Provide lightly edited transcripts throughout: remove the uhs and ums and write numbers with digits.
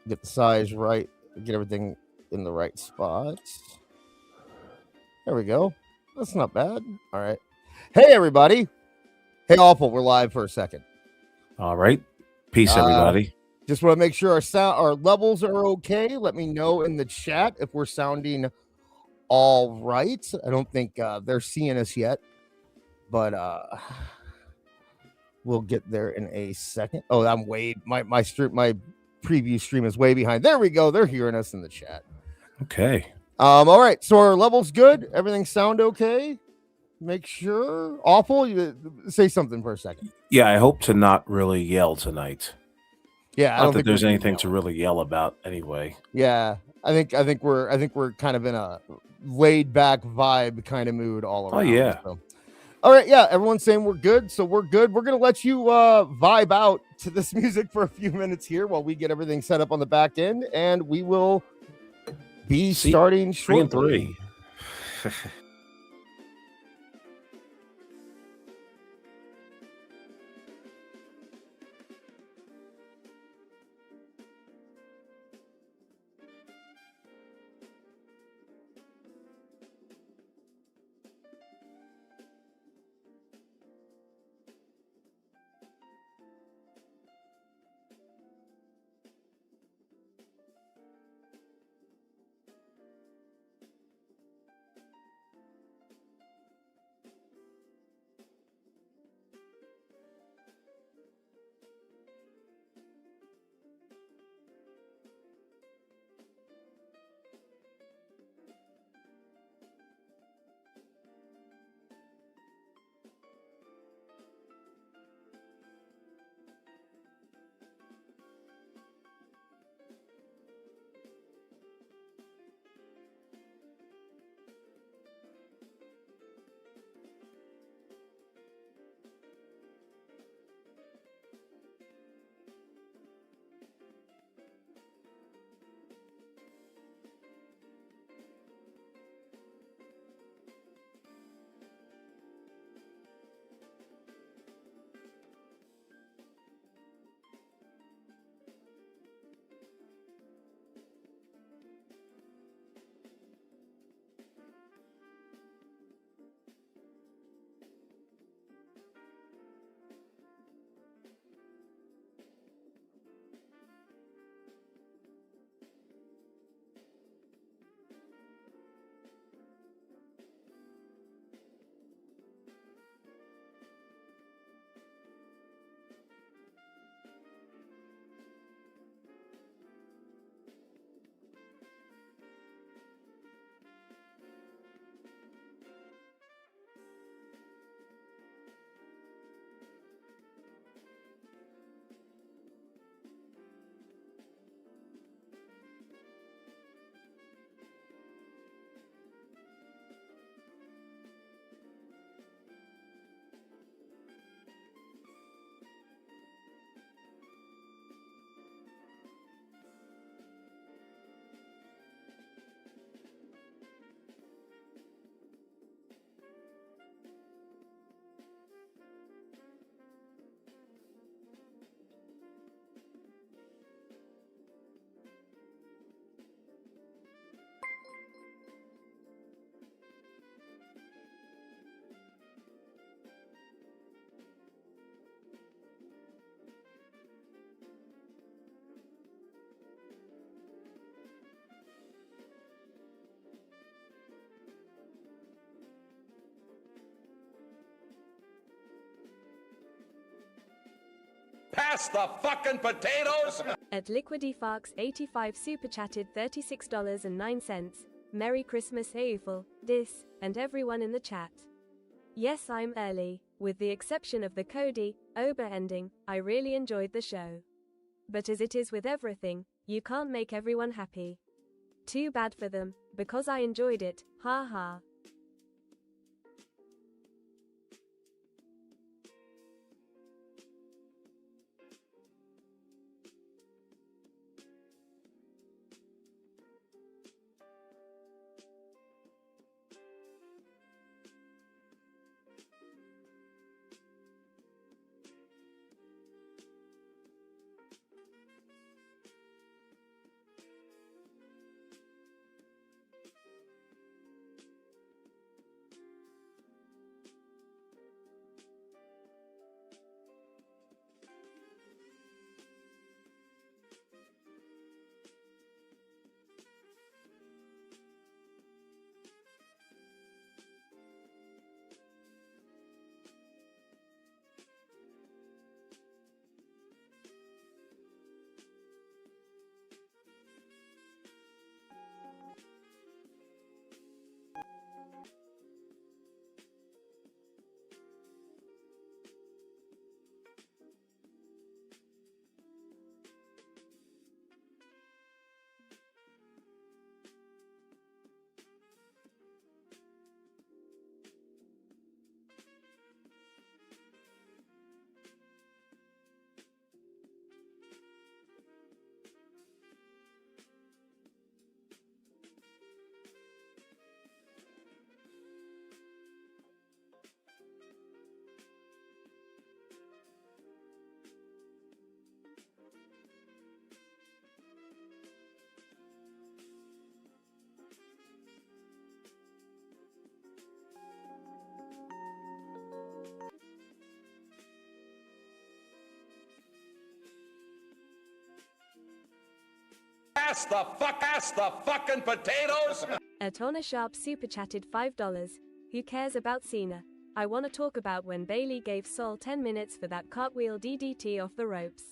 Get the size right. Get everything in the right spots. There we go. That's not bad. All right. Hey, everybody. Hey, Awful. We're live for a second. All right. Peace, Uh, everybody. Just want to make sure our levels are okay. Let me know in the chat if we're sounding all right. I don't think they're seeing us yet, but we'll get there in a second. Oh, I'm way my preview stream is way behind. There we go. They're hearing us in the chat. Okay. All right. So our level's good. Everything sound okay? Make sure. Awful. You say something for a second. Yeah, I hope to not really yell tonight. Yeah, I Not don't that think there's anything to really yell about anyway. Yeah, I think we're kind of in a laid back vibe kind of mood all around. Oh yeah. So. All right, yeah, everyone's saying we're good, so we're good. We're gonna let you vibe out to this music for a few minutes here while we get everything set up on the back end, and we will be starting shortly. 3 and 3. Pass the fucking potatoes! At LiquidyFox 85 super chatted $36.09. Merry Christmas AEWFUL, this, and everyone in the chat. Yes, I'm early, with the exception of the Cody, Ober ending. I really enjoyed the show. But as it is with everything, you can't make everyone happy. Too bad for them, because I enjoyed it, ha ha. Pass the fucking potatoes. Atona Sharp super chatted $5. Who cares about Cena? I wanna talk about when Bailey gave Sol 10 minutes for that cartwheel DDT off the ropes.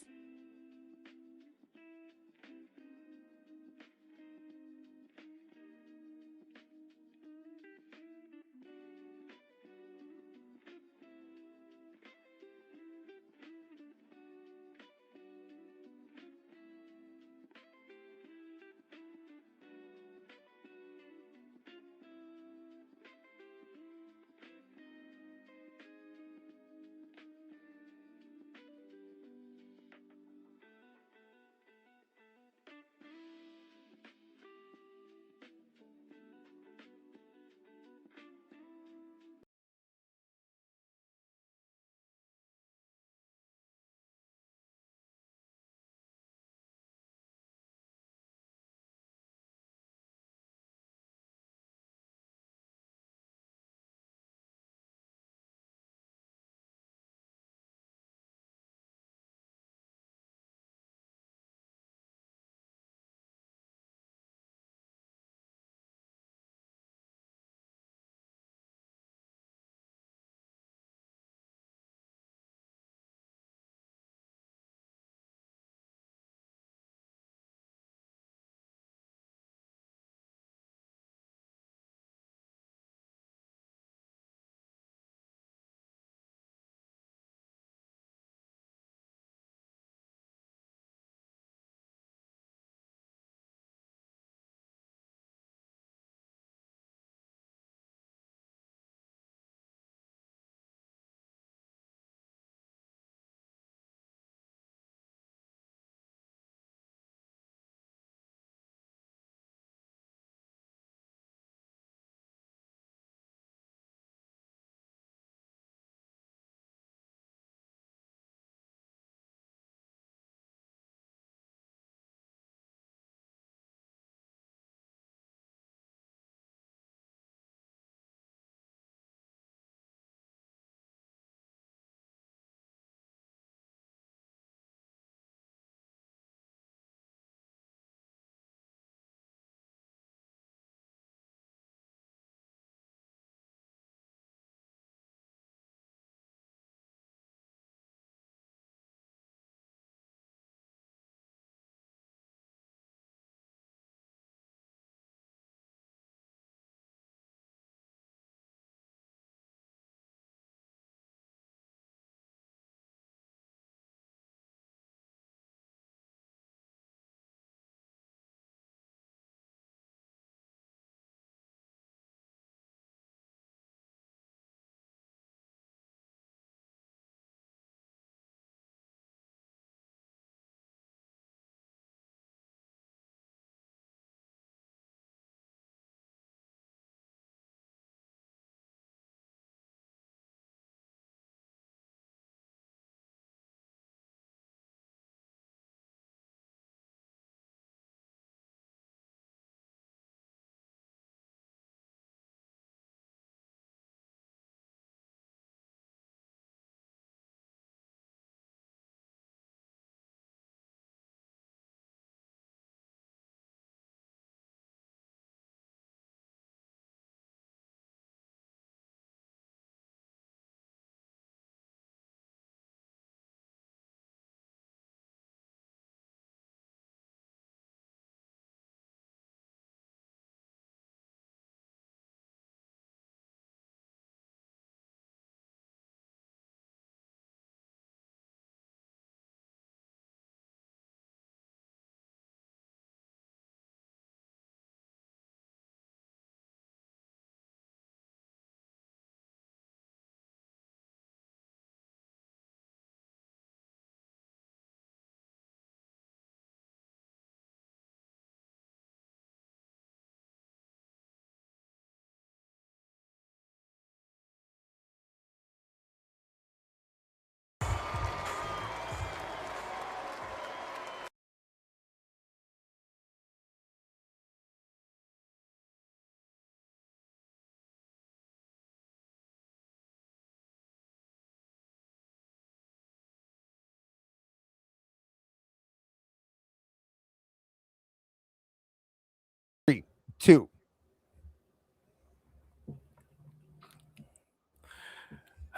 2.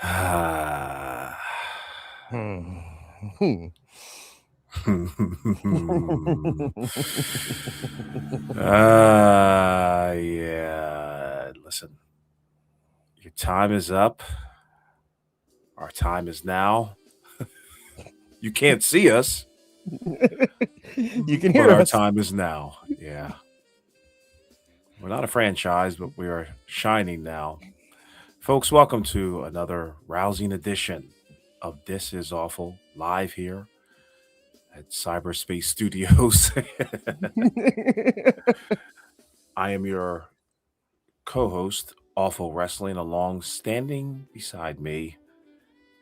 Yeah. Listen, your time is up. Our time is now. You can't see us, You can but hear our us. time is now. Yeah. We're not a franchise, but we are shining now. Folks, welcome to another rousing edition of This Is Awful, live here at Cyberspace Studios. I am your co-host, Awful Wrestling. Along standing beside me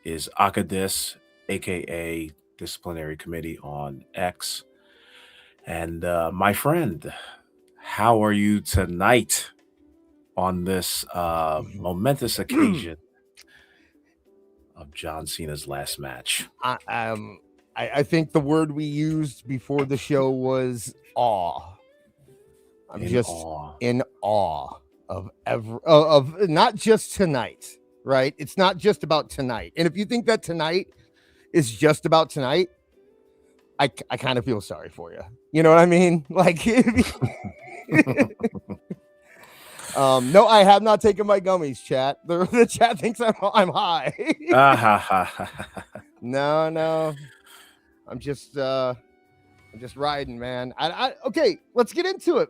is Akadis, aka Disciplinary Committee on X. And my friend, how are you tonight on this momentous occasion of John Cena's last match? I think the word we used before the show was awe. I'm just awe. in awe of not just tonight, right? It's not just about tonight. And if you think that tonight is just about tonight, I kind of feel sorry for you. You know what I mean? Like, no, I have not taken my gummies, chat. The chat thinks I'm high. No. I'm just riding, man. Okay, let's get into it.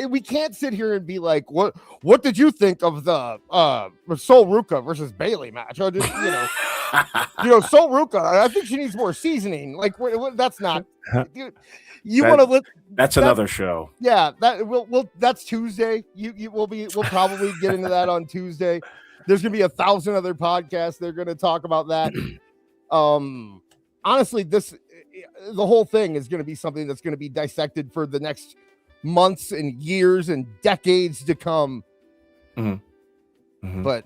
We can't sit here and be like, what did you think of the Sol Ruka versus Bailey match? Or just, Sol Ruka, I think she needs more seasoning. Like, that's not. You want to let. That's another show. Yeah, that's Tuesday. We'll probably get into that on Tuesday. There's gonna be 1,000 other podcasts. They're gonna talk about that. Honestly, the whole thing is going to be something that's going to be dissected for the next months and years and decades to come. But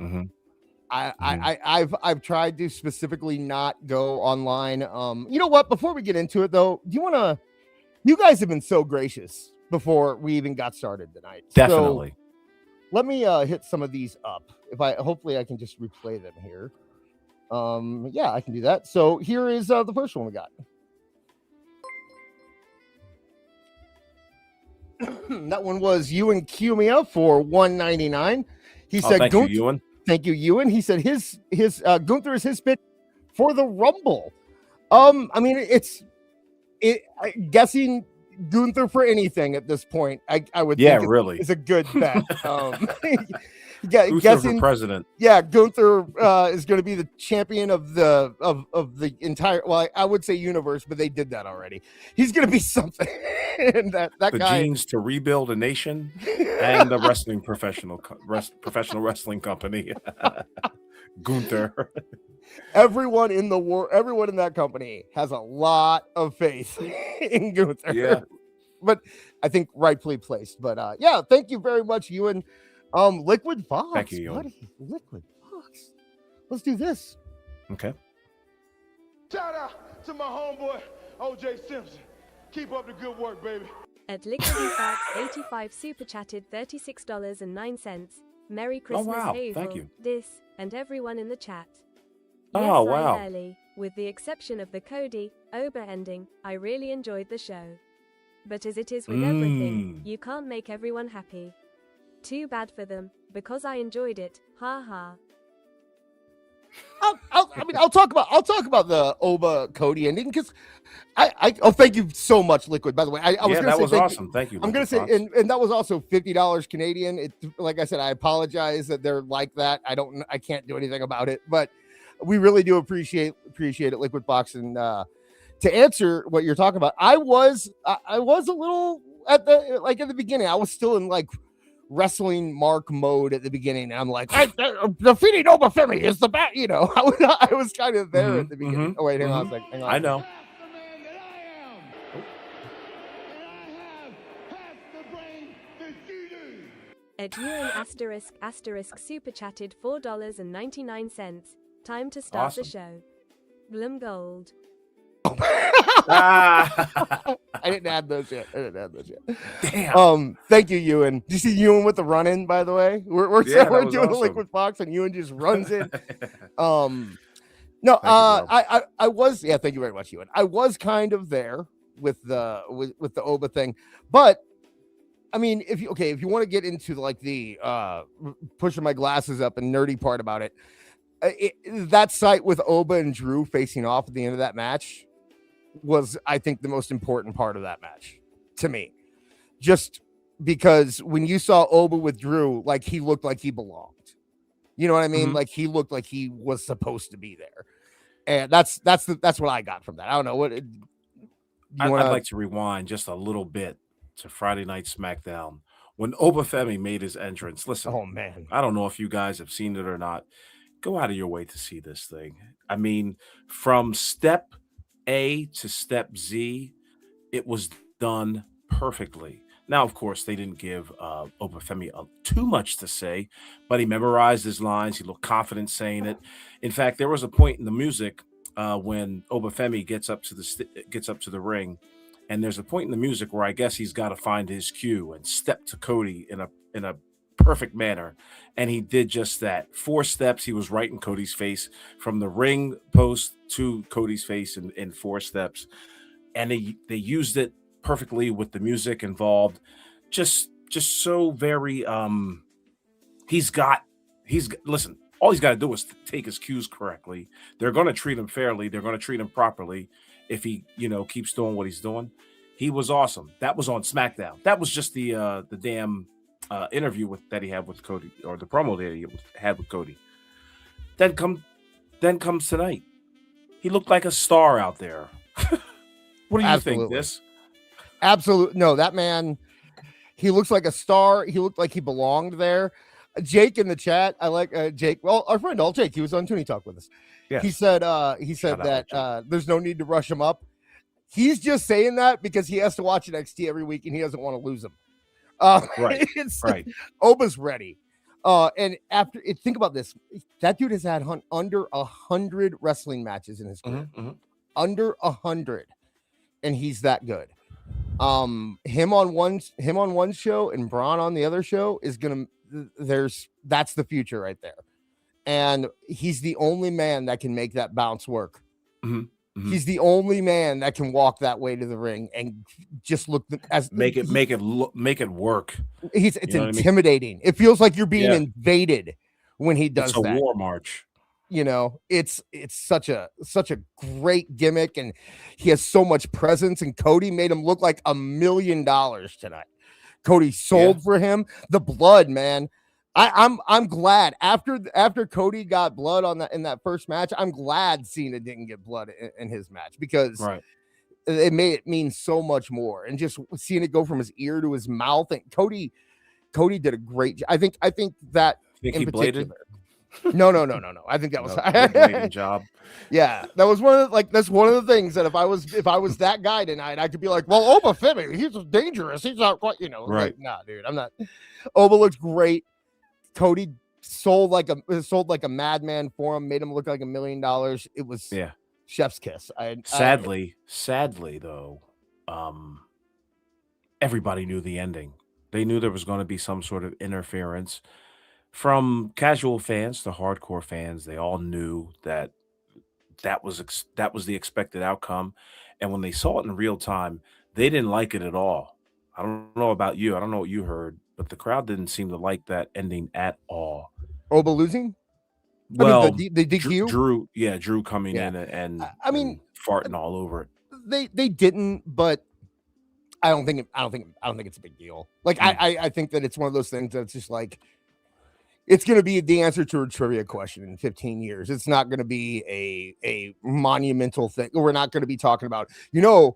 I've tried to specifically not go online. You know what? Before we get into it, though, you guys have been so gracious before we even got started tonight. Definitely. So let me hit some of these up. Hopefully I can just replay them here. Yeah, I can do that. So here is the first one we got. That one was Ewan Cumia for $199. He said, "Thank you, Ewan." Thank you, Ewan. He said his Gunther is his pick for the Rumble. I mean, guessing Gunther for anything at this point, I would think really is a good bet. Gunther guessing for president. Yeah, Gunther is going to be the champion of the entire. Well, I would say universe, but they did that already. He's going to be something. And that the guy, genes to rebuild a nation and the wrestling professional wrestling company. Gunther. Everyone in the world, everyone in that company has a lot of faith in Gunther. Yeah, but I think rightfully placed. But yeah, thank you very much, Ewan. Liquid Fox. Thank you, Ewan. Buddy. Liquid Fox. Let's do this. Okay. Shout out to my homeboy, OJ Simpson. Keep up the good work, baby. At Liquid Fox 85 super chatted $36.09. Merry Christmas, wow. AEWFUL, Thank you. This, and everyone in the chat. Oh, yes, wow. I'm early. With the exception of the Cody Ober ending, I really enjoyed the show. But as it is with everything, you can't make everyone happy. Too bad for them, because I enjoyed it. Ha ha. I'll talk about the Oba Cody ending because thank you so much, Liquid. By the way, that was awesome. Thank you. I'm gonna say, and that was also $50 Canadian. It, like I said, I apologize that they're like that. I can't do anything about it, but we really do appreciate it, Liquid Box. And to answer what you're talking about, I was a little at the beginning. I was still in like wrestling mark mode at the beginning, and I'm like, defeating Oba Femi is the bat. I was kind of there at the beginning. Oh wait, hang on a second. Hang on. I know. At UN ** super chatted $4.99. Time to start Awesome. the show. Glum Gold. Ah, I didn't add those yet. damn. Thank you, Ewan. Did you see Ewan with the run in, by the way? We're Yeah, that we're was doing a awesome. liquid fox and Ewan just runs in. No, Thank you, bro. I was, yeah, thank you very much, Ewan. I was kind of there with the Oba thing, but I mean, if you want to get into like the pushing my glasses up and nerdy part about it, that sight with Oba and Drew facing off at the end of that match was, I think, the most important part of that match to me. Just because when you saw Oba with Drew, like he looked like he belonged. You know what I mean? Mhm. Like he looked like he was supposed to be there. And that's what I got from that. I don't know what you I'd want like to rewind just a little bit to Friday Night SmackDown when Obafemi made his entrance. Listen, Oh man. I don't know if you guys have seen it or not. Go out of your way to see this thing. I mean, from step A to step Z, it was done perfectly. Now, of course, they didn't give Obafemi too much to say, but he memorized his lines. He looked confident saying it. In fact, there was a point in the music when Obafemi gets up to the ring, and there's a point in the music where I guess he's got to find his cue and step to Cody in a perfect manner, and he did just that. 4 steps, he was right in Cody's face from the ring post to Cody's face in 4 steps, and they used it perfectly with the music involved. Just so very listen, all he's got to do is take his cues correctly. They're going to treat him fairly, they're going to treat him properly if he keeps doing what he's doing. He was awesome. That was on SmackDown. That was just the damn interview that he had with Cody, or the promo that he had with Cody. Then comes tonight. He looked like a star out there. What do you think, this? Absolutely. No, that man, he looks like a star. He looked like he belonged there. Jake in the chat, I like Jake. Well, our friend All Jake, he was on Toonie Talk with us. Yes. He said Shout out, that there's no need to rush him up. He's just saying that because he has to watch NXT every week and he doesn't want to lose him. Right. Right. Oba's ready. And think about this, that dude has had under 100 wrestling matches in his career. Under 100, and he's that good. Him on one show and Braun on the other show is that's the future right there. And he's the only man that can make that bounce work. He's the only man that can walk that way to the ring and just look make it work. It's intimidating. I mean? It feels like you're being invaded when he does it's a that. War march. It's such a great gimmick, and he has so much presence. And Cody made him look like $1 million tonight. Cody sold for him. The blood, man. I'm glad after Cody got blood in that first match. I'm glad Cena didn't get blood in his match, because it made it mean so much more. And just seeing it go from his ear to his mouth, and Cody did a great job. I think that think in he particular. bladed? No. I think that was blading job. Yeah, that was that's one of the things that if I was that guy tonight, I could be like, well, Obafemi, he's dangerous. He's not quite, right. Like, nah, dude, I'm not. Oba looks great. Cody sold like a madman for him, made him look like $1 million. It was chef's kiss. Sadly though, everybody knew the ending. They knew there was going to be some sort of interference. From casual fans to hardcore fans, they all knew that was the expected outcome. And when they saw it in real time, they didn't like it at all. I don't know about you. I don't know what you heard, but the crowd didn't seem to like that ending at all. Oba losing? Well, I mean, the DQ? Drew coming in and farting all over it. They didn't, but I don't think it's a big deal. Like I think that it's one of those things that's just like, it's going to be the answer to a trivia question in 15 years. It's not going to be a monumental thing. We're not going to be talking about, if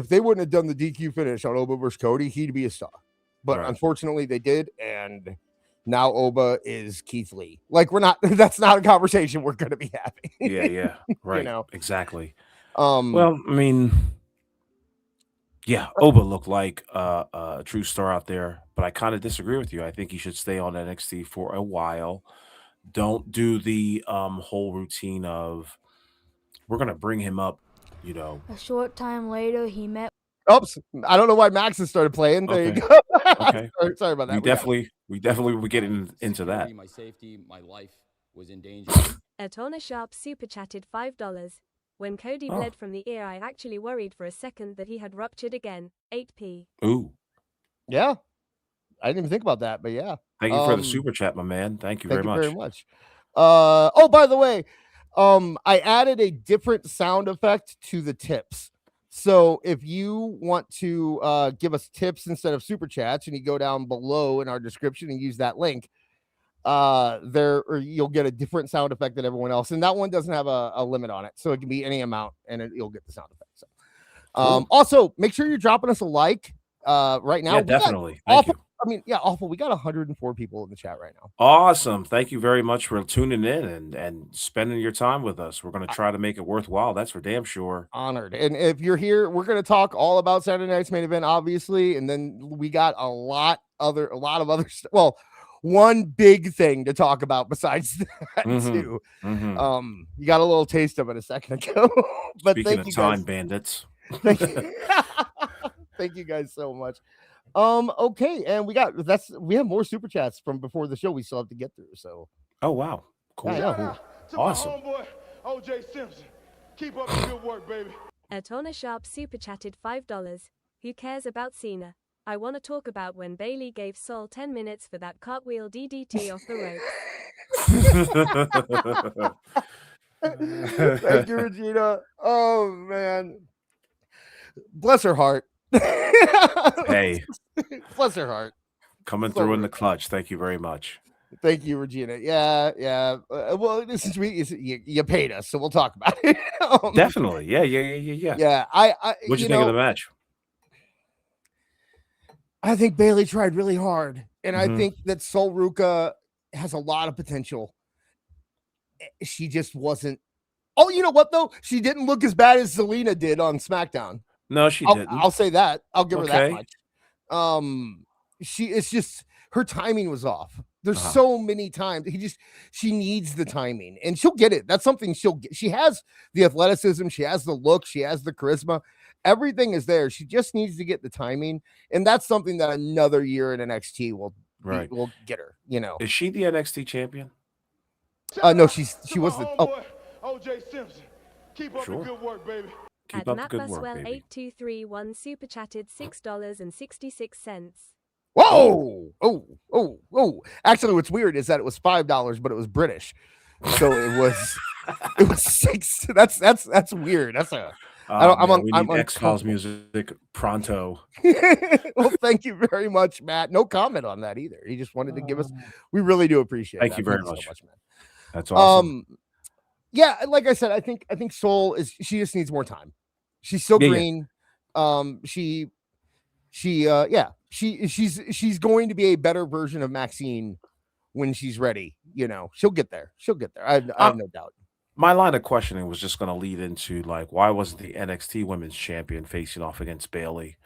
they wouldn't have done the DQ finish on Oba versus Cody, he'd be a star. But unfortunately they did. And now Oba is Keith Lee. Like, that's not a conversation we're going to be having. Yeah. Right. Exactly. Well, I mean, Oba looked like a true star out there, but I kind of disagree with you. I think he should stay on NXT for a while. Don't do the whole routine of, we're going to bring him up you know. A short time later, he met. Oops, I don't know why Max has started playing. There you Okay. go. Okay. Sorry about that. We definitely will get into that. My safety, my life was in danger. Atona Sharp super chatted $5. When Cody Oh. bled from the ear, I actually worried for a second that he had ruptured again. 8p. Ooh. Yeah, I didn't even think about that, but yeah. Thank you for the super chat, my man. Thank you Thank very you much. Oh, by the way, I added a different sound effect to the tips. So if you want to give us tips instead of super chats, and you go down below in our description and use that link, you'll get a different sound effect than everyone else, and that one doesn't have a limit on it, so it can be any amount, and you'll get the sound effect. So, Cool. also make sure you're dropping us a like. Right now, Yeah, definitely. Thank you. I mean, yeah, awful. We got 104 people in the chat right now. Awesome. Thank you very much for tuning in and spending your time with us. We're going to try to make it worthwhile. That's for damn sure. Honored. And if you're here, we're going to talk all about Saturday night's main event, obviously, and then we got a lot of other stuff. Well, one big thing to talk about besides that too. Mm-hmm. You got a little taste of it a second ago. But Speaking thank of you time guys. bandits. Thank you. Thank you guys so much. Okay, and we have more super chats from before the show we still have to get through. So Oh wow. Cool. Yeah, Shout out to Awesome. my homeboy, OJ Simpson. Keep up the good work, baby. Atona Sharp super chatted $5. Who cares about Cena? I want to talk about when Bailey gave Sol 10 minutes for that cartwheel DDT off the ropes. Thank you, Regina. Oh man. Bless her heart. Hey, bless her heart. coming through in the clutch. Thank you very much. Thank you, Regina. Yeah. Well, this is you paid us, so we'll talk about it. Definitely. Yeah. Yeah. What'd you think of the match? I think Bailey tried really hard, and I Mhm. think that Sol Ruca has a lot of potential. She just wasn't. Oh, you know what though? She didn't look as bad as Zelina did on SmackDown. No, she didn't. I'll say that. I'll give her that Okay. much. It's just her timing was off. There's Uh-huh. so many times she needs the timing, and she'll get it. That's something she'll get. She has the athleticism, she has the look, she has the charisma. Everything is there. She just needs to get the timing, and that's something that another year in NXT will get her. You know, Is she the NXT champion? no, she was the. Oh, Homeboy, OJ Simpson. Keep up Sure. the good work, baby. Keep At up the Matt good work, Buswell baby. 8231 super chatted $6.66. whoa! Oh! Actually, what's weird is that it was $5, but it was British, so it was 6. That's weird. That's a. We need X-Files music pronto. Well, thank you very much, Matt. No comment on that either. He just wanted to give us. We really do appreciate. Thank that. you very so much. much, man. That's awesome. Yeah, like I said, I think Sol she just needs more time. She's so green. She's going to be a better version of Maxine when she's ready. You know, she'll get there. I have no doubt. My line of questioning was just going to lead into like, why wasn't the NXT Women's Champion facing off against Bailey?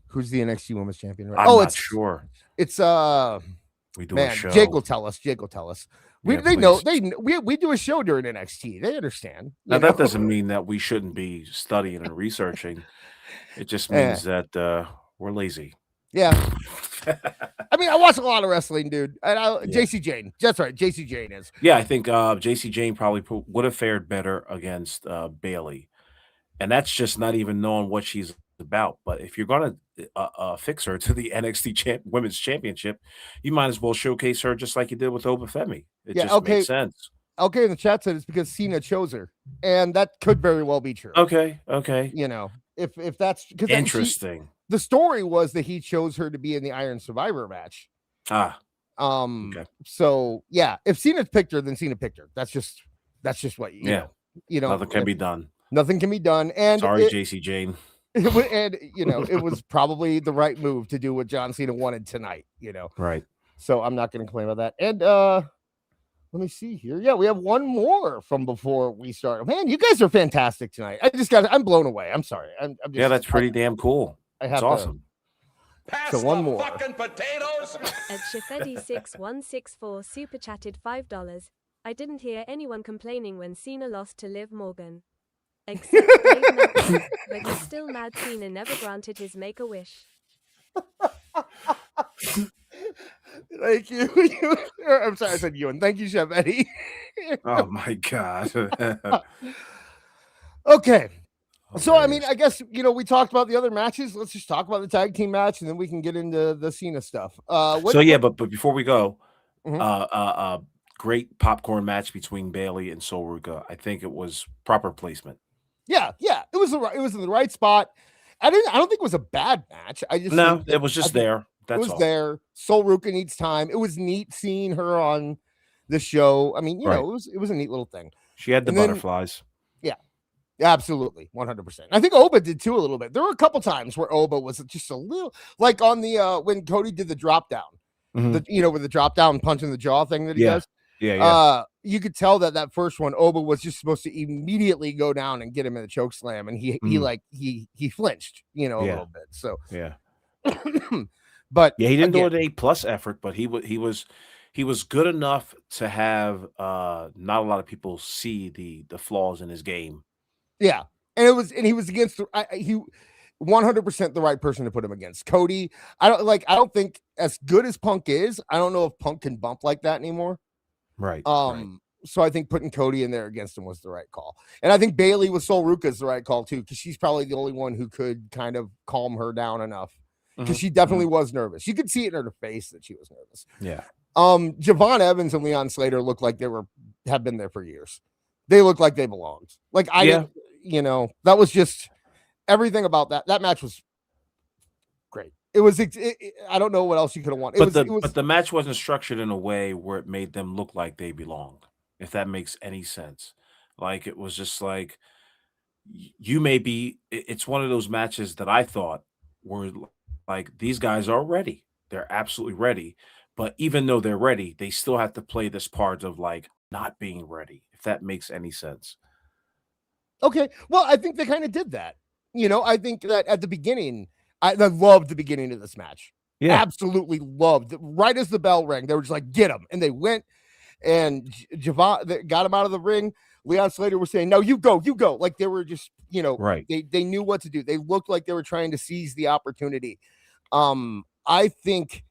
Who's the NXT Women's Champion? Right? I'm not sure. It's we do a show. Jake will tell us. We Yeah, they know we do a show during NXT. They understand. Now that doesn't mean that we shouldn't be studying and researching. It just means that we're lazy. Yeah. I mean, I watch a lot of wrestling, dude. And JC Jane. That's right. JC Jane is. Yeah, I think JC Jane probably would have fared better against Bailey. And that's just not even knowing what she's about. But if you're going to fix her to the NXT Women's Championship, you might as well showcase her just like you did with Obafemi. It just makes sense. Okay, in the chat said it's because Cena chose her. And that could very well be true. Okay. You know, if that's because interesting. The story was that he chose her to be in the Iron Survivor match. Okay. So yeah, if Cena picked her, then Cena picked her. That's just what you know. You know, nothing can be done. Nothing can be done. And sorry, JC Jane. And you know, it was probably the right move to do what John Cena wanted tonight, you know. Right. So I'm not gonna complain about that. And let me see here. Yeah, we have one more from before we start. Man, you guys are fantastic tonight. I'm blown away. I'm sorry. I'm just, yeah, that's pretty damn cool. That's awesome. Pass one the more. fucking potatoes. At Shafedi6164 super chatted $5. I didn't hear anyone complaining when Cena lost to Liv Morgan. Except Dave never, but he's still mad Cena never granted his make-a-wish. Thank you. I'm sorry, I said you, and thank you, Chef Eddie. Oh my god. Okay. So, I mean, Hilarious. I guess, we talked about the other matches. Let's just talk about the tag team match, and then we can get into the Cena stuff. But before we go, Mhm. great popcorn match between Bailey and Sol Ruka. I think it was proper placement. Yeah, it was in the right spot. I don't think it was a bad match. I just No, think that it was just there. That's it was all. there. Sol Ruka needs time. It was neat seeing her on the show. I mean, Right. it was a neat little thing. She had the And then- butterflies. Absolutely, 100%. I think Oba did too a little bit. There were a couple times where Oba was just a little, like on the when Cody did the drop down, Mhm. with the drop down punch in the jaw thing that he Yeah. does. Yeah. You could tell that first one, Oba was just supposed to immediately go down and get him in a choke slam, and he flinched, a Yeah. little bit. So, Yeah. but Yeah, he didn't again, do an A+ effort, but he was good enough to have not a lot of people see the flaws in his game. yeah, and he was against he 100% the right person to put him against. Cody, I don't think, as good as Punk is, I don't know if Punk can bump like that anymore. Right. So I think putting Cody in there against him was the right call. And I think Bailey with Sol Ruka is the right call too, because she's probably the only one who could kind of calm her down enough. Because she definitely was nervous. You could see it in her face that she was nervous. Yeah. Javon Evans and Leon Slater look like have been there for years. They look like they belonged. Like that was just everything about that match was great. It was I don't know what else you could have wanted. But the match wasn't structured in a way where it made them look like they belonged, if that makes any sense. Like, it was just like it's one of those matches that I thought were like, these guys are ready. They're absolutely ready. But even though they're ready, they still have to play this part of like not being ready, if that makes any sense. Okay. Well, I think they kind of did that. I think that at the beginning, I loved the beginning of this match. Yeah. Absolutely loved it. Right as the bell rang, they were just like, get him. And they went, and Javon got him out of the ring. Leon Slater was saying, no, you go. Like they were just, right. They knew what to do. They looked like they were trying to seize the opportunity. I think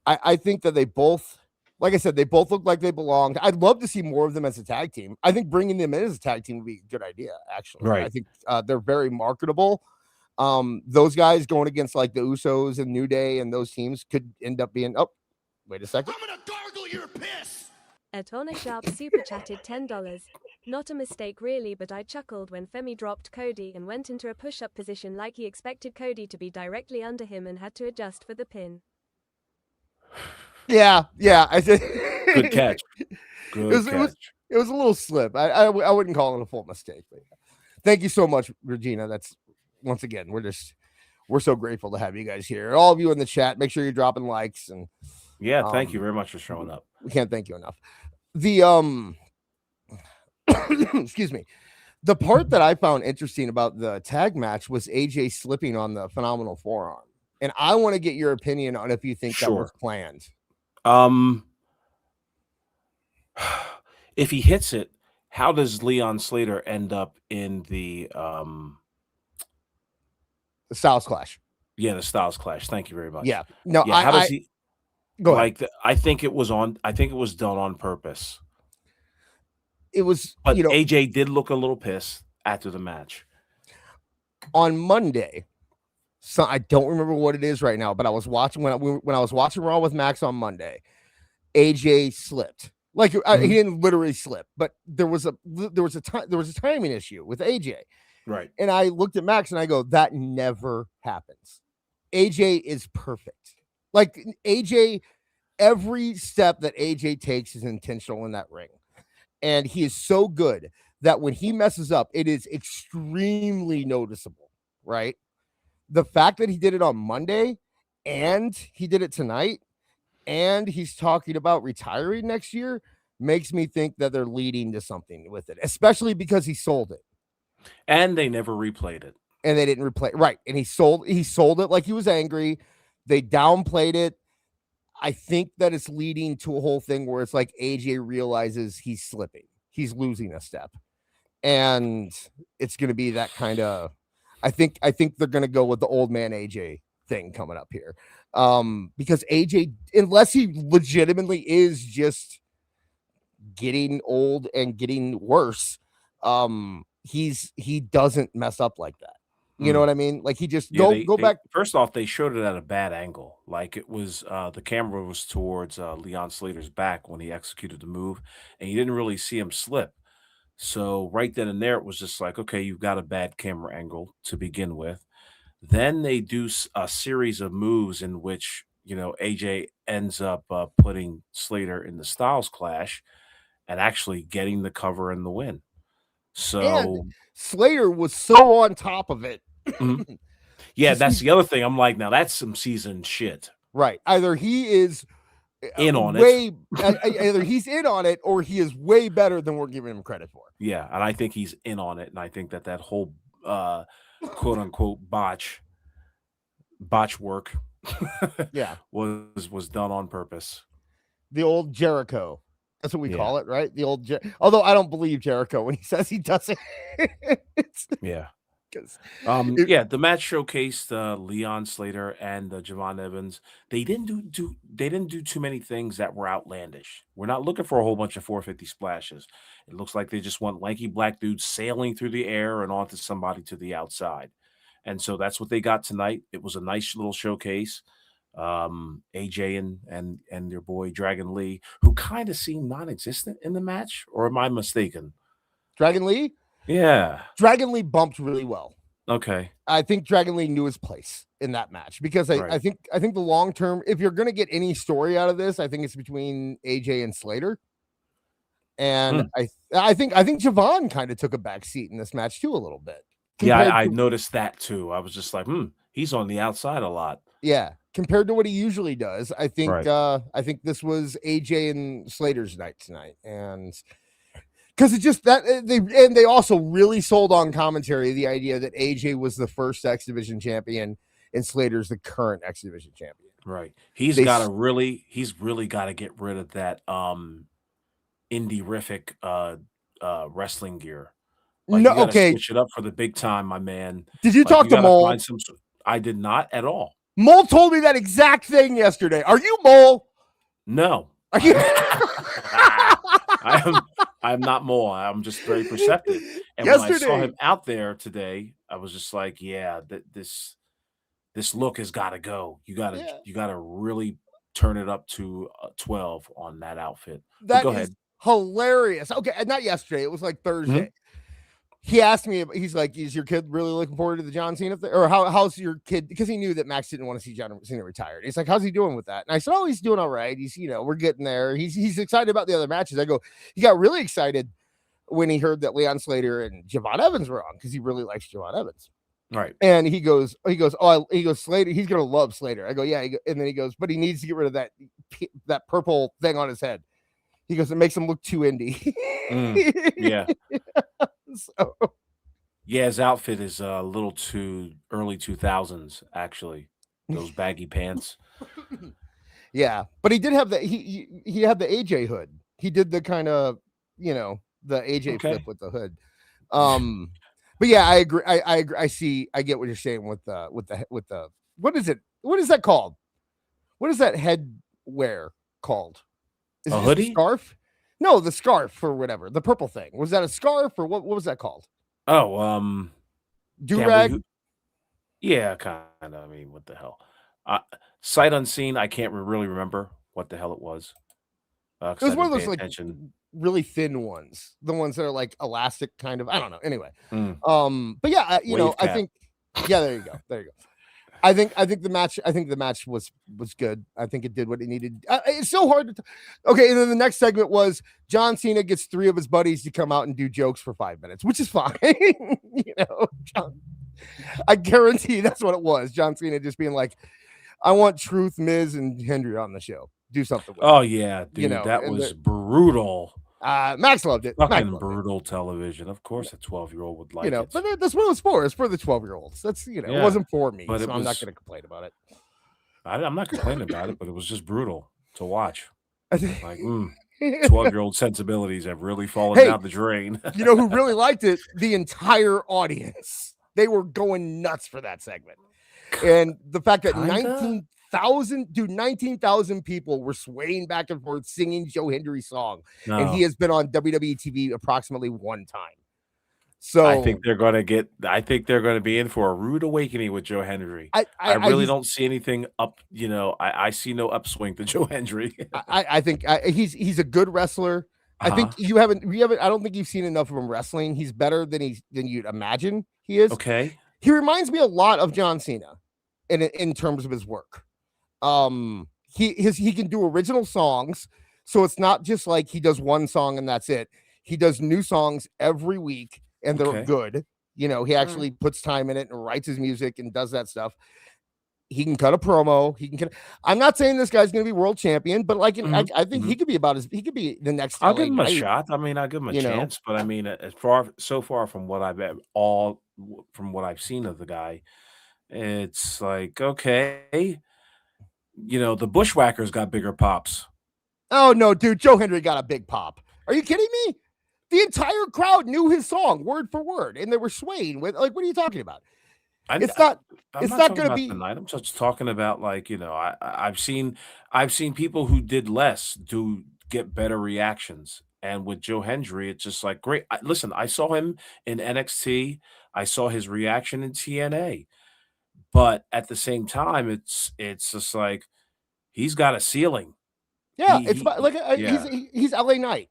that they both, like I said, they both look like they belonged. I'd love to see more of them as a tag team. I think bringing them in as a tag team would be a good idea, actually. Right. I think they're very marketable. Those guys going against like the Usos and New Day and those teams could end up being, oh, wait a second. I'm gonna gargle your piss! Atona Sharp super chatted $10. Not a mistake really, but I chuckled when Femi dropped Cody and went into a push-up position like he expected Cody to be directly under him and had to adjust for the pin. Yeah, I said Good catch. Good catch. It was a little slip. I wouldn't call it a full mistake. But thank you so much, Regina. That's, once again, we're so grateful to have you guys here. All of you in the chat, make sure you're dropping likes, and yeah, thank you very much for showing up. We can't thank you enough. The excuse me. The part that I found interesting about the tag match was AJ slipping on the phenomenal forearm. And I want to get your opinion on if you think that was planned. If he hits it, how does Leon Slater end up in the Styles Clash? Yeah, the Styles Clash. Thank you very much. Yeah. No, yeah, how does he go ahead. I think it was done on purpose. It was, but AJ did look a little pissed after the match. On Monday, so I don't remember what it is right now, but I was watching when I was watching Raw with Max on Monday. AJ slipped. Like he didn't literally slip, but there was a timing issue with AJ. Right. And I looked at Max and I go, that never happens. AJ is perfect. Like AJ, every step that AJ takes is intentional in that ring. And he is so good that when he messes up, it is extremely noticeable, right? The fact that he did it on Monday and he did it tonight and he's talking about retiring next year makes me think that they're leading to something with it, especially because he sold it. And they never replayed it. And they didn't replay. Right. And he sold it like he was angry. They downplayed it. I think that it's leading to a whole thing where it's like AJ realizes he's slipping. He's losing a step. and it's going to be that kind of. I think they're going to go with the old man AJ thing coming up here, because AJ, unless he legitimately is just getting old and getting worse, he doesn't mess up like that. You know what I mean? Like he just go back. First off, they showed it at a bad angle. Like it was the camera was towards Leon Slater's back when he executed the move, and you didn't really see him slip. So right then and there, it was just like, okay, you've got a bad camera angle to begin with. Then they do a series of moves in which AJ ends up putting Slater in the Styles Clash and actually getting the cover and the win. So and Slater was so on top of it. Mhm. Yeah, that's the other thing. I'm like, now that's some seasoned shit. Right. Either he is In on it. Either he's in on it or he is way better than we're giving him credit for. Yeah, and I think he's in on it, and I think that whole quote unquote botch work Yeah. was done on purpose. The old Jericho. That's what we call it, right? The old although I don't believe Jericho when he says he does it. Yeah. Because the match showcased Leon Slater and Javon Evans. They didn't do too many things that were outlandish. We're not looking for a whole bunch of 450 splashes. It looks like they just want lanky black dudes sailing through the air and onto somebody to the outside. And so that's what they got tonight. It was a nice little showcase. AJ and your boy Dragon Lee, who kind of seemed non-existent in the match, or am I mistaken? Dragon Lee? Yeah. Dragon Lee bumped really well. Okay. I think Dragon Lee knew his place in that match because I think the long term, if you're gonna get any story out of this, I think it's between AJ and Slater. And I think Javon kind of took a back seat in this match too a little bit. Yeah, I noticed that too. I was just like, he's on the outside a lot. Yeah, compared to what he usually does. I think this was AJ and Slater's night tonight, and because it's just that they also really sold on commentary the idea that AJ was the first X Division champion and Slater's the current X Division champion. Right. He's really got to get rid of that indie-rific wrestling gear. Like, you gotta switch it up for the big time, my man. Did you talk to Mole? I did not at all. Mole told me that exact thing yesterday. Are you Mole? No. Are you? I'm not Mole. I'm just very perceptive. And when I saw him out there today, I was just like, yeah, this look has got to go. You gotta really turn it up to 12 on that outfit. Go ahead. Hilarious. Okay, not yesterday. It was like Thursday. Mm-hmm. He asked me, he's like, is your kid really looking forward to the John Cena thing? Or how's your kid? Because he knew that Max didn't want to see John Cena retired. He's like, how's he doing with that? And I said, oh, he's doing all right. He's, we're getting there. He's excited about the other matches. I go, he got really excited when he heard that Leon Slater and Javon Evans were on because he really likes Javon Evans. Right. And he goes, Slater, he's going to love Slater. I go, yeah. And then he goes, but he needs to get rid of that purple thing on his head. He goes, it makes him look too indie. Yeah. So. Yeah, his outfit is a little too early 2000s, actually. Those baggy pants. Yeah, but he did have he had the AJ hood. He did the kind of, the AJ flip with the hood. But yeah, I agree. I agree. I get what you're saying with the what is it? What is that called? What is that head wear called? Is a it hoodie? A scarf? No, the scarf or whatever. The purple thing. Was that a scarf or what was that called? Oh, do-rag? Yeah, kind of. I mean, what the hell? Sight unseen, I can't really remember what the hell it was. It was one of those like really thin ones. The ones that are like elastic kind of. I don't know. Anyway. But yeah, I think there you go. There you go. I think the match was good. I think it did what it needed. It's so hard to okay, and then the next segment was John Cena gets 3 of his buddies to come out and do jokes for 5 minutes, which is fine. I guarantee that's what it was. John Cena just being like, I want Truth, Miz, and Hendry on the show. Do something with it. Yeah, dude, that was brutal. Max loved it. Fucking brutal television. Of course, a 12-year-old would like it. But that's what it was for. It's for the 12-year-olds. That's it wasn't for me, so I'm not going to complain about it. I'm not complaining about it, but it was just brutal to watch. I think, 12-year-old sensibilities have really fallen Hey, down the drain. You know who really liked it? The entire audience. They were going nuts for that segment. And the fact that Kinda? 19,000 people were swaying back and forth singing Joe Hendry's song. And he No. has been on WWE TV approximately one time. I So think they're gonna be in for a rude awakening with Joe Hendry. I really he's, don't see anything up, I see no upswing to Joe Hendry. I think he's a good wrestler. I think Uh-huh. you haven't I don't think you've seen enough of him wrestling. He's better than you'd imagine he is. Okay. He reminds me a lot of John Cena in terms of his work. He can do original songs, so it's not just like he does one song and that's it. He does new songs every week and they're Okay. good. You know, he actually puts time in it and writes his music and does that stuff. He can cut a promo. I'm not saying this guy's going to be world champion, but like I think he could be he could be the next. I'll LA give him a Knight, shot. I mean, I'll give him a you know? chance, but I mean, so far from what from what I've seen of the guy, it's like, okay, the Bushwhackers got bigger pops. Oh no, dude, Joe Hendry got a big pop. Are you kidding me? The entire crowd knew his song word for word, and they were swaying with like, what are you talking about? I'm It's not not going to talking about be. tonight. I'm just talking about, like, I've seen people who did less do get better reactions, and with Joe Hendry, it's just like, great. Listen, I saw him in NXT. I saw his reaction in TNA, but at the same time, it's just like he's got a ceiling. Yeah, it's like yeah, he's LA Knight.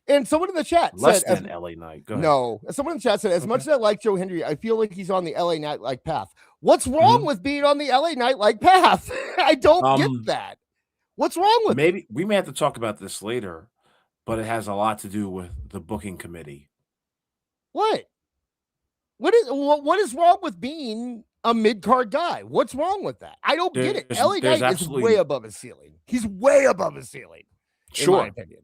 And someone in the chat less said, than LA Knight. Go ahead. no, someone in the chat said, as much as I like Joe Hendry, I feel like he's on the LA Knight like path. What's wrong with being on the LA Knight like path? I don't get that. What's wrong with maybe we may have to talk about this later, but it has a lot to do with the booking committee. What is wrong with being a mid-card guy? What's wrong with that? I don't get it. LA Knight is way above his ceiling. He's way above his ceiling, in my opinion.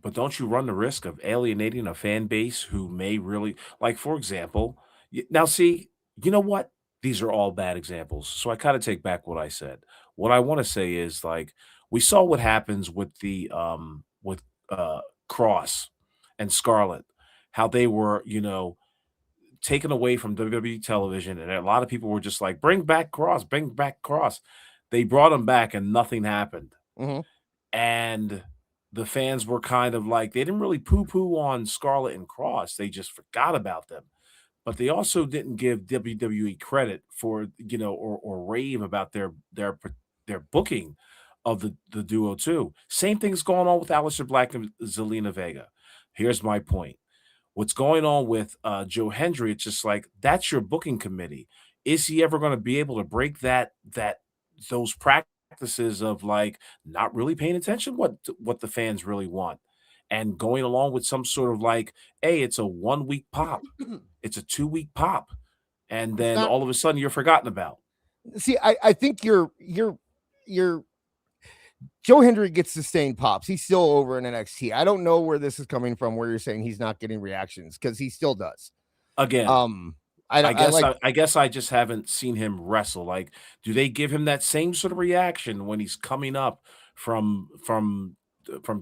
But don't you run the risk of alienating a fan base who may really, like, for example, now see, you know what? These are all bad examples. So I kind of take back what I said. What I want to say is, like, we saw what happens with with Cross and Scarlett, how they were, taken away from WWE television, and a lot of people were just like, bring back Cross, bring back Cross. They brought him back and nothing happened. And the fans were kind of like, they didn't really poo-poo on Scarlett and Cross. They just forgot about them. But they also didn't give WWE credit for, or rave about their booking of the duo too. Same thing's going on with Aleister Black and Zelina Vega. Here's my point. What's going on with Joe Hendry, it's just like, that's your booking committee. Is he ever going to be able to break those practices of, like, not really paying attention what the fans really want and going along with some sort of, like, hey, it's a 1 week pop, it's a 2 week pop, and then all of a sudden you're forgotten about. See, I think you're Joe Hendry gets sustained pops. He's still over in NXT. I don't know where this is coming from, where you're saying he's not getting reactions, because he still does. Again, I guess I just haven't seen him wrestle. Like, do they give him that same sort of reaction when he's coming up from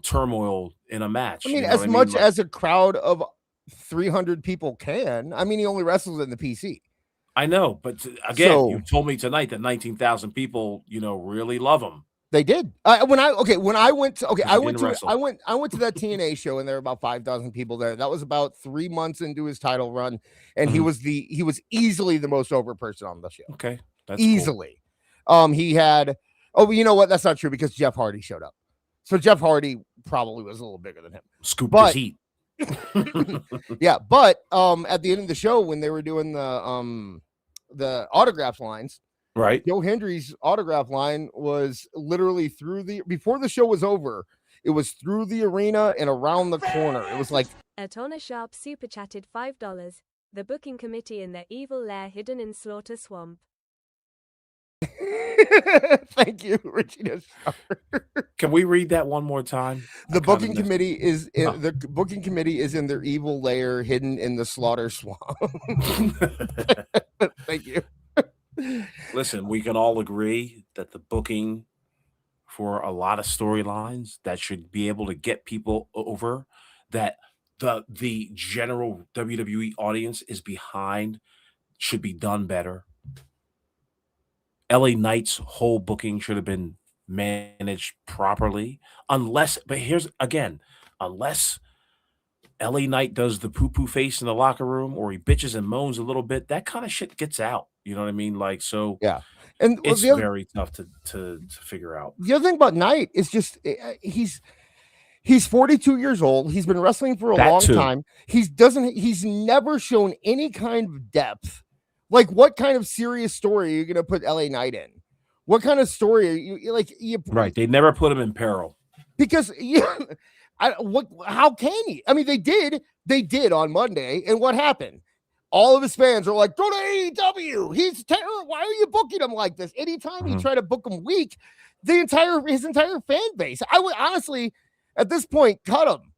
turmoil in a match? I mean, as much as a crowd of 300 people can. I mean, he only wrestles in the PC. I know, but again, you told me tonight that 19,000 people, really love him. They did. When I went to that TNA show, and there were about 5,000 people there. That was about 3 months into his title run, and he was easily the most over person on the show. Okay, that's easily. Cool. He had. Oh, you know what? That's not true, because Jeff Hardy showed up. So Jeff Hardy probably was a little bigger than him. Scooped his heat. Yeah, but at the end of the show, when they were doing the autograph lines. Right. Joe Hendry's autograph line was literally before the show was over, it was through the arena and around the corner. It was like Atona Sharp super chatted $5. The booking committee in their evil lair hidden in Slaughter Swamp. Thank you, Richie. Can we read that one more time? The booking committee is in their evil lair hidden in the Slaughter Swamp. Thank you. Listen, we can all agree that the booking for a lot of storylines that should be able to get people over, that the general WWE audience is behind, should be done better. LA Knight's whole booking should have been managed properly. But here's again, unless LA Knight does the poo poo face in the locker room or he bitches and moans a little bit, that kind of shit gets out. You know what I mean? Like, so Yeah. And it's very tough to figure out. The other thing about Knight is just he's 42 years old. He's been wrestling for a long time. He's never shown any kind of depth. Like, what kind of serious story are you going to put LA Knight in? What kind of story are you like? Right. They never put him in peril. Because how can he? I mean, they did on Monday, and what happened? All of his fans are like, go to AEW. He's terrible. Why are you booking him like this? Anytime you try to book him weak, his entire fan base, I would honestly, at this point, cut him.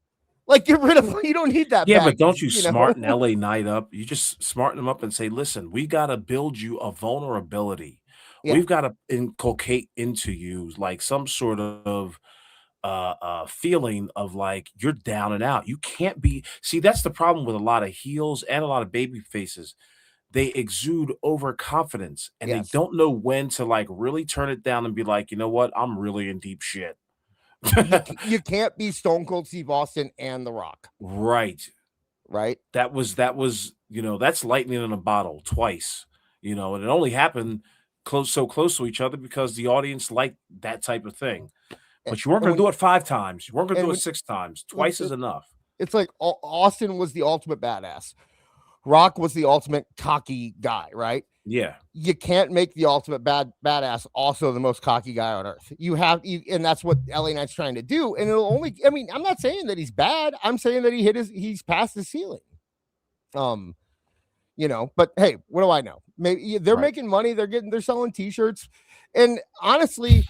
Like, get rid of him. You don't need that. Yeah, baggage, but don't you smarten LA Knight up? You just smarten him up and say, listen, we got to build you a vulnerability. Yeah. We've got to inculcate into you like some sort of feeling of like you're down and out. You can't be. See, that's the problem with a lot of heels and a lot of baby faces. They exude overconfidence and they don't know when to like really turn it down and be like, you know what? I'm really in deep shit. You can't be Stone Cold Steve Austin and The Rock. Right. That was, that's lightning in a bottle twice, and it only happened so close to each other because the audience liked that type of thing. But you weren't going to do it 5 times. You weren't going to do it 6 times. Twice is enough. It's like Austin was the ultimate badass. Rock was the ultimate cocky guy, right? Yeah. You can't make the ultimate badass also the most cocky guy on earth. And that's what LA Knight's trying to do. And I'm not saying that he's bad. I'm saying that he's past his ceiling. But hey, what do I know? Maybe they're making money. They're selling t-shirts. And honestly,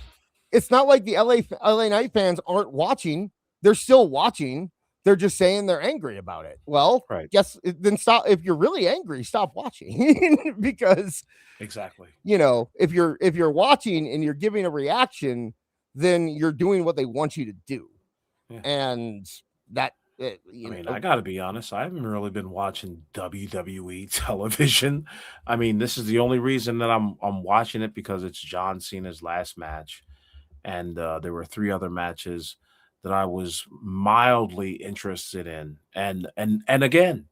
it's not like the LA Knight fans aren't watching. They're still watching. They're just saying they're angry about it. Well, then stop. If you're really angry, stop watching because exactly. If you're watching and you're giving a reaction, then you're doing what they want you to do. Yeah. And that, I got to be honest. I haven't really been watching WWE television. I mean, this is the only reason that I'm watching it because it's John Cena's last match. And there were 3 other matches that I was mildly interested in. And again,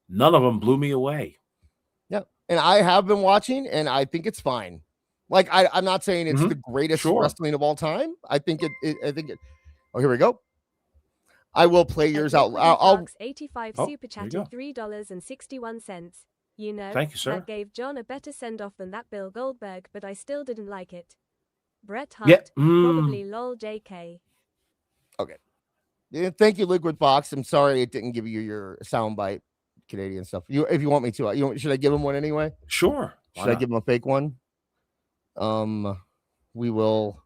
none of them blew me away. Yeah. And I have been watching and I think it's fine. Like, I'm not saying it's the greatest wrestling of all time. I think it. Oh, here we go. I will play yours out. I'll 85 super chatted $3.61. Thank you, sir. That gave John a better send off than that Bill Goldberg, but I still didn't like it. Bret Hart, probably lol JK. Okay. Yeah, thank you, Liquid Fox. I'm sorry it didn't give you your soundbite Canadian stuff. If you want me to, should I give him one anyway? Sure. Should I give him a fake one? We will.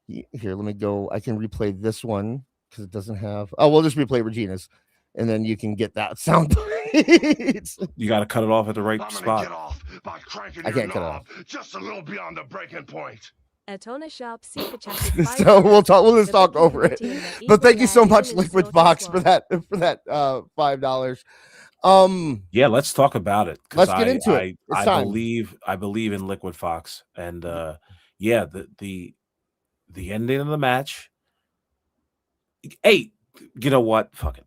Here, let me go. I can replay this one because it doesn't have. Oh, we'll just replay Regina's, and then you can get that sound. You got to cut it off at the right spot. Get off by cranking I can't cut it off. Just a little beyond the breaking point. Atona Sharp super chatted. So we'll just talk over it. But thank you so much, Liquid Fox, for that $5. Yeah, let's talk about it. Let's get into it. I believe in Liquid Fox, and the ending of the match. Hey, you know what? Fuck it.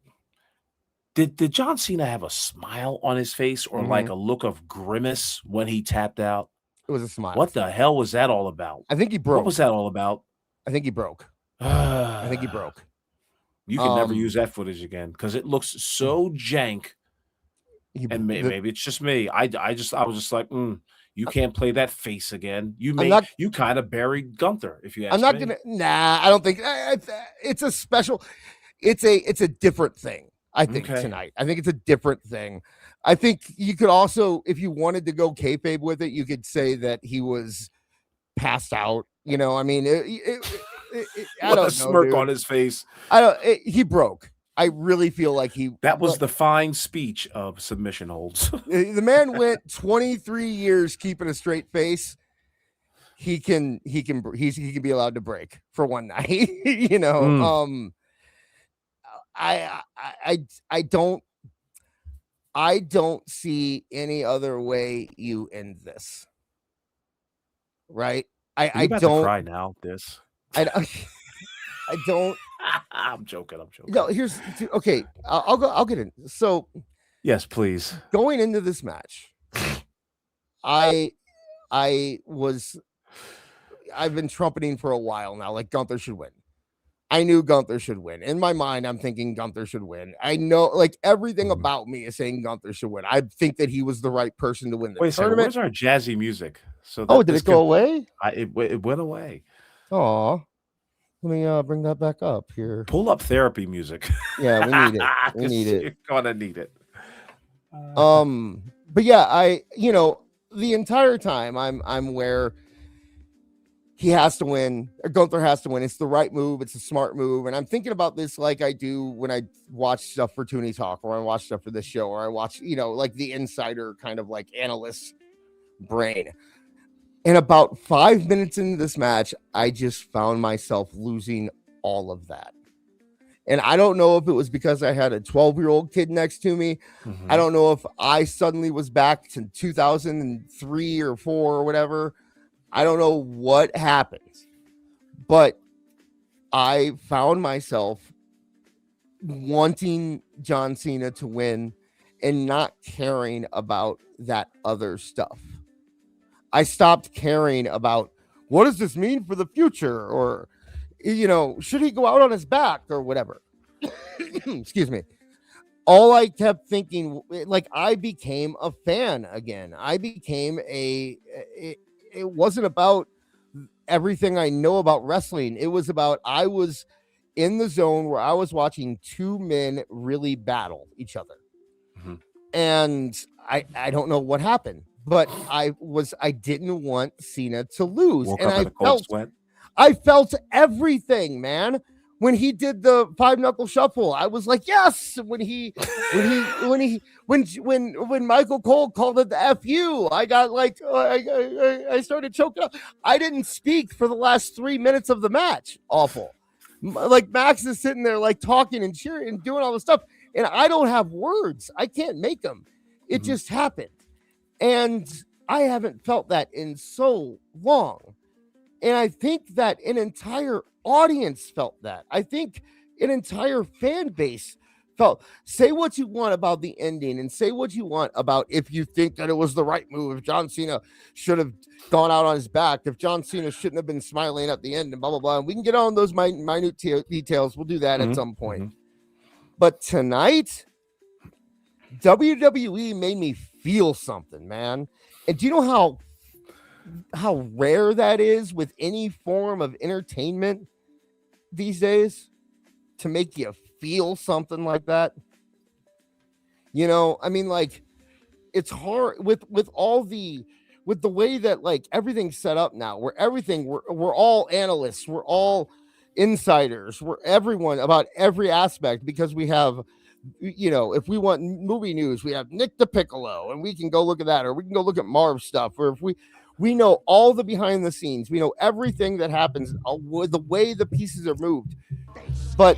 Did John Cena have a smile on his face or like a look of grimace when he tapped out? It was a smile. What the hell was that all about? I think he broke. What was that all about? I think he broke. I think he broke. You can never use that footage again because it looks so jank. And maybe it's just me. I was just like, you can't play that face again. You kind of buried Gunther. If you ask me. I'm not gonna. Nah, I don't think it's a special. It's a different thing. I think tonight. I think it's a different thing. I think you could also, if you wanted to go kayfabe with it, you could say that he was passed out. I mean, I don't know, smirk dude. on his face. He broke. I really feel like that was the fine speech of submission holds. The man went 23 years keeping a straight face. he can be allowed to break for one night. You know, I don't see any other way you end this. Right? Are you I about don't to cry now. I don't. I'm joking. No, here's okay. I'll get in. So Yes, please. going into this match, I've been trumpeting for a while now, like Gunther should win. I knew Gunther should win. In my mind, I'm thinking Gunther should win. I know, like, everything about me is saying Gunther should win. I think that he was the right person to win the Wait a second. tournament. Where's our jazzy music? So Oh, did it go away? It went away. Oh, let me bring that back up here. Pull up therapy music. Yeah, we need it. We need it. You're gonna need it. But yeah, the entire time I'm where he has to win, or Gunther has to win. It's the right move. It's a smart move. And I'm thinking about this like I do when I watch stuff for Toonie Talk, or I watch stuff for this show, or I watch, like the insider kind of like analyst brain. And about 5 minutes into this match, I just found myself losing all of that. And I don't know if it was because I had a 12-year-old kid next to me. I don't know if I suddenly was back to 2003 or 4 or whatever. I don't know what happened, but I found myself wanting John Cena to win and not caring about that other stuff. I stopped caring about what does this mean for the future, or, should he go out on his back or whatever. Excuse me. All I kept thinking, like, I became a fan again. I became it wasn't about everything I know about wrestling. It was about, I was in the zone where I was watching two men really battle each other. And I don't know what happened, but I didn't want Cena to lose. Woke and up in a cold sweat. I felt everything, man. When he did the 5-knuckle shuffle, I was like, yes. When Michael Cole called it the FU, I got like, I started choking up. I didn't speak for the last 3 minutes of the match. Awful. Like, Max is sitting there like talking and cheering and doing all this stuff, and I don't have words. I can't make them. It just happened. And I haven't felt that in so long. And I think that an entire audience felt that. I think an entire fan base felt. Say what you want about the ending, and say what you want about if you think that it was the right move, if John Cena should have gone out on his back, if John Cena shouldn't have been smiling at the end, and blah, blah, blah. And we can get on those minute details. We'll do that at some point. But tonight, WWE made me feel something, man. And do you know how rare that is with any form of entertainment these days, to make you feel something like that? I mean, like, it's hard with the way that, like, everything's set up now, where we're all analysts, we're all insiders, we're everyone about every aspect, because we have, if we want movie news, we have Nick DiPiccolo, and we can go look at that, or we can go look at Marv stuff, or if we know all the behind the scenes. We know everything that happens, the way the pieces are moved. But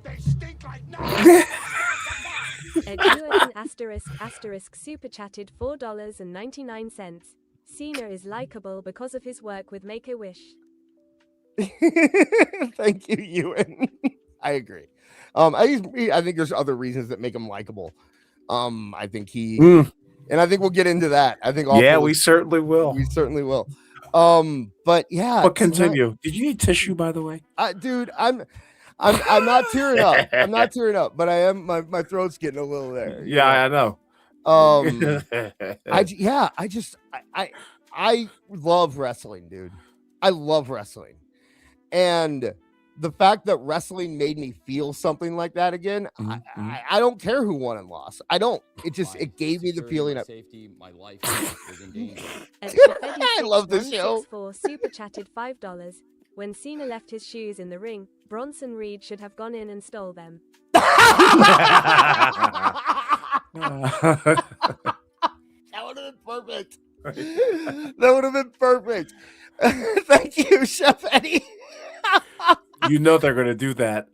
they stink like ** super chatted $4.99. Cena is likable because of his work with Make-A-Wish. Thank you, Ewan. I agree. I think there's other reasons that make him likable. I think and I think we'll get into that. I think we certainly will. We certainly will. But yeah. But continue. Did you need tissue, by the way? Dude, I'm not tearing up. I'm not tearing up, but I am. My throat's getting a little there. Yeah, I know. I love wrestling, dude. I love wrestling, and the fact that wrestling made me feel something like that again, I don't care who won and lost. I don't. It gave me the feeling. Safety, my life was in danger. I love this show. Super chatted $5. When Cena left his shoes in the ring, Bronson Reed should have gone in and stole them. That would have been perfect. That would have been perfect. Thank you, Chef Eddie. You know they're going to do that.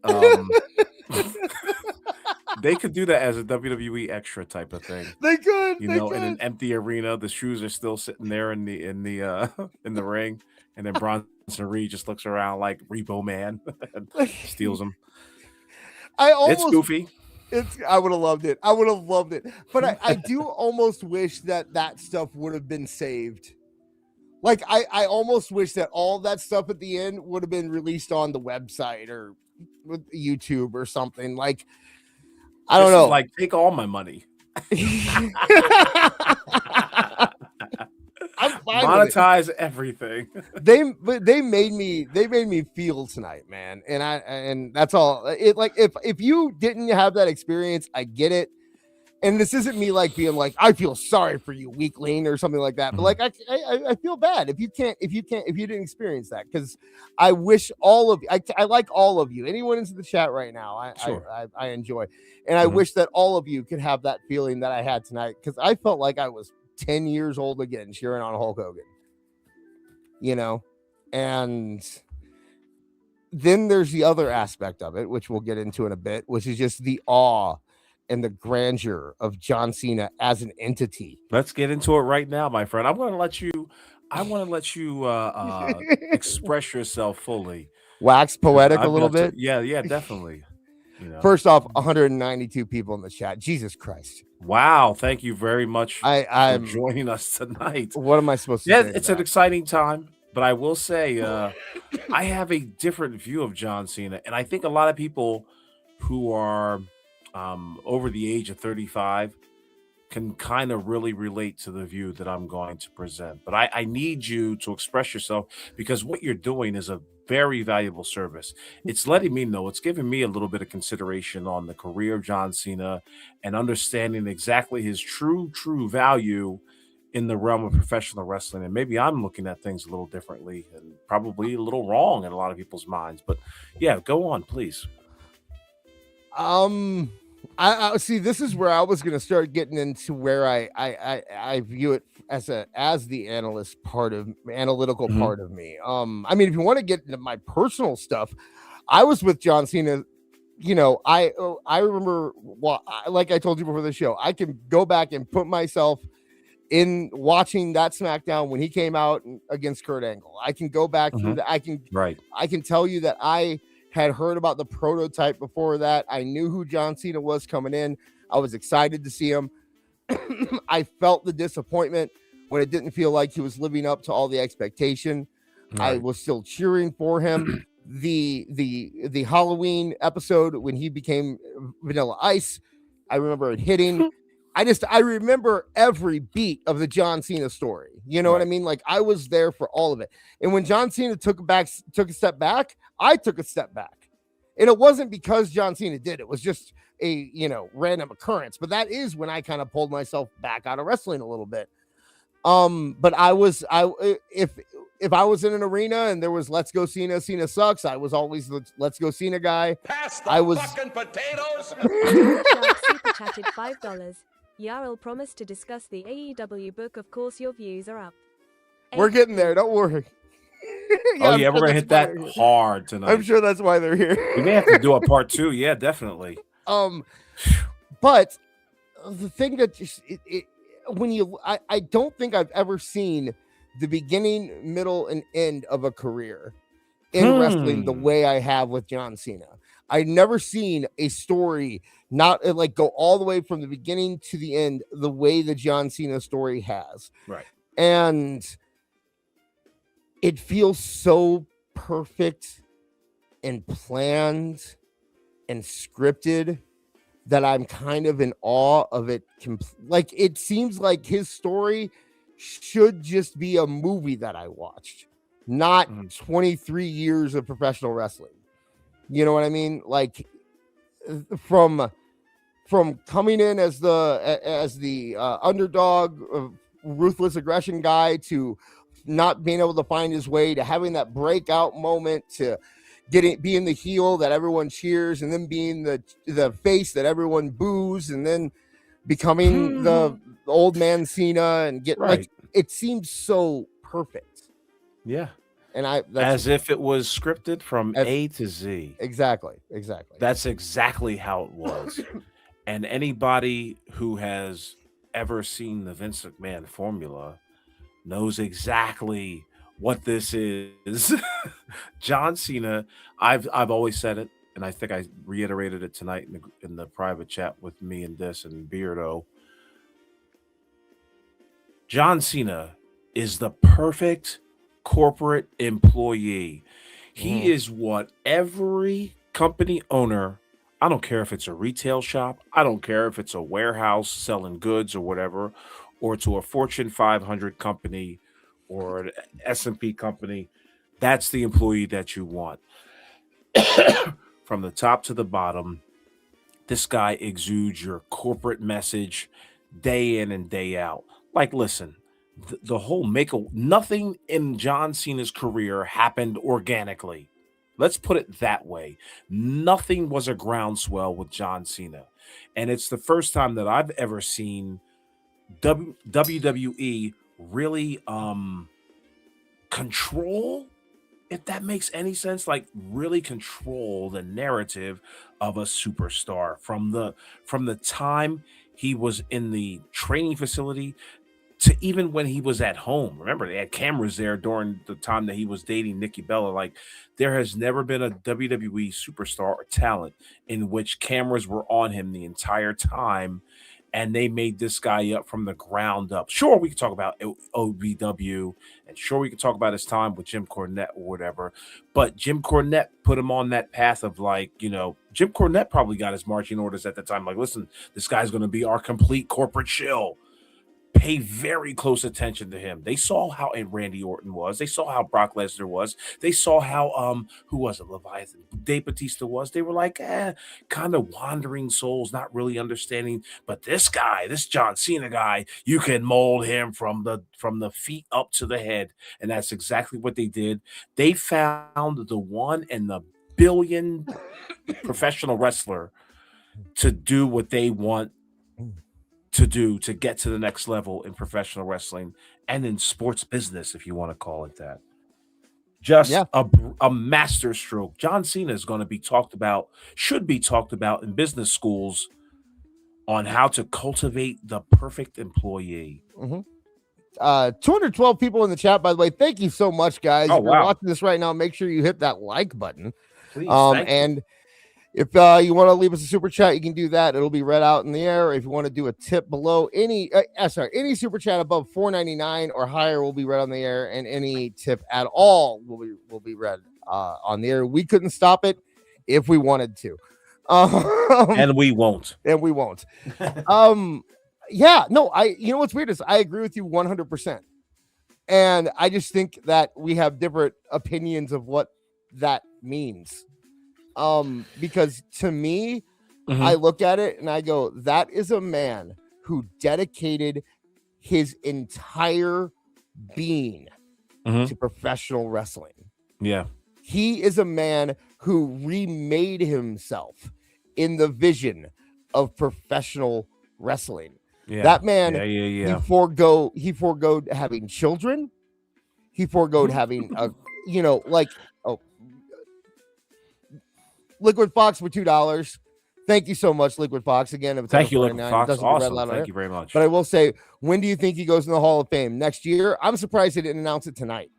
They could do that as a WWE extra type of thing. They could. You they know, could. in an empty arena, the shoes are still sitting there in the in the ring, and then Bronson Reed just looks around like Repo Man and steals them. It's goofy. I would have loved it. I would have loved it. But I do almost wish that stuff would have been saved. Like, I almost wish that all that stuff at the end would have been released on the website or with YouTube or something. Like, I don't know. Like, take all my money. I'm fine monetize everything. They made me feel tonight, man, and that's all. It like if you didn't have that experience, I get it. And this isn't me like being like I feel sorry for you, weakling, or something like that. But like I feel bad if you didn't experience that, because I wish all of you. I like all of you. Anyone into the chat right now, I enjoy, and I wish that all of you could have that feeling that I had tonight, because I felt like I was 10 years old again, cheering on Hulk Hogan. You know, and then there's the other aspect of it, which we'll get into in a bit, which is just the awe and the grandeur of John Cena as an entity. Let's get into it right now, my friend. I want to let you express yourself fully. Wax poetic a little bit. Yeah, definitely. You know. First off, 192 people in the chat. Jesus Christ. Wow, thank you very much I'm for joining us tonight. What am I supposed to say? Yeah, it's an exciting time, but I will say I have a different view of John Cena, and I think a lot of people who are over the age of 35 can kind of really relate to the view that I'm going to present. But I need you to express yourself, because what you're doing is a very valuable service. It's letting me know, it's giving me a little bit of consideration on the career of John Cena and understanding exactly his true value in the realm of professional wrestling. And maybe I'm looking at things a little differently and probably a little wrong in a lot of people's minds. But yeah, go on, please. I see. This is where I was going to start getting into where I view it as the analytical part of me. I mean, if you want to get into my personal stuff, I was with John Cena. You know, I remember, like I told you before the show, I can go back and put myself in watching that SmackDown when he came out against Kurt Angle. I can go back through that. I can tell you that I had heard about the prototype before that. I knew who John Cena was coming in. I was excited to see him. I felt the disappointment when it didn't feel like he was living up to all the expectation. Right. I was still cheering for him. The Halloween episode when he became Vanilla Ice, I remember it hitting. I remember every beat of the John Cena story. You know what I mean? Like, I was there for all of it. And when John Cena took a step back, I took a step back. And it wasn't because John Cena did. It was just a, random occurrence. But that is when I kind of pulled myself back out of wrestling a little bit. But if I was in an arena and there was Let's Go Cena, Cena sucks, I was always the Let's Go Cena guy. Pass the fucking potatoes. Super chatted $5. Jarl promised to discuss the AEW book. Of course, your views are up. We're getting there. Don't worry. We're going to hit that hard tonight. I'm sure that's why they're here. We may have to do a part 2. Yeah, definitely. But the thing that I don't think I've ever seen the beginning, middle, and end of a career in wrestling the way I have with John Cena. I've never seen a story not like go all the way from the beginning to the end the way the John Cena story has. Right. And it feels so perfect and planned and scripted that I'm kind of in awe of it. Like, it seems like his story should just be a movie that I watched, not 23 years of professional wrestling. You know what I mean? Like, from coming in as the underdog, ruthless aggression guy, to not being able to find his way, to having that breakout moment, to being the heel that everyone cheers, and then being the face that everyone boos, and then becoming the old man Cena, and get like it seems so perfect. Yeah. And as if it was scripted from As- A to Z. Exactly. That's exactly how it was. And anybody who has ever seen the Vince McMahon formula knows exactly what this is. John Cena, I've always said it, and I think I reiterated it tonight in the private chat with me and this and Beardo. John Cena is the perfect corporate employee. He is what every company owner, I don't care if it's a retail shop, I don't care if it's a warehouse selling goods or whatever, or to a Fortune 500 company or an S&P company, that's the employee that you want. From the top to the bottom, this guy exudes your corporate message day in and day out. Like, listen, the whole nothing in John Cena's career happened organically. Let's put it that way. Nothing was a groundswell with John Cena. And it's the first time that I've ever seen WWE really control, if that makes any sense, like really control the narrative of a superstar from the time he was in the training facility to even when he was at home. Remember, they had cameras there during the time that he was dating Nikki Bella. Like, there has never been a WWE superstar or talent in which cameras were on him the entire time, and they made this guy up from the ground up. Sure, we could talk about OVW, and sure, we could talk about his time with Jim Cornette or whatever, but Jim Cornette put him on that path of, like, Jim Cornette probably got his marching orders at the time. Like, listen, this guy's going to be our complete corporate shill. Pay very close attention to him. They saw how Randy Orton was. They saw how Brock Lesnar was. They saw how who was it? Leviathan, Dave Bautista was. They were like, kind of wandering souls, not really understanding. But this guy, this John Cena guy, you can mold him from the feet up to the head, and that's exactly what they did. They found the one in the billion professional wrestler to do what they want to do to get to the next level in professional wrestling and in sports business, if you want to call it that. Just a master stroke. John Cena is going to be talked about, should be talked about in business schools on how to cultivate the perfect employee. 212 people in the chat, by the way. Thank you so much, guys. Oh, if you're watching this right now, make sure you hit that like button. Please, and if you want to leave us a super chat, you can do that. It'll be read out in the air. If you want to do a tip below any super chat above $4.99 or higher will be read on the air, and any tip at all will be read on the air. We couldn't stop it if we wanted to, and we won't. You know what's weird is I agree with you 100%, and I just think that we have different opinions of what that means. Because to me, I look at it and I go, that is a man who dedicated his entire being to professional wrestling. Yeah. He is a man who remade himself in the vision of professional wrestling. Yeah. That man, he forgoed having children. He forgoed having Liquid Fox for $2. Thank you so much, Liquid Fox. Again, thank you, Liquid Fox. Awesome. Thank you very much. But I will say, when do you think he goes in the Hall of Fame? Next year? I'm surprised they didn't announce it tonight.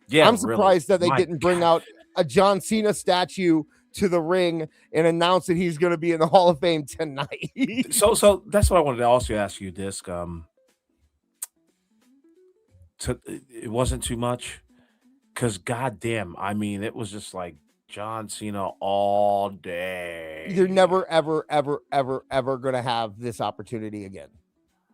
Yeah, I'm surprised that they didn't bring out a John Cena statue to the ring and announce that he's going to be in the Hall of Fame tonight. So that's what I wanted to also ask you, Disc. It wasn't too much, because goddamn, I mean, it was just like John Cena all day. You're never, ever, ever, ever, ever going to have this opportunity again.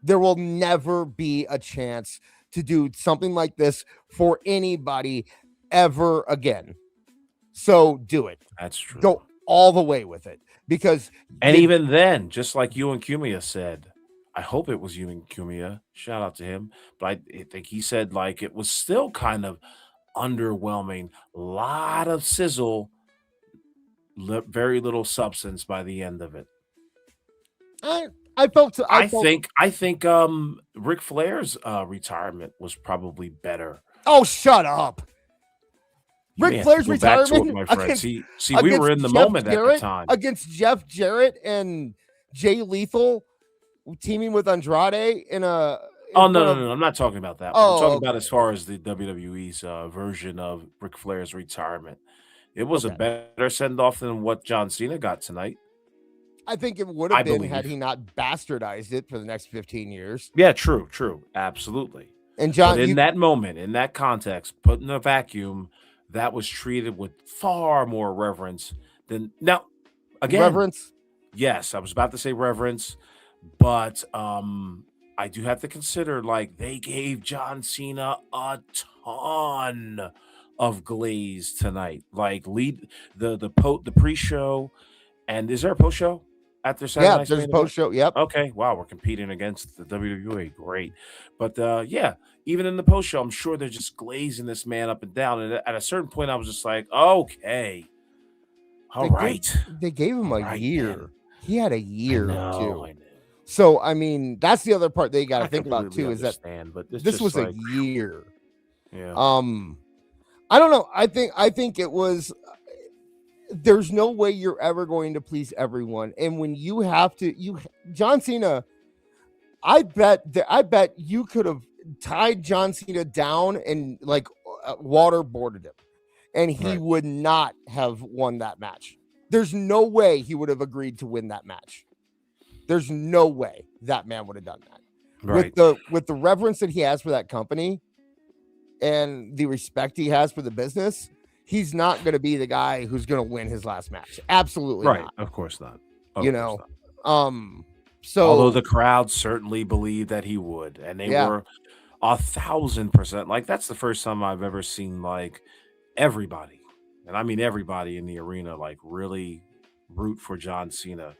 There will never be a chance to do something like this for anybody ever again. So do it. That's true. Go all the way with it, because even then, just like you and Cumia said, I hope it was you and Cumia. Shout out to him. But I think he said, like, it was still kind of underwhelming. A lot of sizzle, very little substance by the end of it. I felt. I think Ric Flair's retirement was probably better. Oh, shut up! You may Ric have to Flair's go back to it, retirement my friend. against See, we were in the Jeff moment at the Jarrett time. against Jeff Jarrett and Jay Lethal teaming with Andrade in a. Oh no! I'm not talking about that. Oh, I'm talking okay. about as far as the WWE's version of Ric Flair's retirement. It was a better send off than what John Cena got tonight. I think it would have been had he not bastardized it for the next 15 years. Yeah, true, absolutely. And John, but in that moment, in that context, put in a vacuum, that was treated with far more reverence than now. Again, reverence. Yes, I was about to say reverence, but I do have to consider like they gave John Cena a ton of glaze tonight. Like lead the pre-show, and is there a post-show after Saturday? Yeah, Night's there's a main event? post-show. Yep. Okay, wow, we're competing against the WWE. Great, but yeah, even in the post-show, I'm sure they're just glazing this man up and down. And at a certain point, I was just like, okay, all right. They gave him a year. Man. He had a year too. I know. So I mean, that's the other part they got to think about too. Is that but this was like, a year. Yeah. I don't know. I think it was. There's no way you're ever going to please everyone, and when you have to, John Cena. I bet you could have tied John Cena down and like waterboarded him, and he would not have won that match. There's no way he would have agreed to win that match. There's no way that man would have done that. Right. With the reverence that he has for that company and the respect he has for the business, he's not going to be the guy who's going to win his last match. Absolutely not. Of course not. So although the crowd certainly believed that he would, and they were 1,000%. Like that's the first time I've ever seen like everybody, and I mean everybody in the arena, like really root for John Cena.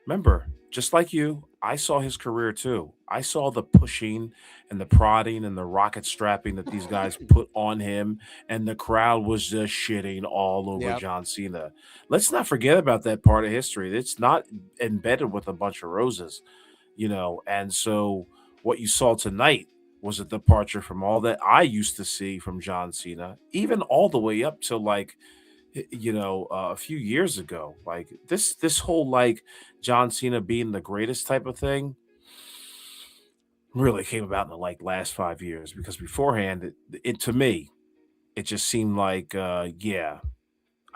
Remember, just like you, I saw his career too. I saw the pushing and the prodding and the rocket strapping that these guys put on him, and the crowd was just shitting all over John Cena. Let's not forget about that part of history. It's not embedded with a bunch of roses, and so what you saw tonight was a departure from all that I used to see from John Cena, even all the way up to like a few years ago. Like this whole like John Cena being the greatest type of thing really came about in the like last 5 years, because beforehand it to me it just seemed like I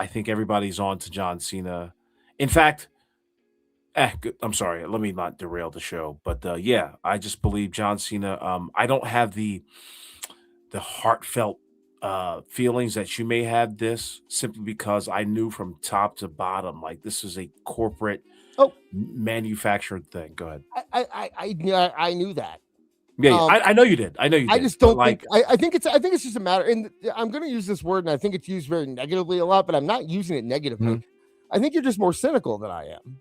think everybody's on to John Cena. In fact, I'm sorry, let me not derail the show, but I just believe John Cena. I don't have the heartfelt feelings that you may have this, simply because I knew from top to bottom, like this is a corporate manufactured thing. Go ahead. I knew that. Yeah, I know you did. I know you did. I just don't think. I think it's just a matter, and I'm going to use this word, and I think it's used very negatively a lot, but I'm not using it negatively. Mm-hmm. I think you're just more cynical than I am.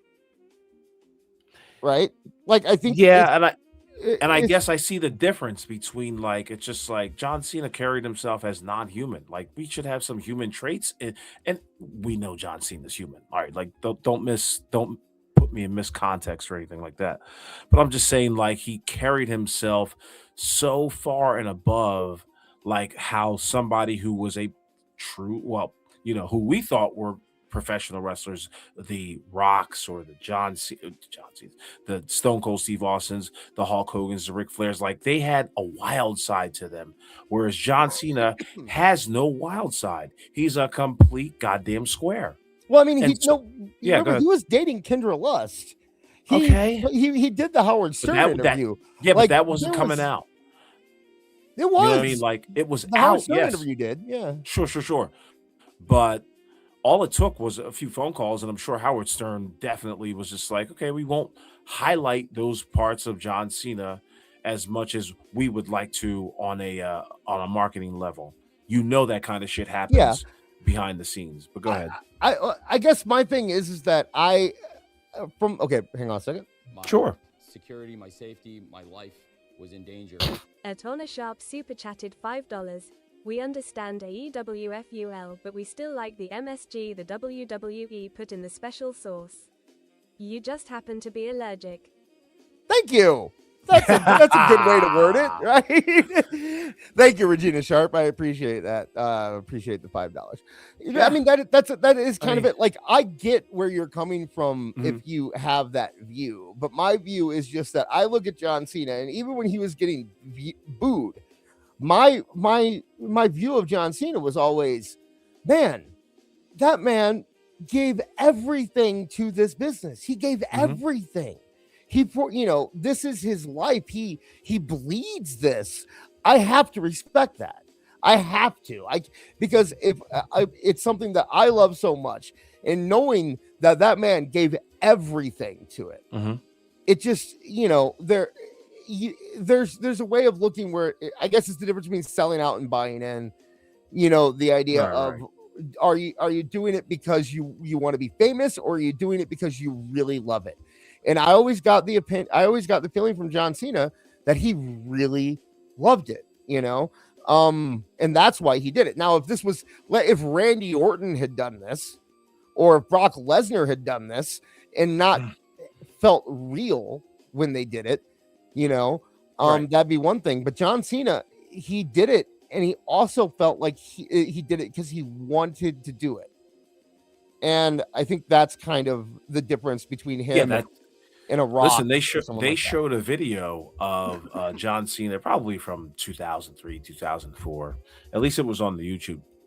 Right? Like I think. Yeah, I guess I see the difference between like it's just like John Cena carried himself as non-human. Like we should have some human traits, and we know John Cena's human. All right, like don't put me in miscontext or anything like that. But I'm just saying, like he carried himself so far and above, like how somebody who was a true, who we thought were professional wrestlers, the Rocks or the the Stone Cold Steve Austins, the Hulk Hogan's, the Ric Flairs, like they had a wild side to them, whereas John Cena has no wild side. He's a complete goddamn square. Well, I mean, he was dating Kendra Lust. He did the Howard Stern interview. But that wasn't coming out. It was. You know what I mean? Like it was the out. Howard Stern yes, interview did. Yeah, sure. But all it took was a few phone calls, and I'm sure Howard Stern definitely was just like, okay, we won't highlight those parts of John Cena as much as we would like to on a marketing level. That kind of shit happens behind the scenes. But go ahead. I guess my thing is that hang on a second. Sure. Security, my safety, my life was in danger. Atona Sharp super chatted $5. We understand AEWFUL, but we still like the MSG the WWE put in the special sauce. You just happen to be allergic. Thank you. That's a good way to word it, right? Thank you, Regina Sharp. I appreciate that. Appreciate the $5. Yeah. I mean, that is kind of it. Like, I get where you're coming from if you have that view, but my view is just that I look at John Cena, and even when he was getting booed, my view of John Cena was always, man, that man gave everything to this business. He gave everything. He, this is his life. He bleeds this. I have to respect that. I have to. Because if it's something that I love so much, and knowing that man gave everything to it, it just, there's a way of looking where I guess it's the difference between selling out and buying in. The idea of are you doing it because you want to be famous, or are you doing it because you really love it? And I always got the feeling from John Cena that he really loved it, and that's why he did it. Now, if Randy Orton had done this, or if Brock Lesnar had done this and not felt real when they did it, that'd be one thing. But John Cena, he did it, and he also felt like he did it because he wanted to do it. And I think that's kind of the difference between him and a Rock. Listen, they showed a video of John Cena, probably from 2003, 2004. At least it was on the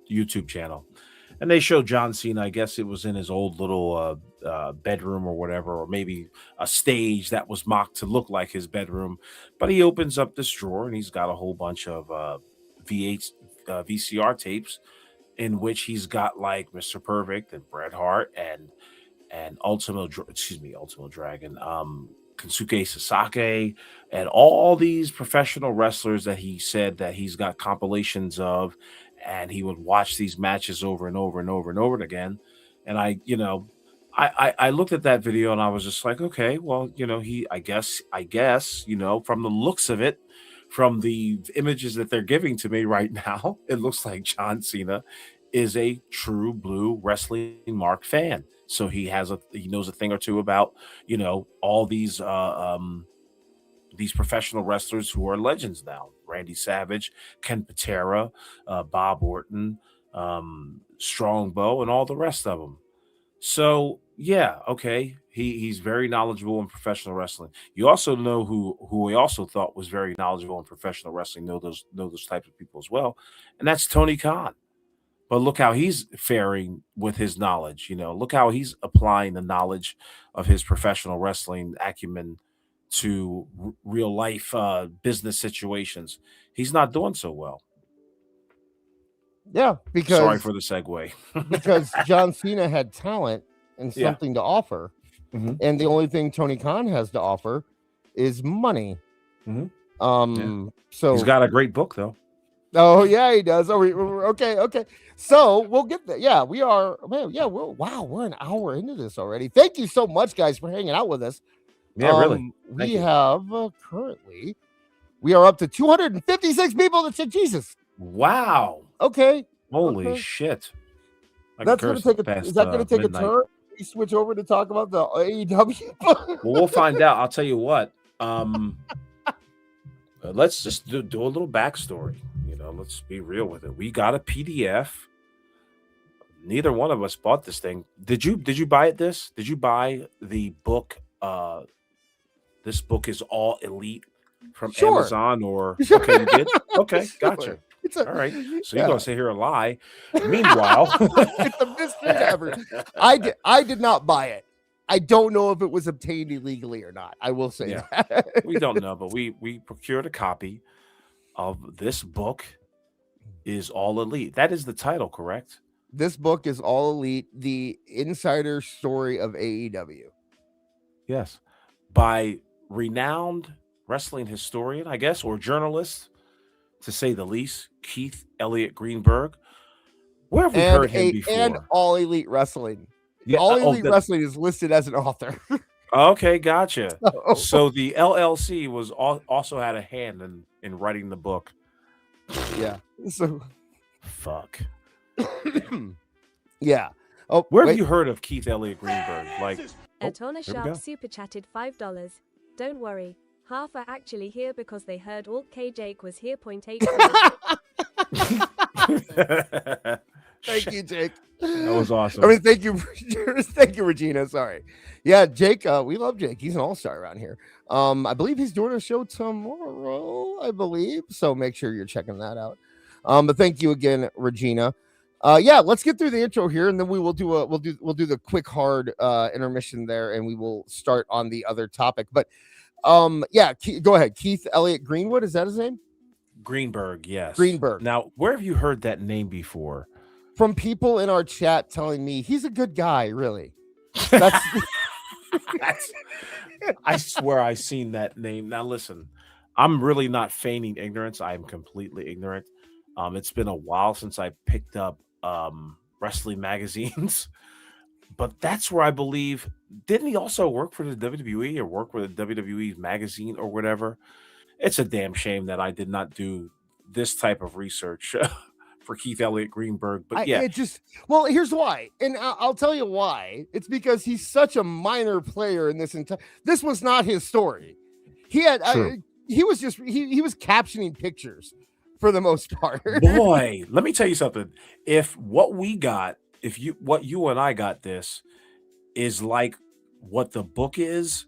YouTube channel. And they showed John Cena, I guess it was in his old little bedroom or whatever, or maybe a stage that was mocked to look like his bedroom. But he opens up this drawer, and he's got a whole bunch of VCR tapes in which he's got like Mr. Perfect and Bret Hart and Ultimo Dragon, Kensuke Sasaki, and all these professional wrestlers that he said that he's got compilations of, and he would watch these matches over and over and over and over again. And I looked at that video, and I was just like, okay, well, I guess, from the looks of it, from the images that they're giving to me right now, it looks like John Cena is a true blue wrestling mark fan. So he knows a thing or two about, all these professional wrestlers who are legends now. Randy Savage, Ken Patera, Bob Orton, Strongbow, and all the rest of them. So yeah, okay. He's very knowledgeable in professional wrestling. You also know who I also thought was very knowledgeable in professional wrestling, know those types of people as well. And that's Tony Khan. But look how he's faring with his knowledge. Look how he's applying the knowledge of his professional wrestling acumen to real life business situations. He's not doing so well. Yeah, because sorry for the segue. Because John Cena had talent and something to offer, and the only thing Tony Khan has to offer is money. So he's got a great book though. Oh yeah, he does. Oh, okay. So we'll get there. Yeah, we are. Man, yeah, we're an hour into this already. Thank you so much, guys, for hanging out with us. Yeah, really. We have currently we are up to 256 people that said Jesus. Wow. Okay. Holy shit. That's gonna take is that gonna take midnight. A turn? We switch over to talk about the AEW. Well, we'll find out. I'll tell you what. Let's just do a little backstory. Let's be real with it. We got a PDF. Neither one of us bought this thing. Did you buy it? Did you buy the book? This book is All Elite from Amazon, or okay, you did? Okay, gotcha. All right. So you're gonna sit here and lie. Meanwhile, it's a mystery to everyone. I did not buy it. I don't know if it was obtained illegally or not. I will say that. We don't know, but we procured a copy of this book is All Elite. That is the title, correct? This book is All Elite, the insider story of AEW. Yes. By renowned wrestling historian, I guess, or journalist, to say the least, Keith Elliott Greenberg. Where have we heard him before? And All Elite Wrestling. Yeah, All Elite Wrestling is listed as an author. Okay, gotcha. So the LLC was also had a hand in writing the book. Yeah. So fuck. Yeah. Oh, where have you heard of Keith Elliott Greenberg? Like Atona Sharp super chatted $5. Don't worry, half are actually here because they heard Alt K Jake was here. .8. Thank you, Jake. That was awesome. I mean, thank you, thank you, Regina. Sorry, yeah, Jake. We love Jake. He's an all-star around here. I believe he's doing a show tomorrow. I believe so. Make sure you're checking that out. But thank you again, Regina. Yeah, let's get through the intro here, and then we'll do the quick hard intermission there, and we will start on the other topic. But yeah, go ahead, Keith Elliott Greenwood. Is that his name? Greenberg, yes. Greenberg. Now, where have you heard that name before? From people in our chat telling me he's a good guy, really. That's I swear I've seen that name. Now, listen, I'm really not feigning ignorance. I am completely ignorant. It's been a while since I picked up wrestling magazines, but that's where I believe. Didn't he also work for the WWE or work with the WWE magazine or whatever? It's a damn shame that I did not do this type of research for Keith Elliott Greenberg. But yeah, well, here's why, and I'll tell you why. It's because he's such a minor player in this entire. This was not his story. He had he was captioning pictures for the most part. Boy, let me tell you something. If what you and I got this is like what the book is,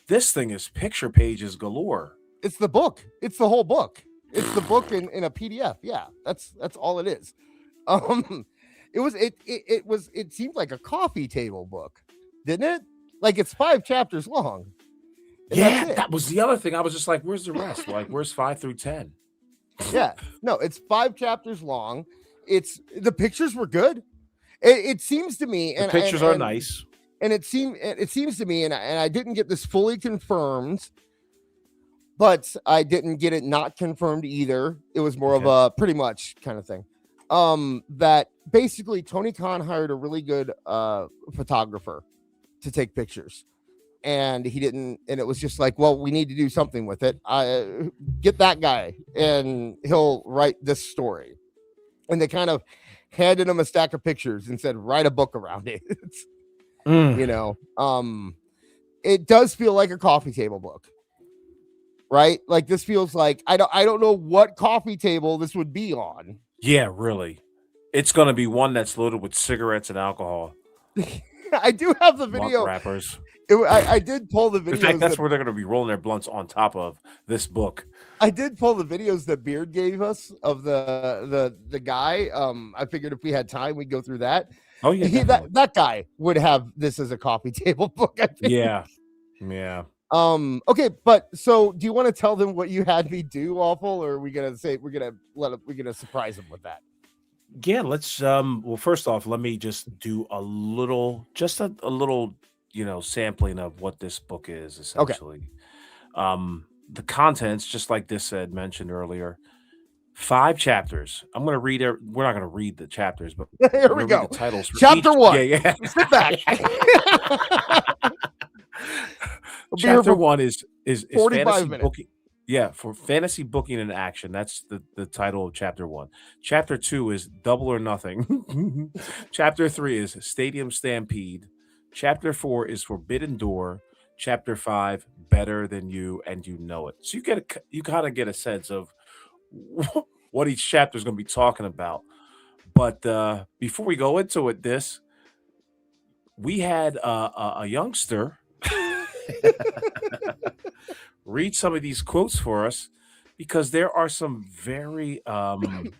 this thing is picture pages galore. It's the book. It's the whole book. It's the book in a PDF. Yeah, that's all it is. It seemed like a coffee table book, didn't it? Like it's 5 chapters long. Yeah, that was the other thing. I was just like, where's the rest? Like, where's 5 through 10? Yeah, no, it's 5 chapters long. The pictures were good. It seems to me, and the pictures are nice. And it seems to me, and I didn't get this fully confirmed, but I didn't get it not confirmed either. It was more of a pretty much kind of thing. That basically Tony Khan hired a really good photographer to take pictures, and he didn't. And it was just like, well, we need to do something with it. Get that guy, and he'll write this story. And they kind of handed him a stack of pictures and said, write a book around it. You know, it does feel like a coffee table book. Right? Like this feels like I don't know what coffee table this would be on. Yeah, really. It's going to be one that's loaded with cigarettes and alcohol. I do have the video. Wrappers. I did pull the videos. In fact, that's where they're going to be rolling their blunts on top of this book. I did pull the videos that Beard gave us of the guy. I figured if we had time, we'd go through that. Oh yeah, that guy would have this as a coffee table book. I think. Yeah. Okay, but so do you want to tell them what you had me do, Awful, or are we gonna say we're gonna surprise them with that? Yeah, let's well, first off, let me just do a little sampling of what this book is essentially. Okay. The contents, just like this said mentioned earlier, 5 chapters. I'm gonna read it. We're not gonna read the chapters, but here we go. The titles for Chapter 1. Yeah. Sit back. Chapter 1 is 45 fantasy minutes. booking. Yeah, for fantasy booking in action. That's the title of chapter 1. Chapter 2 is Double or Nothing. Chapter 3 is Stadium Stampede. Chapter 4 is Forbidden Door. Chapter 5, Better Than You and You Know It. So you kind of get a sense of what each chapter is going to be talking about. But before we go into it, we had a youngster read some of these quotes for us, because there are some very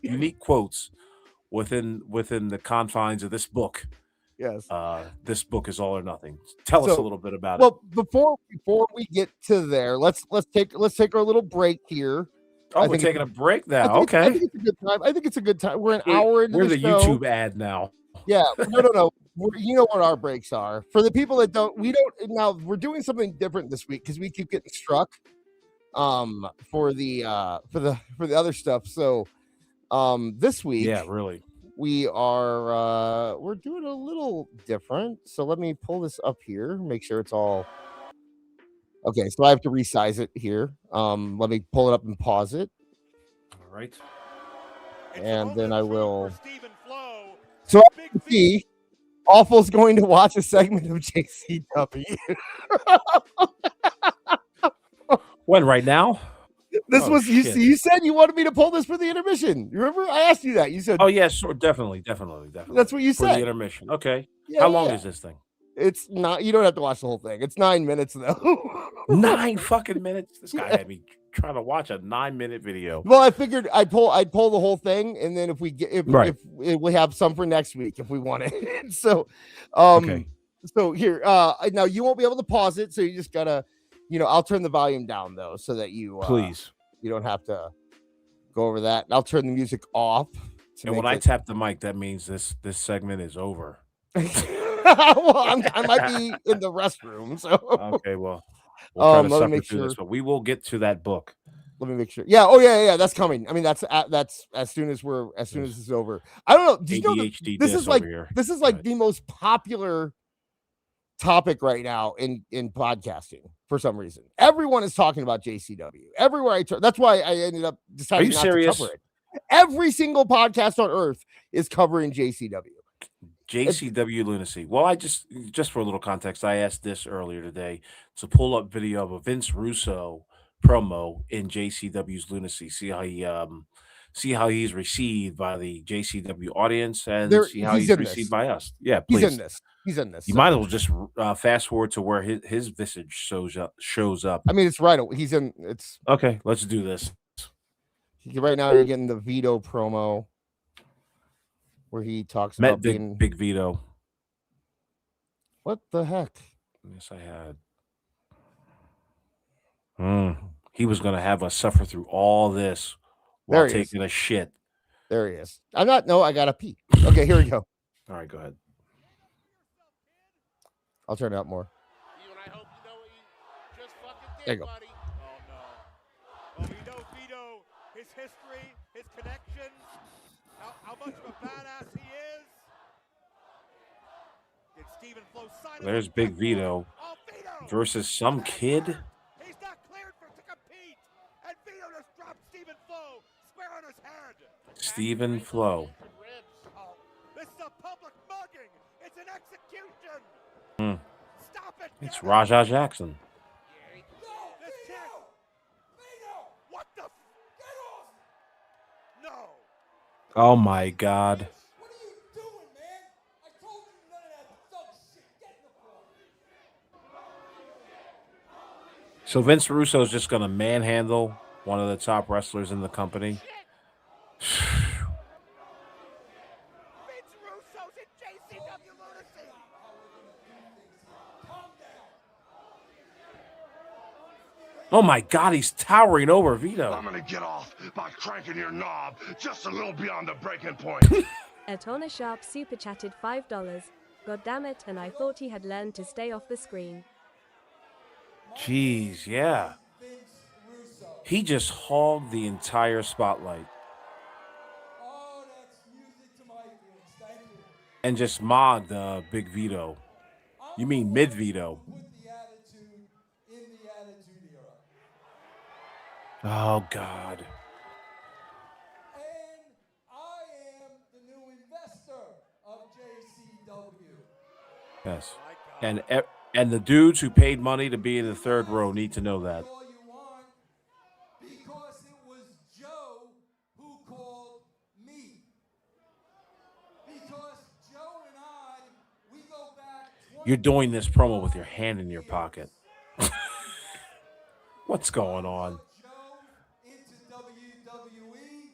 unique quotes within the confines of this book. Yes. This book is All or Nothing. Tell us a little bit about it. Well, before we get to there, let's take our little break here. Oh, we're taking a break now. Okay. I think it's a good time. I think it's a good time. We're an hour into We're the the show. YouTube ad now. Yeah. No. You know what our breaks are. For the people that don't, now we're doing something different this week because we keep getting struck for the other stuff. So this week, yeah, really, we are we're doing a little different. So let me pull this up here, make sure it's all okay. So I have to resize it here. Let me pull it up and pause it. All right. And then I will. So I can see Awful's going to watch a segment of JCW. When, right now? This Oh, was you. shit. You said you wanted me to pull this for the intermission. You remember? I asked you that. You said, Oh, yeah, sure. Definitely. That's what you For the said. intermission. Okay. Yeah, How yeah, long yeah. is this thing? It's not. You don't have to watch the whole thing. It's 9 minutes though. 9 fucking minutes? This guy had me trying to watch a 9-minute video. Well, I figured I'd pull the whole thing, and then if we get if we have some for next week if we want it. So, Okay. So here, now you won't be able to pause it, so you just gotta, I'll turn the volume down though, so that you Please. you don't have to go over that. And I'll turn the music off. And when I tap the mic, that means this segment is over. Well, I might be in the restroom, so okay. Well, we'll try to let me suffer make through sure. this, but we will get to that book. Let me make sure. Yeah. Oh, yeah. That's coming. I mean, that's as soon as this is over. I don't know. Did you know that this is like the most popular topic right now in podcasting for some reason. Everyone is talking about JCW. Everywhere I turn. That's why I ended up deciding not to cover it. Every single podcast on earth is covering JCW. JCW lunacy. Well, I just for a little context, I asked this earlier today to pull up video of a Vince Russo promo in JCW's lunacy. See how he's received by the JCW audience and see how he's received by us. Yeah, please. He's in this. You might as well just fast forward to where his visage shows up. I mean, it's right. He's in. It's okay. Let's do this. Right now, you're getting the Vito promo where he talks about being Big Vito. What the heck? Yes, I had. He was going to have us suffer through all this while taking a shit. There he is. I got to pee. Okay, here we go. All right, go ahead. I'll turn it up more. There you go. Oh, he knows Vito, his history, his connections, how much of a badass he is. Did Stephen Flo sign There's Big Vito versus some kid. He's not cleared to compete, and Vito just dropped Stephen Flo square on his head. Stephen Flo. Oh, this is a public mugging. It's an execution. Stop it. It's Raja Jackson. What the? No. Oh my God. What are you doing, man? I told you none of that thug shit. Get in the floor. So Vince Russo is just going to manhandle one of the top wrestlers in the company. Vince Russo's in JCW lunacy. Calm down. Oh my God, he's towering over Vito. I'm gonna get off by cranking your knob just a little beyond the breaking point. Atona Sharp super chatted $5. God damn it, and I thought he had learned to stay off the screen. Jeez, yeah. He just hogged the entire spotlight. Oh, that's music to my ears. Thank you. And just mogged Big Vito. You mean Mid Vito. Put the attitude in the attitude era. Oh, God. And I am the new investor of JCW. Yes. And the dudes who paid money to be in the third row need to know that. All you want, because it was Joe who called me. Because Joe and I, we go back 20 You're doing this promo with your hand in your pocket. What's going on? Joe into WWE,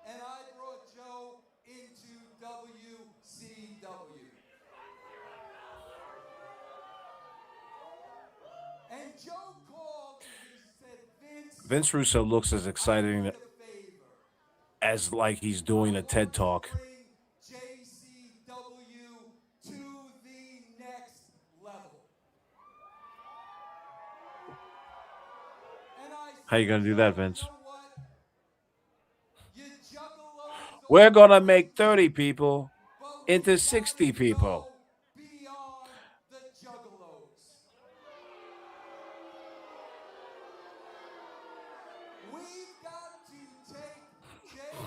and I brought Joe into WCW. And Joe called and he said, Vince Russo looks as exciting as like he's doing a TED Talk. bring JCW to the next level. And I How you gonna do that, Vince? You know what? You juggalos We're gonna make 30 people but we into gotta 60 people. go beyond the juggalos. We've got to take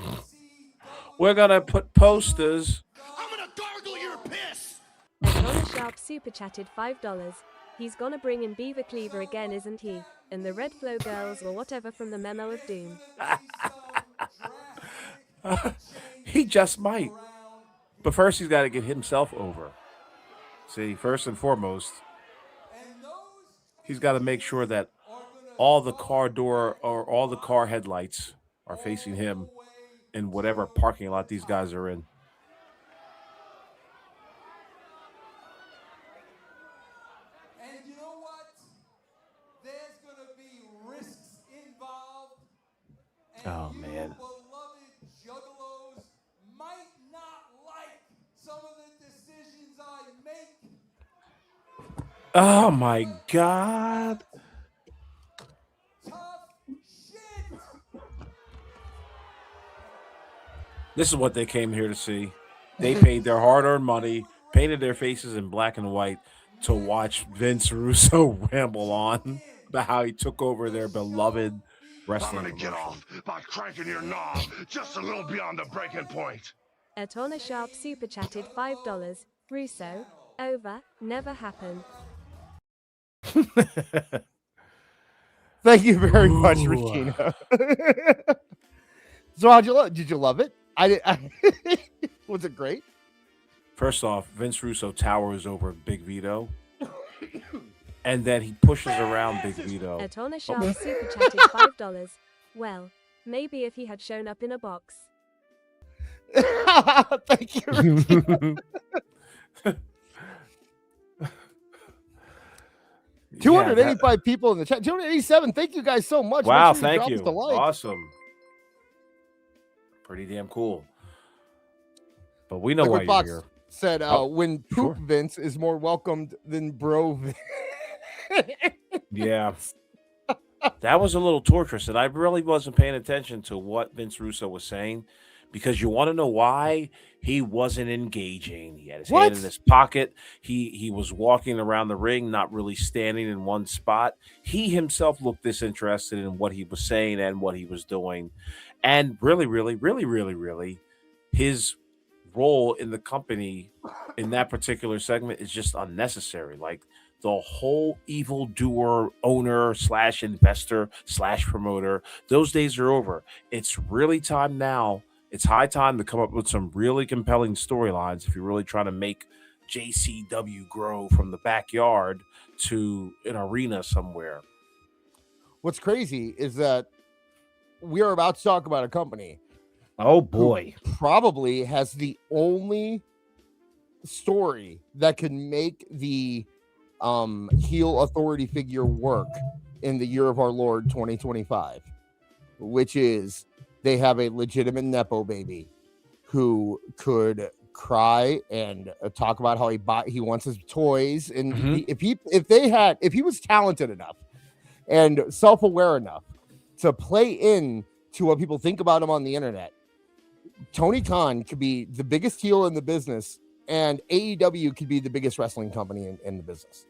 JCW. We're gonna put posters. I'm gonna gargle your piss. Atona Sharp super chatted $5. He's gonna bring in Beaver Cleaver again, isn't he? And the Red Flow Girls or whatever from the Memo of Doom. He just might. But first, he's got to get himself over. See, first and foremost, he's got to make sure that all the car door or all the car headlights are facing him in whatever parking lot these guys are in. And you know what? There's going to be risks involved. And Oh, you man. beloved juggalos might not like some of the decisions I make. Oh, my God. Tough shit. This is what they came here to see. They paid their hard-earned money, painted their faces in black and white to watch Vince Russo ramble on about how he took over their beloved I'm wrestling gonna get promotion. off by cranking your knob just a little beyond the breaking point. Atona Sharp super chatted $5. Russo, over, never happened. Thank you very much, Ooh. Regina. So how'd you love? Did you love it? Was it great? First off, Vince Russo towers over Big Vito, and then he pushes around Big Vito. Atona Sharp super chatted $5. Well, maybe if he had shown up in a box. Thank you, Regina. 285 people in the chat. 287. Thank you guys so much. Wow, Make sure thank drop you. us a like. Awesome. Pretty damn cool. But we know Liquid why Fox you're here. said when Poop sure. Vince is more welcomed than Bro Vince. Yeah. That was a little torturous, and I really wasn't paying attention to what Vince Russo was saying, because you want to know why? He wasn't engaging. He had his hand in his pocket. He was walking around the ring, not really standing in one spot. He himself looked disinterested in what he was saying and what he was doing. And really, his role in the company in that particular segment is just unnecessary. Like, the whole evil doer, owner / investor / promoter, those days are over. It's really time now. It's high time to come up with some really compelling storylines if you're really trying to make JCW grow from the backyard to an arena somewhere. What's crazy is that we are about to talk about a company. Oh boy. Probably has the only story that can make the heel authority figure work in the year of our Lord 2025, which is they have a legitimate Nepo baby who could cry and talk about how he wants his toys. And if he was talented enough and self-aware enough to play in to what people think about him on the internet, Tony Khan could be the biggest heel in the business, and AEW could be the biggest wrestling company in the business.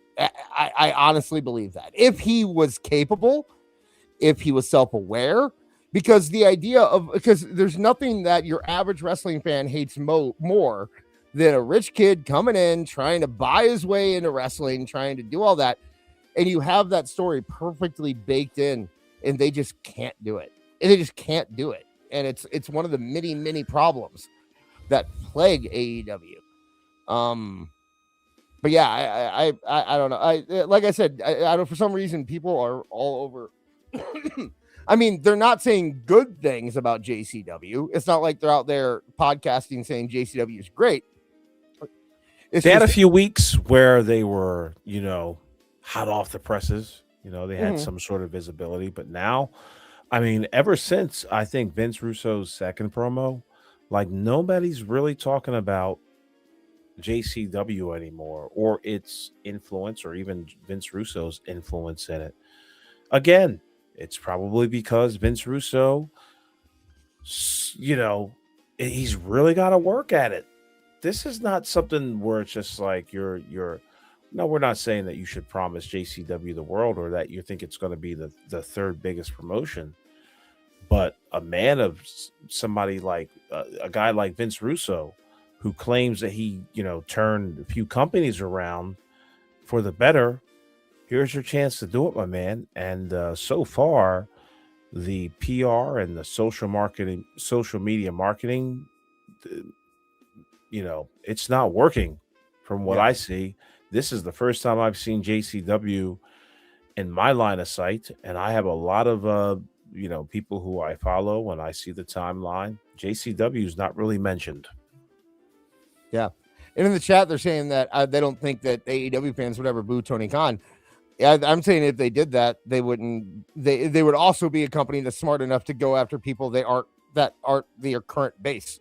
I honestly believe that if he was capable, if he was self-aware, because there's nothing that your average wrestling fan hates more than a rich kid coming in, trying to buy his way into wrestling, trying to do all that. And you have that story perfectly baked in, and they just can't do it. And they just can't do it. And it's one of the many problems that plague AEW. But yeah, I don't know. Like I said, I don't, for some reason, people are all over. I mean, they're not saying good things about JCW. It's not like they're out there podcasting saying JCW is great. They had a few weeks where they were, hot off the presses. They had some sort of visibility. But now, I mean, ever since I think Vince Russo's second promo, like, nobody's really talking about JCW anymore, or its influence, or even Vince Russo's influence in it. Again, it's probably because Vince Russo, he's really got to work at it. This is not something where it's just like no, we're not saying that you should promise JCW the world or that you think it's going to be the third biggest promotion. But a man of somebody like a guy like Vince Russo, who claims that he, turned a few companies around for the better, here's your chance to do it, my man. And so far, the PR and the social media marketing, it's not working from what I see. This is the first time I've seen JCW in my line of sight, and I have a lot of people who I follow. When I see the timeline, JCW is not really mentioned. Yeah, and in the chat they're saying that they don't think that AEW fans would ever boo Tony Khan. Yeah, I'm saying if they did that, they wouldn't. They would also be a company that's smart enough to go after people that aren't their current base.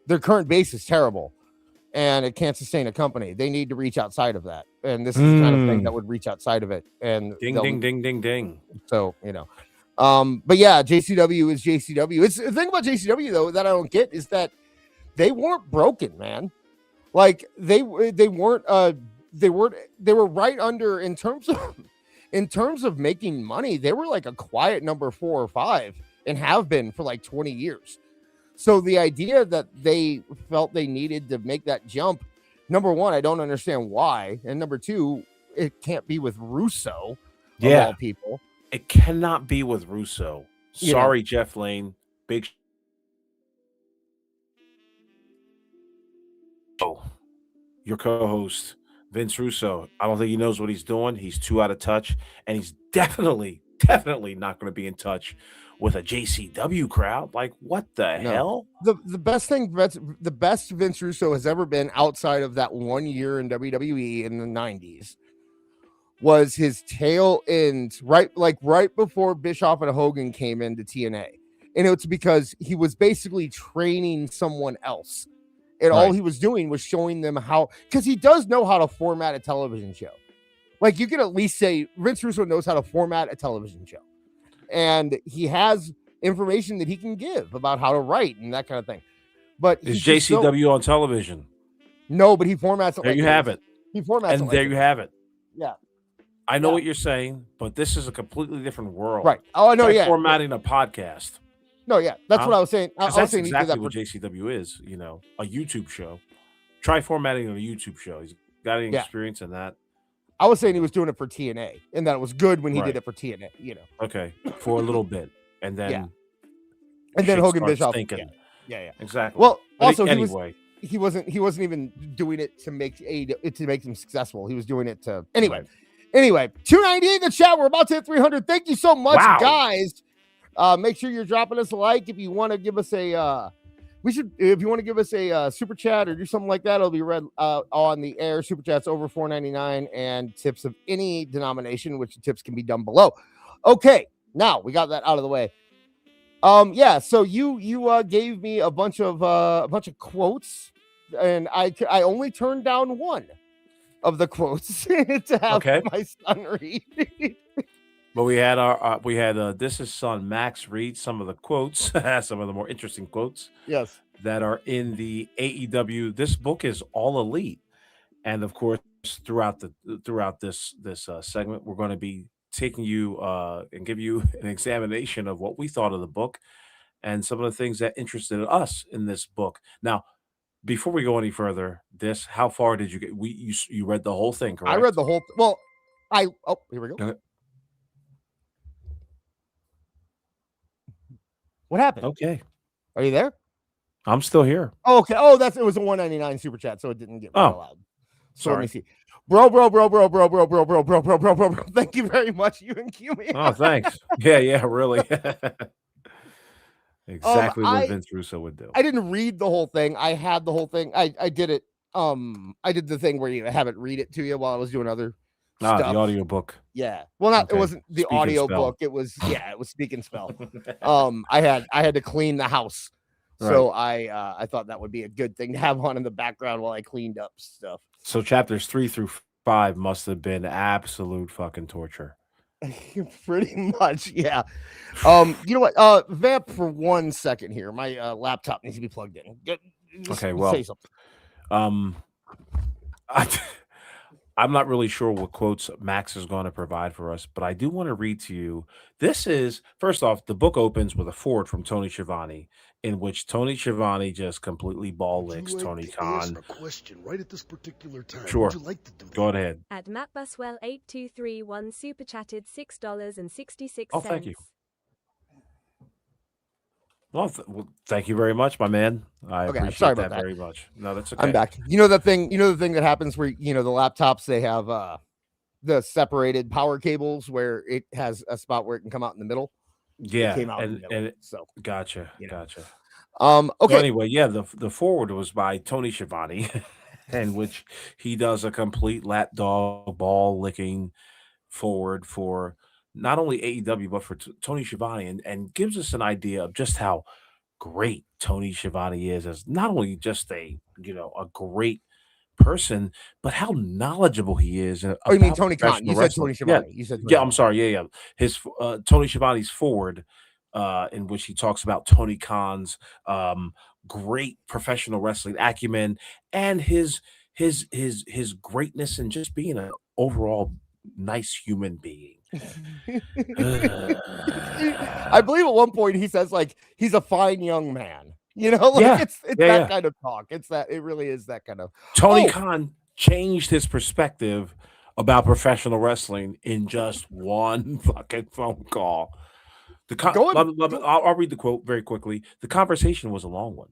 Their current base is terrible, and it can't sustain a company. They need to reach outside of that, and this is the kind of thing that would reach outside of it. And ding, ding. So but yeah, JCW is JCW. It's the thing about JCW though that I don't get is that they weren't broken, man. Like they weren't. They were right under in terms of making money. They were like a quiet number 4 or 5 and have been for like 20 years. So the idea that they felt they needed to make that jump, number one, I don't understand why. And number two, it can't be with Russo of all people. It cannot be with Russo. Sorry, Jeff Lane. Big your co-host Vince Russo. I don't think he knows what he's doing. He's too out of touch, and he's definitely not going to be in touch with a JCW crowd. Like, what the hell? The best Vince Russo has ever been outside of that 1 year in WWE in the 90s was his tail end right before Bischoff and Hogan came into TNA. And it's because he was basically training someone else. And all he was doing was showing them how, because he does know how to format a television show. Like, you can at least say Vince Russo knows how to format a television show. And he has information that he can give about how to write and that kind of thing. But is JCW on television? No, but he formats it. There you have it. He formats it. And there you have it. Yeah. I know what you're saying, but this is a completely different world. Right. Oh, I know. Like formatting a podcast. No, yeah, that's what I was saying. That's exactly what JCW is, a YouTube show. Try formatting on a YouTube show. He's got any experience in that. I was saying he was doing it for TNA, and that it was good when he did it for TNA, Okay, for a little bit, and then Hogan Bischoff. Thinking. Yeah, exactly. Well, also anyway, he wasn't even doing it to make him successful. He was doing it to anyway. 290 in the chat. We're about to hit 300. Thank you so much, guys. Make sure you're dropping us a like. If you want to give us a super chat or do something like that, it'll be read on the air. Super chats over $4.99 and tips of any denomination, which the tips can be done below. Okay, now we got that out of the way. So you gave me a bunch of quotes, and I only turned down one of the quotes to have my son read. But we had this is son Max read some of the quotes, some of the more interesting quotes. Yes, that are in the AEW. This book is All Elite, and of course, throughout this segment, we're going to be taking you and give you an examination of what we thought of the book and some of the things that interested us in this book. Now, before we go any further, how far did you get? You read the whole thing, correct? I read the whole. Here we go. What happened? Okay. Are you there? I'm still here. Oh, okay. Oh, it was a $1.99 super chat, so it didn't get allowed. So sorry. Let me see. Bro. Thank you very much. You and Q me. Oh, thanks. Yeah, really. Exactly what Vince Russo would do. I didn't read the whole thing. I had the whole thing. I did it. I did the thing where you have it read it to you while I was doing other stuff. The audiobook. Yeah. Well, it wasn't the audio book. It was it was Speak and Spell. I had to clean the house. Right. So I thought that would be a good thing to have on in the background while I cleaned up stuff. So chapters 3 through 5 must have been absolute fucking torture. Pretty much, yeah. You know what? Vamp for 1 second here. My laptop needs to be plugged in. Okay, well, say something. I'm not really sure what quotes Max is going to provide for us, but I do want to read to you. This is, first off, the book opens with a forward from Tony Schiavone, in which Tony Schiavone just completely ball licks Tony Khan. A question right at this particular time. Sure. Would you like to do that? Go ahead. At Matt Buswell 8231 super chatted $6.66. Oh, thank you. Well, thank you very much, my man. I appreciate sorry that about that. very much. No, that's okay. I'm back. You know the thing that happens where the laptops, they have the separated power cables where it has a spot where it can come out in the middle. Yeah, it came out in the middle, so gotcha. Okay. So anyway, yeah, the forward was by Tony Schiavone, in which he does a complete lapdog ball licking forward for not only AEW but for Tony Schiavone, and gives us an idea of just how great Tony Schiavone is as not only just a great person, but how knowledgeable he is. Oh, you mean Tony Khan? You said Tony Schiavone. Yeah. You said I'm sorry. Yeah. His Tony Schiavone's forward, in which he talks about Tony Khan's great professional wrestling acumen and his greatness and just being an overall nice human being. I believe at one point he says like he's a fine young man. It's that kind of talk. It really is that kind of. Tony Khan changed his perspective about professional wrestling in just one fucking phone call. I'll read the quote very quickly. The conversation was a long one,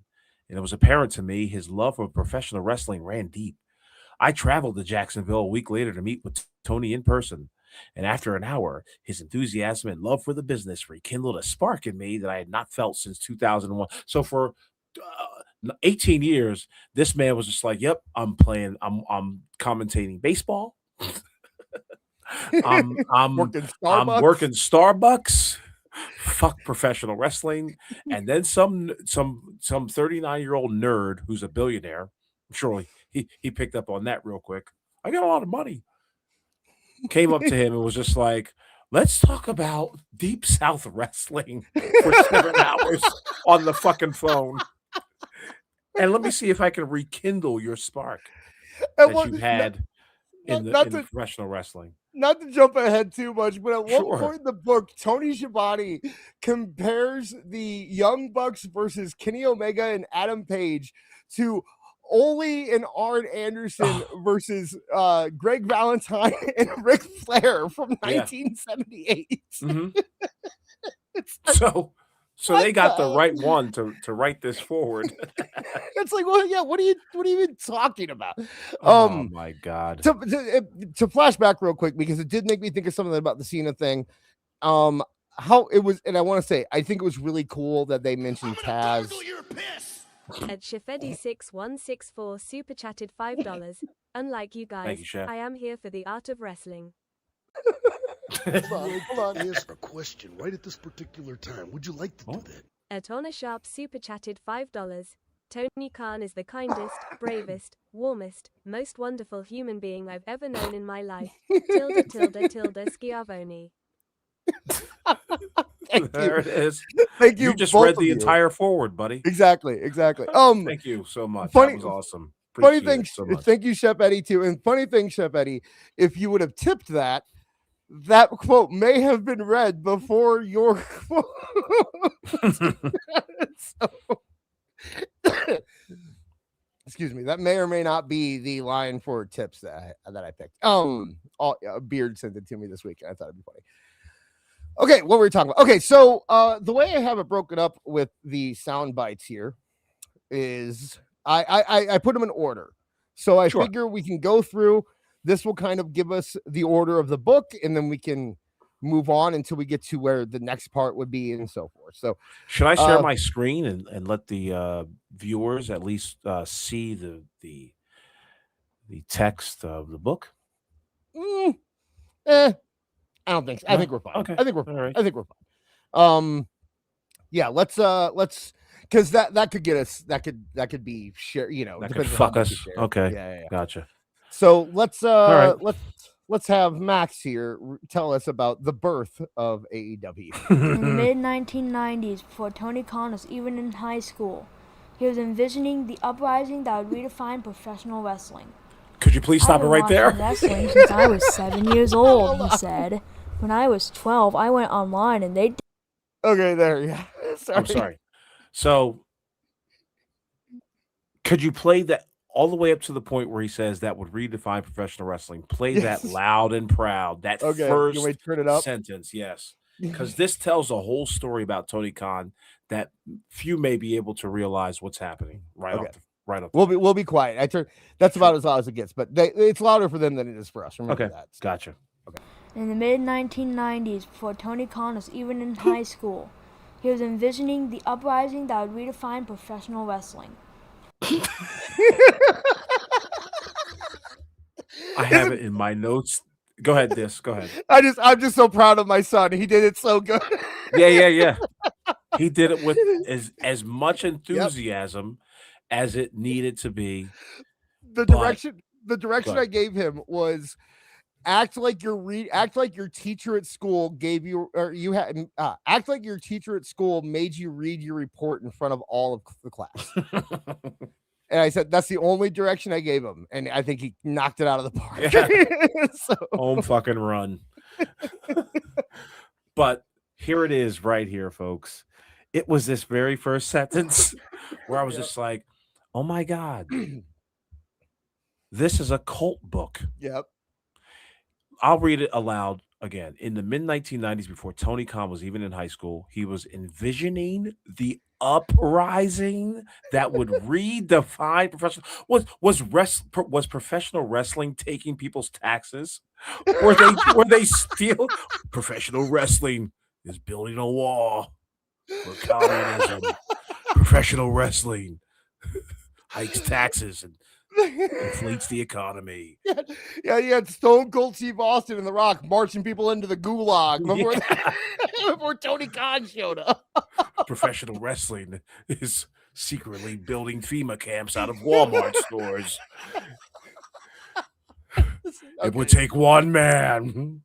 and it was apparent to me his love for professional wrestling ran deep. I traveled to Jacksonville a week later to meet with Tony in person, and after an hour, his enthusiasm and love for the business rekindled a spark in me that I had not felt since 2001. So for 18 years, this man was just like, "Yep, I'm commentating baseball. I'm working Starbucks. Fuck professional wrestling." And then some 39-year-old nerd who's a billionaire, surely he picked up on that real quick. I got a lot of money. Came up to him and was just like, "Let's talk about Deep South wrestling for 7 hours on the fucking phone. And let me see if I can rekindle your spark that you had in the professional wrestling." Not to jump ahead too much, but at one point in the book, Tony Schiavone compares the Young Bucks versus Kenny Omega and Adam Page to Ole and Arn Anderson versus Greg Valentine and Ric Flair from 1978. Mm-hmm. So they got the right one to write this forward. It's like, well, yeah, what are you even talking about? Oh my God. To flash back real quick, because it did make me think of something about the Cena thing. How it was, and I want to say, I think it was really cool that they mentioned Taz. At Shefedi6164 super chatted $5. Unlike you guys, I am here for the art of wrestling. Hold on. Here's a question right at this particular time. Would you like to do that? At Honor Sharp super chatted $5. Tony Khan is the kindest, bravest, warmest, most wonderful human being I've ever known in my life. Tilda Schiavone. There it is. Thank you. You just read the entire forward, buddy. Exactly. Thank you so much. That was awesome. Funny thing. Thank you, Chef Eddie, too. And funny thing, Chef Eddie, if you would have tipped that quote may have been read before your quote. Excuse me. That may or may not be the line for tips that I picked. Beard sent it to me this week. I thought it'd be funny. Okay, what were we talking about? Okay, so the way I have it broken up with the sound bites here is I put them in order. So I figure we can go through. This will kind of give us the order of the book, and then we can move on until we get to where the next part would be and so forth. So should I share my screen and let the viewers at least see the text of the book? I don't think so. I think we're fine. Okay. I think we're all right. I think we're fine. Yeah, let's because that could get us that could be share, that could fuck us. Okay. Yeah. Gotcha. So let's have Max here tell us about the birth of AEW. In the mid-1990s, before Tony Khan was even in high school, he was envisioning the uprising that would redefine professional wrestling. Could you please stop it right there? I've been watching wrestling since I was 7 years old, he said. When I was 12, I went online and they... Okay, there, yeah. I'm sorry. So, could you play that all the way up to the point where he says that would redefine professional wrestling? Play that loud and proud. That first you may turn it up? sentence, yes. Because this tells a whole story about Tony Khan that few may be able to realize what's happening right off. We'll be quiet. That's about as loud as it gets, but it's louder for them than it is for us. Remember that. Gotcha. Okay. In the mid-1990s, before Tony Khan was even in high school, he was envisioning the uprising that would redefine professional wrestling. I have it in my notes. Go ahead, Go ahead. I'm just so proud of my son. He did it so good. Yeah. He did it with as much enthusiasm as it needed to be. The direction I gave him was act like your teacher at school gave you, or you had act like your teacher at school made you read your report in front of all of the class. And I said that's the only direction I gave him, and I think he knocked it out of the park. Yeah. Home fucking run. But here it is, right here, folks. It was this very first sentence where I was just like, "Oh my God, this is a cult book." Yep. I'll read it aloud again. In the mid-1990s, before Tony Khan was even in high school, he was envisioning the uprising that would redefine professional. Was professional wrestling taking people's taxes? Were they steal? Professional wrestling is building a wall for communism. Professional wrestling hikes taxes and inflates the economy. Yeah, you had Stone Cold Steve Austin and The Rock marching people into the gulag before Tony Khan showed up. Professional wrestling is secretly building FEMA camps out of Walmart stores. It would take one man.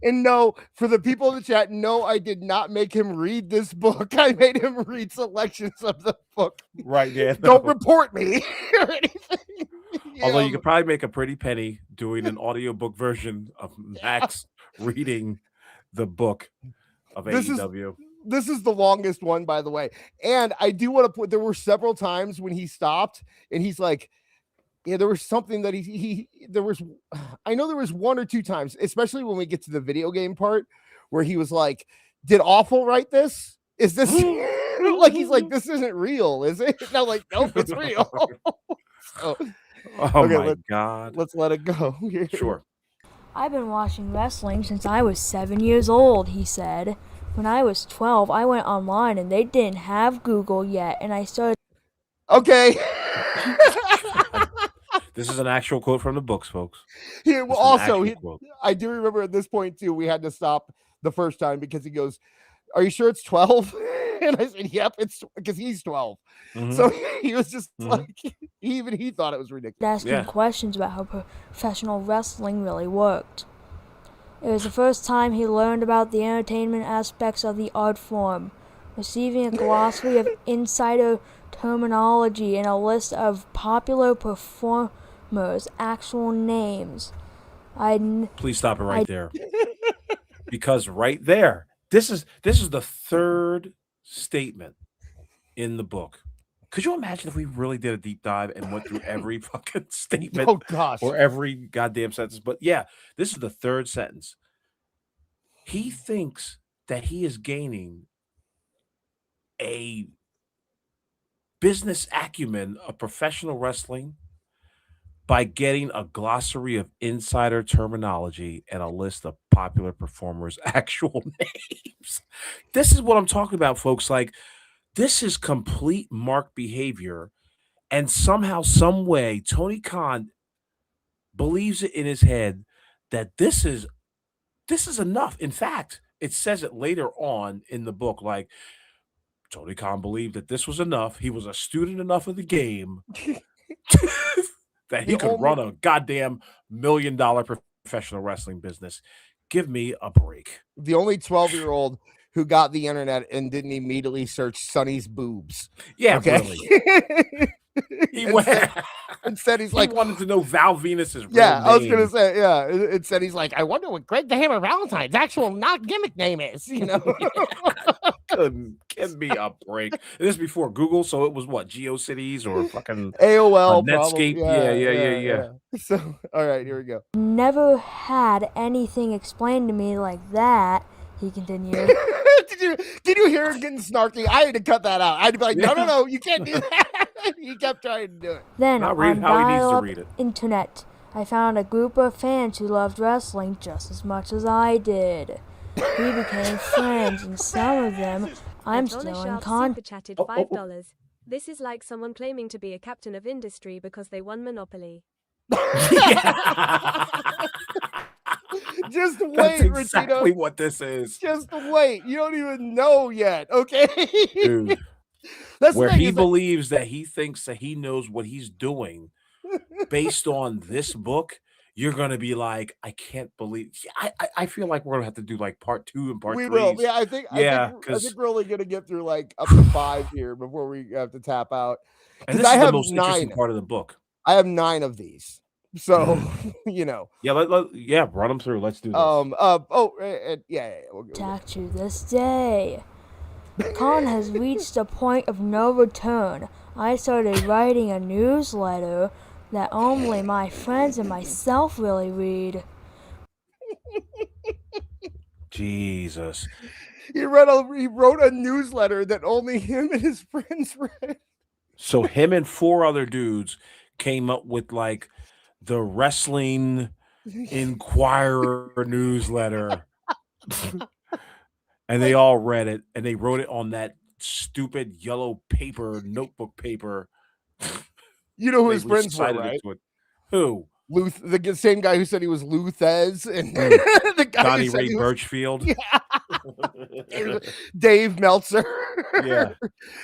And no, for the people in the chat, no, I did not make him read this book. I made him read selections of the book. Right, yeah. Don't report me or anything. Although you could probably make a pretty penny doing an audiobook version of Max reading the book of AEW. This is the longest one, by the way. And I do want to put, there were several times when he stopped and he's like, yeah, there was something that I know there was one or two times, especially when we get to the video game part, where he was like, did Awful write this? Is this like, he's like, this isn't real, is it? And I'm like, nope, it's real. My God. Let's let it go. Sure. I've been watching wrestling since I was 7 years old, he said. When I was 12, I went online and they didn't have Google yet, and I started... Okay. This is an actual quote from the books, folks. Yeah, well, also, I do remember at this point, too, we had to stop the first time because he goes, are you sure it's 12? And I said, yep, it's because he's 12. Mm-hmm. So he was just like, even he thought it was ridiculous. Asking questions about how professional wrestling really worked. It was the first time he learned about the entertainment aspects of the art form, receiving a glossary of insider terminology and a list of popular performers' actual names. Please stop it right there. Because right there, this is the third statement in the book. Could you imagine if we really did a deep dive and went through every fucking statement or every goddamn sentence? But yeah, this is the third sentence. He thinks that he is gaining a business acumen of professional wrestling by getting a glossary of insider terminology and a list of popular performers' actual names. This is what I'm talking about, folks. Like, this is complete mark behavior. And somehow, some way, Tony Khan believes it in his head that this is enough. In fact, it says it later on in the book, like, Tony Khan believed that this was enough. He was a student enough of the game that he could run a goddamn $1 million professional wrestling business. Give me a break. The only 12-year-old who got the internet and didn't immediately search Sonny's boobs. Yeah, okay. Really. He went. Instead, he's He like, wanted to know Val Venus's real yeah, I was name. gonna say, yeah. Instead, he's like, I wonder what Greg the Hammer Valentine's actual not gimmick name is. You know, Give me a break. This is before Google, so it was what, GeoCities or fucking AOL, Netscape? probably. Yeah. So, all right, here we go. Never had anything explained to me like that, he continued. Did you hear him getting snarky? I had to cut that out. I had to be like, no, you can't do that. He kept trying to do it. Then Not read on how he needs to dial-up read it. internet, I found a group of fans who loved wrestling just as much as I did. We became friends, and some of them I'm Donna still in Sharp contact. super chatted $5. This is like someone claiming to be a captain of industry because they won Monopoly. Just wait, That's exactly Rachita. what this is. Just wait. You don't even know yet, okay? Dude. That's Where the thing, he is that- believes that he thinks that he knows what he's doing based on this book, you're gonna be like, I can't believe. I feel like we're gonna have to do like part 2 and part 3. we will. Yeah, I think we're only gonna get through like up to 5 here before we have to tap out. And Because this I is the have most 9. interesting part of the book. I have 9 of these. So, you know. Yeah, run them through. Let's do this. We'll To this day. Con has reached a point of no return. I started writing a newsletter that only my friends and myself really read. Jesus. He wrote a newsletter that only him and his friends read. So him and 4 other dudes came up with like the Wrestling Inquirer newsletter. And they all read it, and they wrote it on that stupid yellow paper, notebook paper. You know who his friends were, right? Who? The same guy who said he was Luthez, and the guy Donnie who said Ray he was, Birchfield. Yeah. Dave Meltzer. Yeah.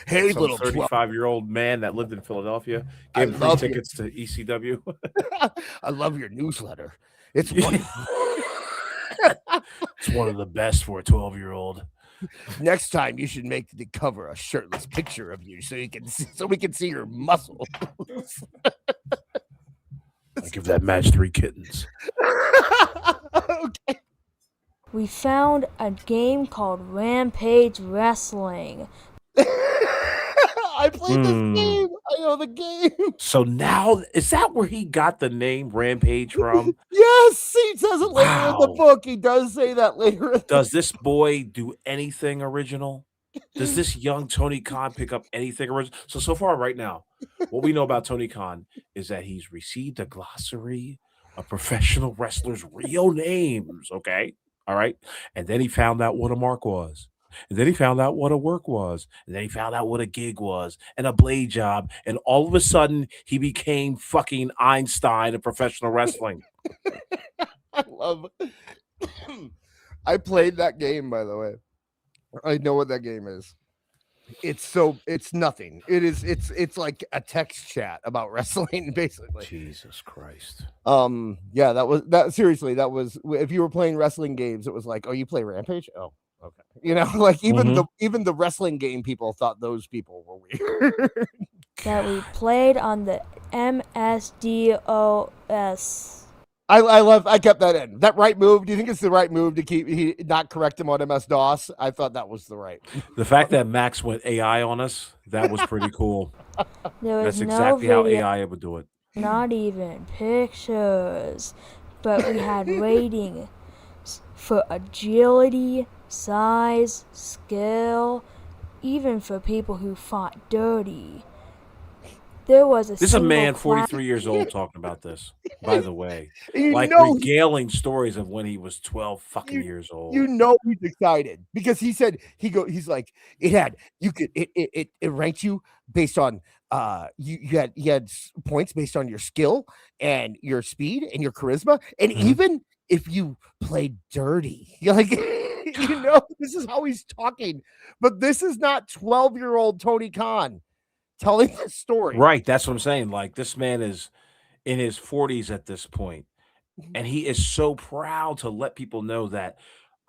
Hey, some little 35-year-old man that lived in Philadelphia. Gave him free tickets to ECW. I love your newsletter. It's wonderful. It's one of the best for a 12-year-old. Next time you should make the cover a shirtless picture of you so we can see your muscles. I give that match 3 kittens. Okay. We found a game called Rampage Wrestling. I played this game. I know the game. So now, is that where he got the name Rampage from? Yes, he says it later in the book. He does say that later. Does this boy do anything original? Does this young Tony Khan pick up anything original? So far right now, what we know about Tony Khan is that he's received a glossary of professional wrestlers' real names, okay? All right? And then he found out what a mark was. And then he found out what a work was. And then he found out what a gig was and a blade job. And all of a sudden, he became fucking Einstein of professional wrestling. I love it. I played that game, by the way. I know what that game is. It's nothing. It's like a text chat about wrestling, basically. Jesus Christ. Yeah, that seriously, that was if you were playing wrestling games, it was like, oh, you play Rampage? Oh, okay. You know, like even the wrestling game people thought those people were weird. That we played on the MSDOS. I kept that in. That right move. Do you think it's the right move to not correct him on MS-DOS? I thought that was the right. The fact that Max went AI on us, that was pretty cool. That's exactly how AI would do it. Not even pictures. But we had ratings for agility, size, skill, even for people who fought dirty. There was This is a man 43 years old talking about this, by the way. Like regaling stories of when he was 12 fucking years old. You know he's excited because he said he's like it ranked you based on you had points based on your skill and your speed and your charisma, and even if you played dirty. You're like this is how he's talking. But this is not 12-year-old Tony Khan telling the story. Right, that's what I'm saying. Like, this man is in his 40s at this point, and he is so proud to let people know that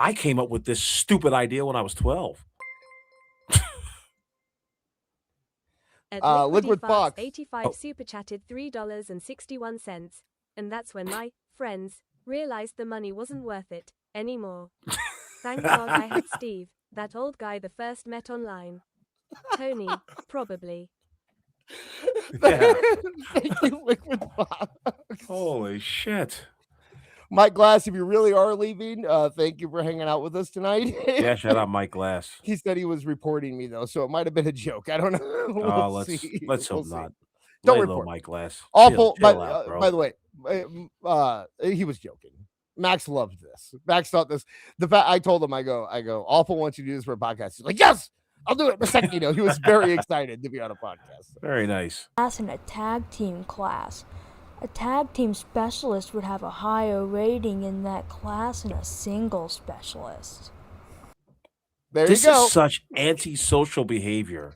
I came up with this stupid idea when I was 12. At Liquid Fox. 85 super chatted $3.61, and that's when my friends realized the money wasn't worth it anymore. Thank God I had Steve, that old guy the first met online. Tony, probably. Yeah. Thank you, Liquid Fox. Holy shit. Mike Glass, if you really are leaving, thank you for hanging out with us tonight. Yeah, shout out Mike Glass. He said he was reporting me though, so it might have been a joke. I don't know. We'll see. Let's We'll hope see. not. Don't Lay report. low, Mike Glass. Awful. Chill out, bro. By the way, he was joking. Max loved this. Max thought this. The fact I told him, I go, Awful wants you to do this for a podcast. He's like, yes, I'll do it. The second, he was very excited to be on a podcast. Very nice. Class in a tag team class. A tag team specialist would have a higher rating in that class than a single specialist. There This you go. is such antisocial behavior.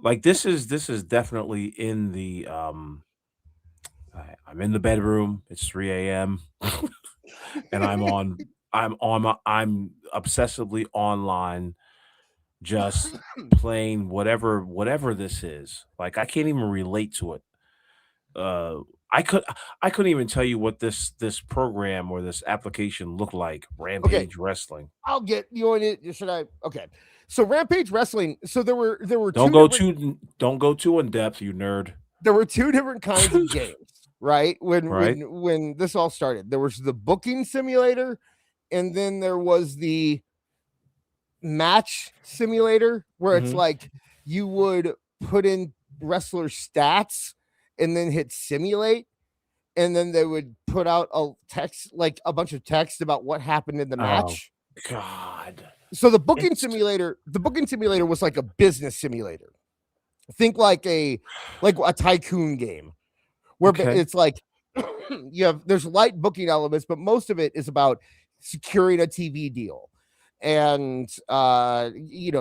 Like this is definitely in the I'm in the bedroom. It's 3 a.m. and I'm obsessively online, just playing whatever this is. Like I can't even relate to it. I couldn't even tell you what this program or this application looked like. Rampage Wrestling. I'll get you on it. Should I? Okay. So Rampage Wrestling. So there were Don't go too in depth, you nerd. There were two different kinds of games, right? When this all started, there was the booking simulator, and then there was the match simulator, where it's like you would put in wrestler stats and then hit simulate, and then they would put out a text, like a bunch of text about what happened in the match. God. So the booking simulator was like a business simulator. Think like a tycoon game where it's like there's light booking elements, but most of it is about securing a TV deal and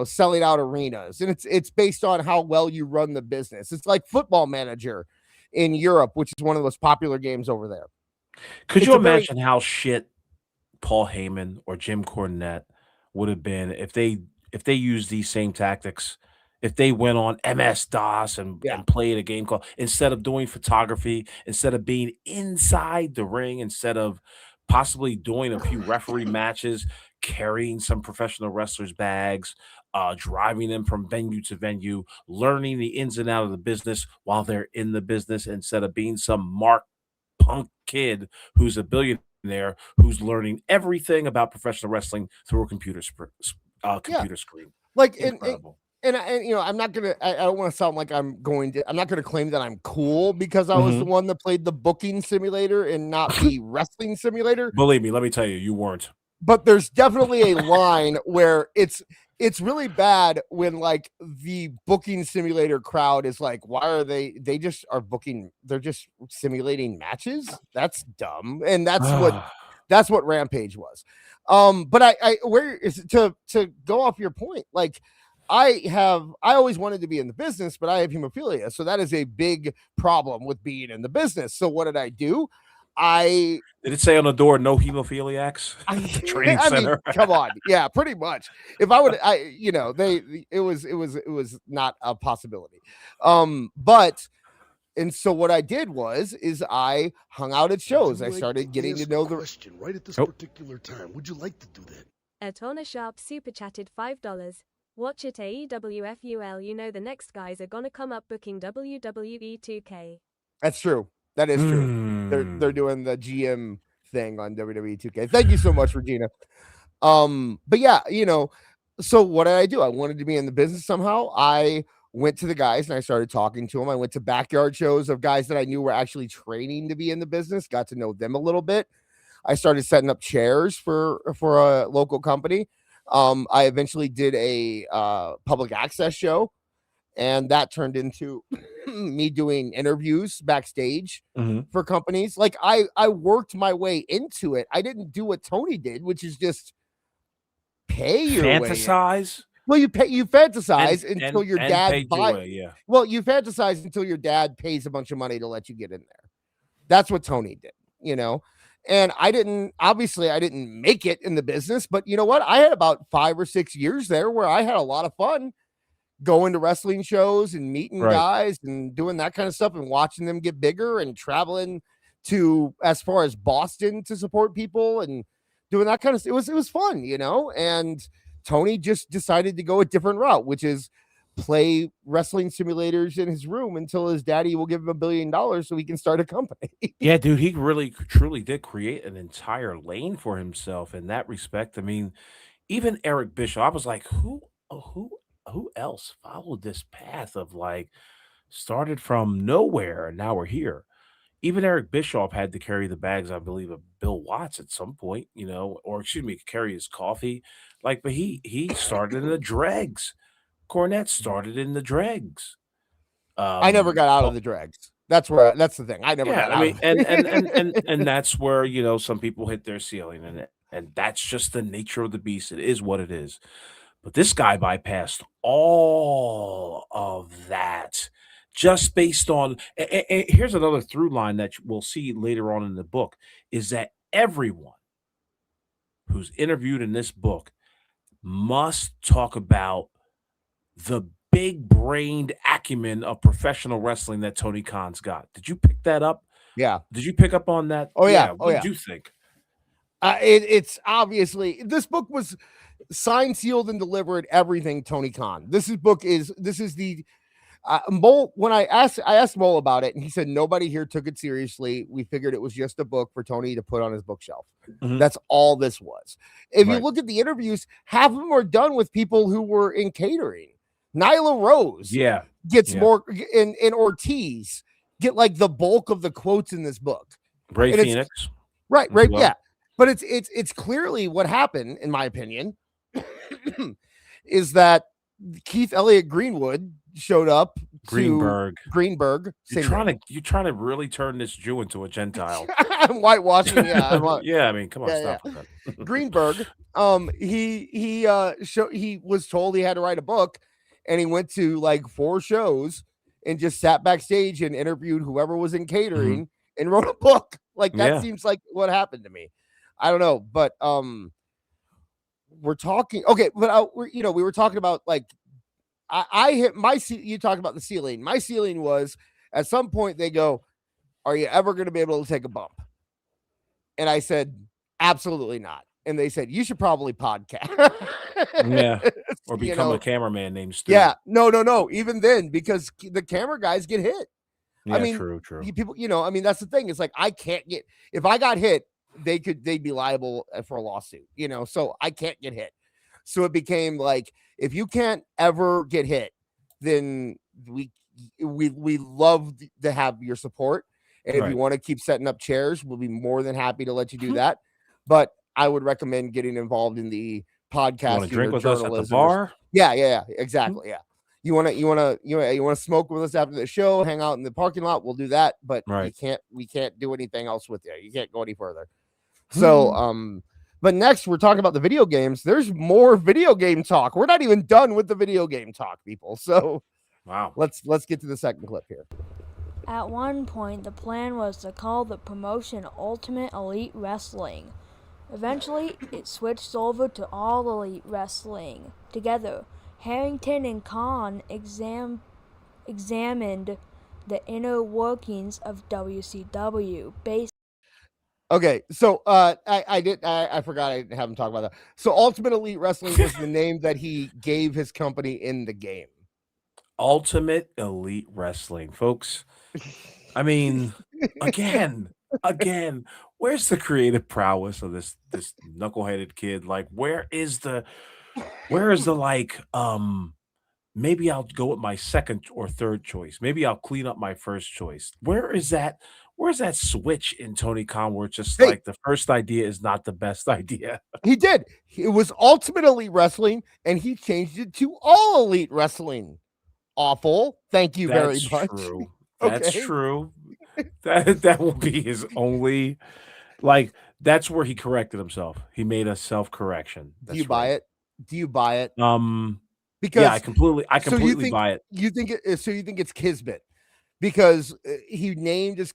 selling out arenas, and it's based on how well you run the business. It's like Football Manager in Europe, which is one of the most popular games over there. Could you imagine how shit Paul Heyman or Jim Cornette would have been if they used these same tactics, if they went on MS-DOS and played a game called, instead of doing photography, instead of being inside the ring, instead of possibly doing a few referee matches, carrying some professional wrestlers' bags, driving them from venue to venue, learning the ins and outs of the business while they're in the business, instead of being some Mark punk kid who's a billionaire who's learning everything about professional wrestling through a computer screen. Like incredible. And I'm not gonna. I don't want to sound like I'm not gonna claim that I'm cool because I was the one that played the booking simulator and not the wrestling simulator. Believe me, let me tell you, you weren't. But there's definitely a line where it's really bad when like the booking simulator crowd is like, why are they just are booking? They're just simulating matches. That's dumb, and that's what Rampage was. But I where is to go off your point, like. I always wanted to be in the business, but I have hemophilia. So that is a big problem with being in the business. So what did I do? Did it say on the door, no hemophiliacs? Training center. Mean, come on. Yeah, pretty much. If I would, it was not a possibility. And so what I did is I hung out at shows. I started getting to know the question right at this particular time. Would you like to do that? Atona Sharp super chatted $5. Watch it AEWFUL. You know the next guys are gonna come up booking WWE 2K. That's true. That is true. They're doing the GM thing on WWE 2K. Thank you so much, Regina. But yeah, so what did I do? I wanted to be in the business somehow. I went to the guys and I started talking to them. I went to backyard shows of guys that I knew were actually training to be in the business, got to know them a little bit. I started setting up chairs for a local company. I eventually did a public access show, and that turned into me doing interviews backstage for companies. Like I worked my way into it. I didn't do what Tony did, which is just pay your fantasize. Well, you fantasize until your dad buys. Well, you fantasize until your dad pays a bunch of money to let you get in there. That's what Tony did, And I didn't make it in the business, but you know what? I had about 5 or 6 years there where I had a lot of fun going to wrestling shows and meeting Right. guys and doing that kind of stuff and watching them get bigger and traveling to as far as Boston to support people and doing that kind of stuff. It was fun, you know, and Tony just decided to go a different route, which is play wrestling simulators in his room until his daddy will give him $1 billion so he can start a company. Yeah, dude, he really truly did create an entire lane for himself in that respect. I mean, even Eric Bischoff, I was like, who else followed this path of like started from nowhere and now we're here? Even Eric Bischoff had to carry the bags, I believe, of Bill Watts at some point, you know, or excuse me, carry his coffee. Like, but he started in the dregs. Cornette started in the dregs. I never got out of the dregs. That's the thing. I never Yeah, got I out mean, of it. and that's where, you know, some people hit their ceiling, and that's just the nature of the beast. It is what it is. But this guy bypassed all of that just based on. Here's another through line that we'll see later on in the book is that everyone who's interviewed in this book must talk about the big brained acumen of professional wrestling that Tony Khan's got. Did you pick that up? Yeah. Did you pick up on that? Oh, yeah. Oh, What yeah. did you think? It's obviously this book was signed, sealed, and delivered. Everything Tony Khan. This is the Mole. When I asked Mole about it, and he said nobody here took it seriously. We figured it was just a book for Tony to put on his bookshelf. Mhm. That's all this was. If you Right. look at the interviews, half of them are done with people who were in catering. Nyla Rose, Yeah, gets yeah. more, and Ortiz get like the bulk of the quotes in this book. Ray And Phoenix, right, as well. yeah. But it's clearly what happened, in my opinion, is that Keith Elliott Greenwood showed up to Greenberg. You're trying to really turn this Jew into a Gentile. I'm whitewashing. Yeah, yeah. I mean, come on, Yeah, stop with that. Greenberg. He was told he had to write a book, and he went to like 4 shows and just sat backstage and interviewed whoever was in catering and wrote a book. Like that Yeah. seems like what happened to me. I don't know, but we're talking okay, but we were talking about like I hit my you talked about the ceiling. My ceiling was at some point they go, "Are you ever going to be able to take a bump?" And I said, "Absolutely not." And they said, "You should probably podcast." Yeah, or become a cameraman named Stu. Yeah, no. Even then, because the camera guys get hit. Yeah, I mean, true. People, I mean, that's the thing. It's like I can't get if I got hit, they'd be liable for a lawsuit. So I can't get hit. So it became like if you can't ever get hit, then we love to have your support. And if you want to keep setting up chairs, we'll be more than happy to let you do that. But I would recommend getting involved in the podcast. Want to drink with us at the bar? Yeah, exactly. Yeah. You want to smoke with us after the show, hang out in the parking lot, we'll do that, but we can't do anything else with you. You can't go any further. So, but next we're talking about the video games. There's more video game talk. We're not even done with the video game talk, people. So, wow. Let's get to the second clip here. At one point, the plan was to call the promotion Ultimate Elite Wrestling. Eventually, it switched over to All Elite Wrestling. Together, Harrington and Khan examined the inner workings of WCW. Okay, so I forgot I didn't have him talk about that. So Ultimate Elite Wrestling was the name that he gave his company in the game. Ultimate Elite Wrestling, folks. I mean, again, where's the creative prowess of this knuckleheaded kid? Like, where is the like, maybe I'll go with my second or third choice. Maybe I'll clean up my first choice. Where's that switch in Tony Khan where it's just like the first idea is not the best idea? He did. It was Ultimate Elite Wrestling, and he changed it to All Elite Wrestling. Awful. Thank you very much. True. That's true. That will be his only, like, that's where he corrected himself. He made a self-correction. Do you buy it? Because I completely buy it. You think it's Kismet because he named his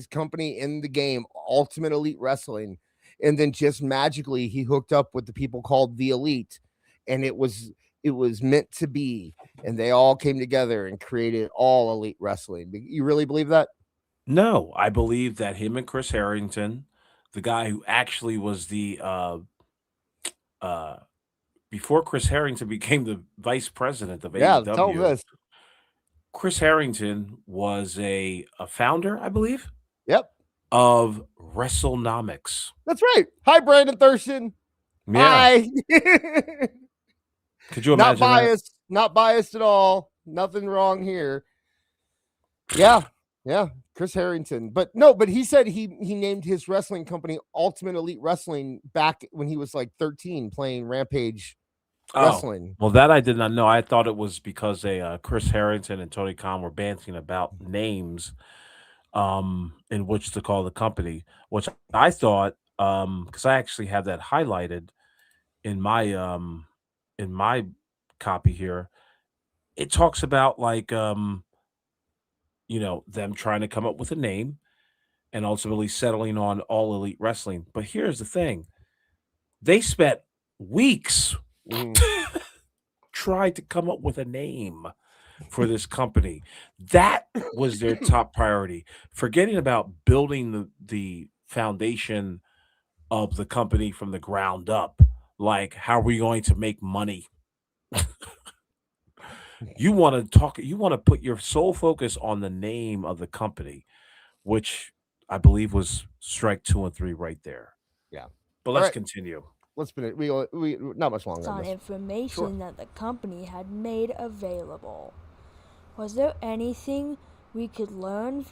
company in the game Ultimate Elite Wrestling, and then just magically he hooked up with the people called the Elite, and it was it was meant to be, and they all came together and created All Elite Wrestling. You really believe that? No, I believe that him and Chris Harrington, the guy who actually was the uh before Chris Harrington became the vice president of Yeah, tell them AEW, this. Chris Harrington was a founder, I believe, Yep, of WrestleNomics. that's right. Hi, Brandon Thurston. Yeah. Hi. Could you Not imagine that? biased, not biased at all. Nothing wrong here. Yeah, yeah, Chris Harrington. But no, but he said he named his wrestling company Ultimate Elite Wrestling back when he was like 13 playing Rampage Wrestling. Well, that I did not know. I thought it was because Chris Harrington and Tony Khan were banting about names in which to call the company, which I thought because I actually have that highlighted in my copy here. It talks about like them trying to come up with a name and ultimately settling on All Elite Wrestling. But here's the thing. They spent weeks tried to come up with a name for this company. That was their top priority. Forgetting about building the foundation of the company from the ground up. Like, how are we going to make money? You want to put your sole focus on the name of the company, which I believe was strike 2 and 3 right there. Yeah. But let's continue. Let's finish. We not much longer. On information that the company had made available. Was there anything we could learn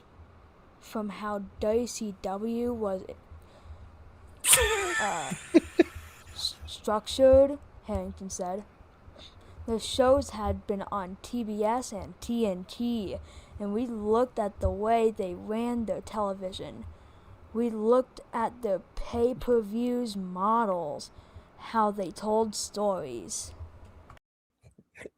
from how WCW was structured? Harrington said. The shows had been on TBS and TNT, and we looked at the way they ran their television. We looked at their pay-per-views models, how they told stories.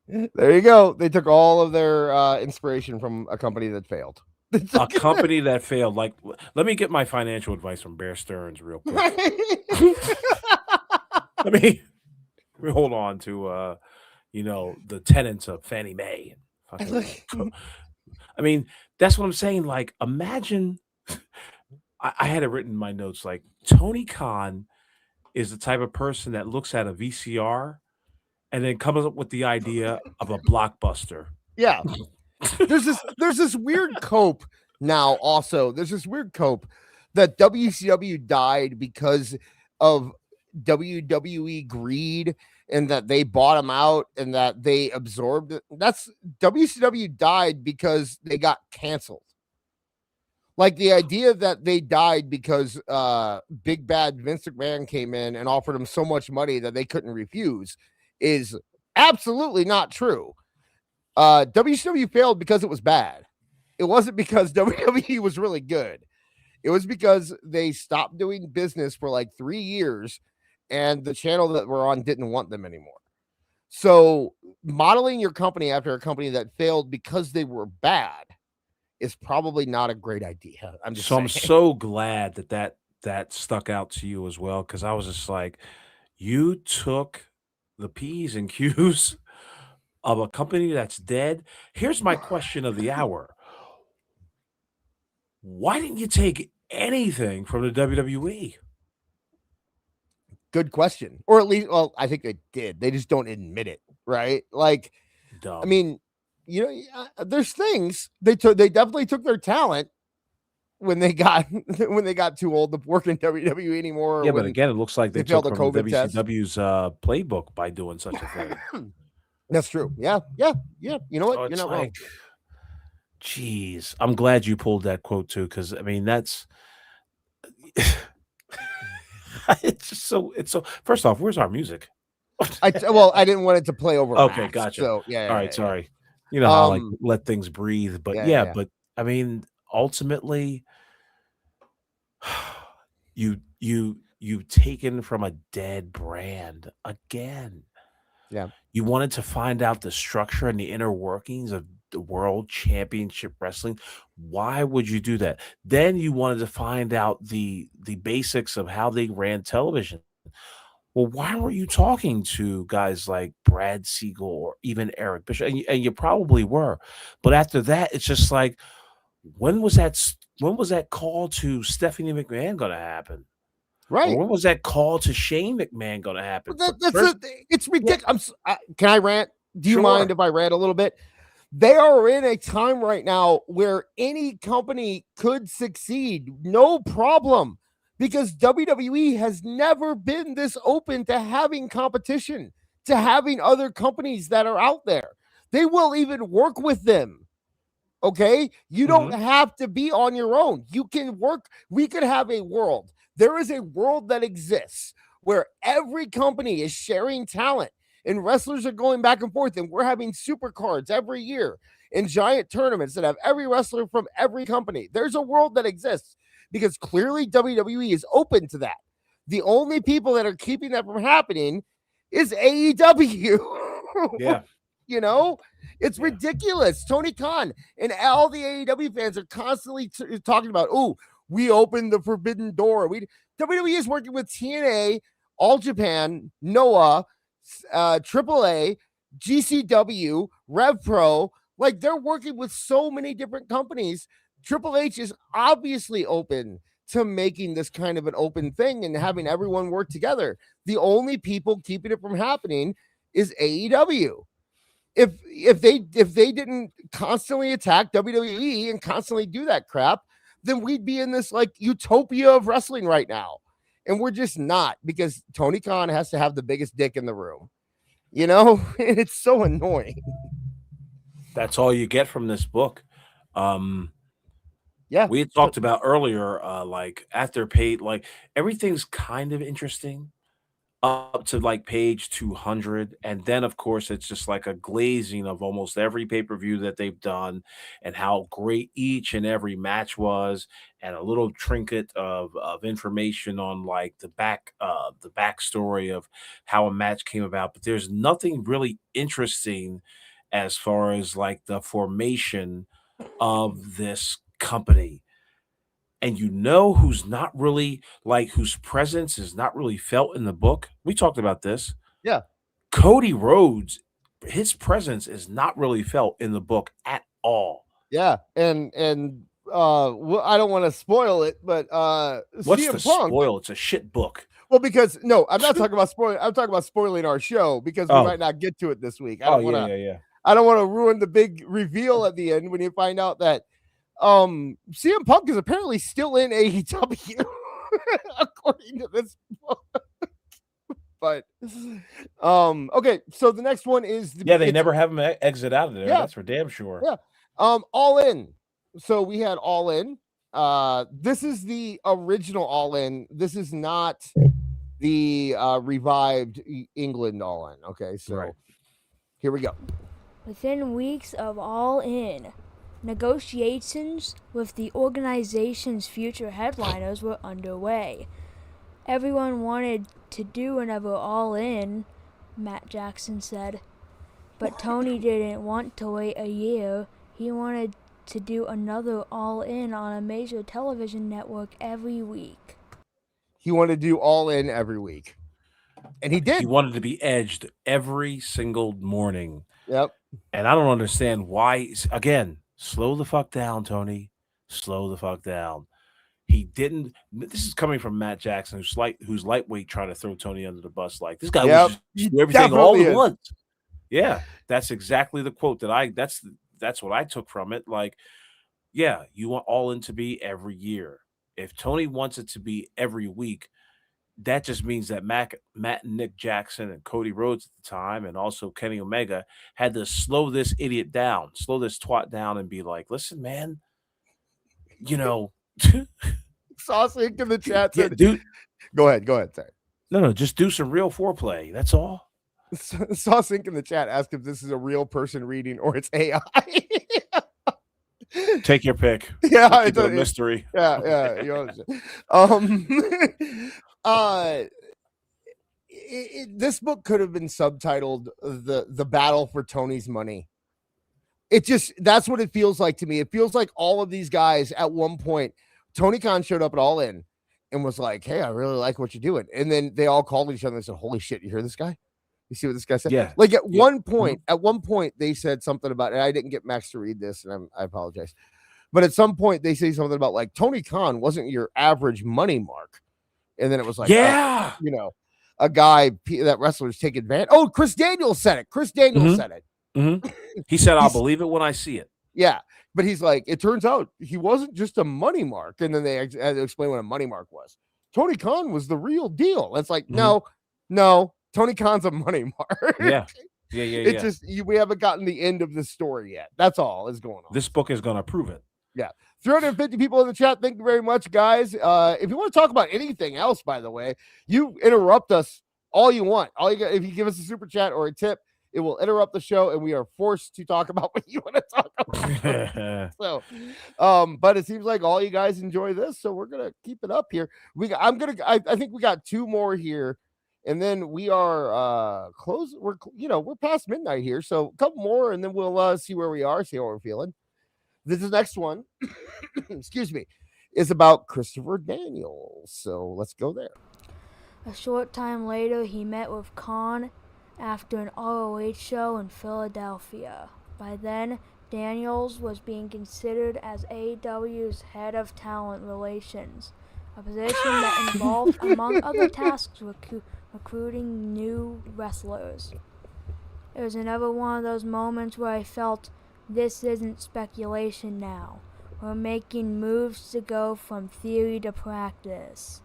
There you go. They took all of their inspiration from a company that failed. A company that failed. Like, let me get my financial advice from Bear Stearns real quick. Let me hold on to the tenets of Fannie Mae. I mean, that's what I'm saying. Like, imagine. I had it written in my notes. Like, Tony Khan is the type of person that looks at a VCR and then comes up with the idea of a blockbuster. Yeah. There's this weird cope now also. There's this weird cope that WCW died because of WWE greed and that they bought them out and that they absorbed it. That's WCW died because they got canceled. Like the idea that they died because big bad Vince McMahon came in and offered them so much money that they couldn't refuse is absolutely not true. WCW failed because it was bad. It wasn't because WWE was really good. It was because they stopped doing business for like 3 years and the channel that we're on didn't want them anymore. So modeling your company after a company that failed because they were bad is probably not a great idea. I'm so glad that stuck out to you as well, because I was just like, you took the P's and Q's of a company that's dead. Here's my question of the hour. Why didn't you take anything from the WWE? Good question. Or at least, well, I think they did. They just don't admit it, right? Like, dumb. I mean, there's things they definitely took their talent when they got too old to work in WWE anymore. Yeah, but again, it looks like they took the from COVID test. WCW's playbook by doing such a thing. That's true. Yeah. You know what? So You're not wrong. Geez, I'm glad you pulled that quote too, because I mean that's it's so. First off, where's our music? I didn't want it to play over. Okay, Max, gotcha. So yeah. All right, sorry. You know how I like let things breathe, but yeah. But I mean, ultimately, you've taken from a dead brand again. Yeah. You wanted to find out the structure and the inner workings of the World Championship Wrestling. Why would you do that? Then you wanted to find out the basics of how they ran television. well, why were you talking to guys like Brad Siegel or even Eric Bishop? And you probably were. But after that, it's just like, when was that call to Stephanie McMahon going to happen? Right. Or when was that call to Shane McMahon going to happen? It's ridiculous. Can I rant? Do you Sure. mind if I rant a little bit? They are in a time right now where any company could succeed, no problem, because WWE has never been this open to having competition, to having other companies that are out there. They will even work with them. Okay, you don't have to be on your own. You can work. We could have a world. There is a world that exists where every company is sharing talent and wrestlers are going back and forth, and we're having super cards every year in giant tournaments that have every wrestler from every company. There's a world that exists because clearly WWE is open to that. The only people that are keeping that from happening is AEW. Yeah. You know, it's ridiculous. Tony Khan and all the AEW fans are constantly talking about, oh, we opened the forbidden door. WWE is working with TNA, All Japan, Noah, AAA, GCW, Rev Pro. Like, they're working with so many different companies. Triple H is obviously open to making this kind of an open thing and having everyone work together. The only people keeping it from happening is AEW. If they didn't constantly attack WWE and constantly do that crap, then we'd be in this like utopia of wrestling right now. And we're just not, because Tony Khan has to have the biggest dick in the room. You know, it's so annoying. That's all you get from this book. Yeah, we had talked about earlier, like after page, like everything's kind of interesting up to like page 200, and then of course it's just like a glazing of almost every pay-per-view that they've done and how great each and every match was, and a little trinket of information on like the backstory of how a match came about. But there's nothing really interesting as far as like the formation of this company. And you know who's not really like, whose presence is not really felt in the book? We talked about this. Yeah. Cody Rhodes, his presence is not really felt in the book at all. Yeah, and well, I don't want to spoil it, but What's CM the Punk, spoil? It's a shit book. well, because no, I'm not talking about spoiling. I'm talking about spoiling our show because we might not get to it this week. I don't want to. Yeah. I don't want to ruin the big reveal at the end when you find out that CM Punk is apparently still in AEW according to this book. But okay, so the next one is they never have him exit out of there. Yeah. That's for damn sure. Yeah. All In. So we had All In. This is the original All In. This is not the revived England All In. Okay, so here we go. Within weeks of All In, negotiations with the organization's future headliners were underway. Everyone wanted to do another All In, Matt Jackson said. But Tony didn't want to wait a year. He wanted to do another All In on a major television network every week. He wanted to do All In every week. And he did. He wanted to be edged every single morning. Yep. And I don't understand why. Again, slow the fuck down, Tony. Slow the fuck down. He didn't. This is coming from Matt Jackson, who's lightweight, trying to throw Tony under the bus. Like, this guy was just do everything all at once. Yeah, that's exactly the quote that's what I took from it. Like, yeah, you want All In to be every year. If Tony wants it to be every week, that just means that Matt and Nick Jackson and Cody Rhodes at the time, and also Kenny Omega, had to slow this idiot down, slow this twat down, and be like, listen, man, you know. Sauce Inc. in the chat said, dude. Go ahead. Sorry. No, just do some real foreplay. That's all. Sauce Inc. in the chat asked if this is a real person reading or it's AI. Take your pick. Yeah, it's a mystery. Yeah. You know, this book could have been subtitled "The Battle for Tony's Money." That's what it feels like to me. It feels like all of these guys at one point. Tony Khan showed up at All In, and was like, "Hey, I really like what you're doing." And then they all called each other and said, "Holy shit, you hear this guy? You see what this guy said?" Yeah. Like at one point, they said something about, and I didn't get Max to read this, and I apologize. But at some point, they say something about like Tony Khan wasn't your average money mark, and then it was like, yeah, a guy that wrestlers take advantage. Oh, Chris Daniels said it. Chris Daniels said it. He said, "I'll believe it when I see it." Yeah, but he's like, it turns out he wasn't just a money mark, and then they had to explain what a money mark was. Tony Khan was the real deal. It's like, no, Tony Khan's a money mark. Yeah. It's just we haven't gotten the end of the story yet. That's all is going on. This book is going to prove it. Yeah. 350 people in the chat. Thank you very much, guys. If you want to talk about anything else, by the way, you interrupt us all you want. All you got, if you give us a super chat or a tip, it will interrupt the show, and we are forced to talk about what you want to talk about. So, but it seems like all you guys enjoy this, so we're gonna keep it up here. I think we got 2 more here, and then we are close. We're past midnight here, so a couple more, and then we'll see where we are, see how we're feeling. This is the next one. Excuse me, is about Christopher Daniels. So let's go there. A short time later, he met with Khan after an ROH show in Philadelphia. By then, Daniels was being considered as AEW's head of talent relations, a position that involved, among other tasks, recruiting new wrestlers. It was another one of those moments where I felt, this isn't speculation now. We're making moves to go from theory to practice.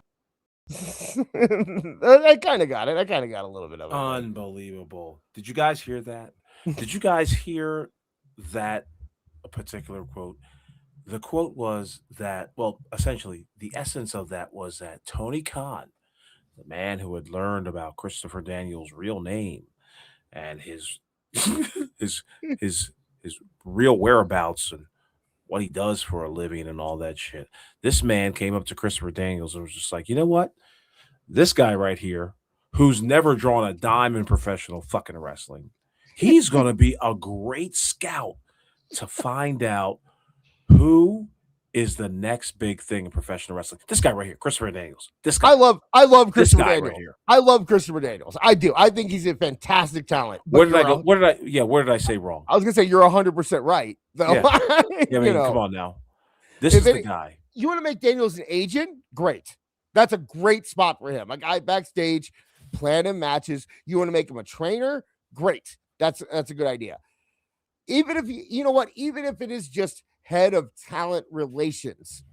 I kind of got it. I kind of got a little bit of it. Unbelievable. Did you guys hear that? Did you guys hear that particular quote? The quote was that, well, essentially, the essence of that was that Tony Khan, the man who had learned about Christopher Daniels' real name and his his real whereabouts and what he does for a living and all that shit. This man came up to Christopher Daniels and was just like, you know what? This guy right here, who's never drawn a dime in professional fucking wrestling, he's going to be a great scout to find out who is the next big thing in professional wrestling. This guy right here, Christopher Daniels. This guy. I love Christopher Daniels. Right here. I love Christopher Daniels. I do. I think he's a fantastic talent. Where did I go? Where did I say wrong? I was gonna say you're 100% right. Though. Yeah. I mean, come on now. This is the guy. You want to make Daniels an agent? Great. That's a great spot for him. A guy backstage planning matches. You want to make him a trainer? Great. That's a good idea. Even if even if it is just head of talent relations,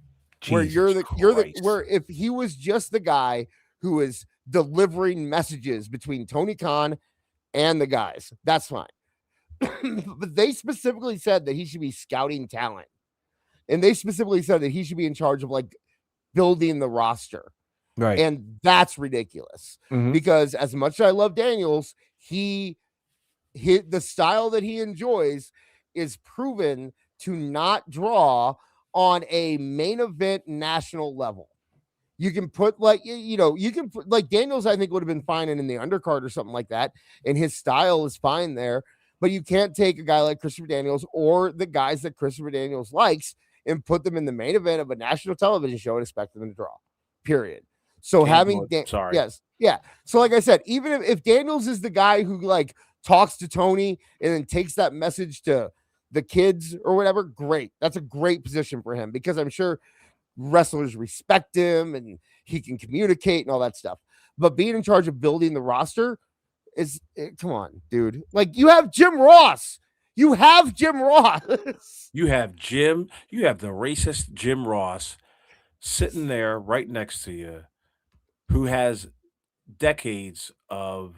where where if he was just the guy who is delivering messages between Tony Khan and the guys, that's fine. But they specifically said that he should be scouting talent, and they specifically said that he should be in charge of like building the roster, right? And that's ridiculous because as much as I love Daniels, the style that he enjoys is proven to not draw on a main event national level. You can put Daniels, I think would have been fine in the undercard or something like that. And his style is fine there, but you can't take a guy like Christopher Daniels or the guys that Christopher Daniels likes and put them in the main event of a national television show and expect them to draw, period. So So like I said, even if Daniels is the guy who like talks to Tony and then takes that message to the kids or whatever, great. That's a great position for him because I'm sure wrestlers respect him and he can communicate and all that stuff. But being in charge of building the roster come on, dude. Like you have Jim Ross. You have the racist Jim Ross sitting there right next to you, who has decades of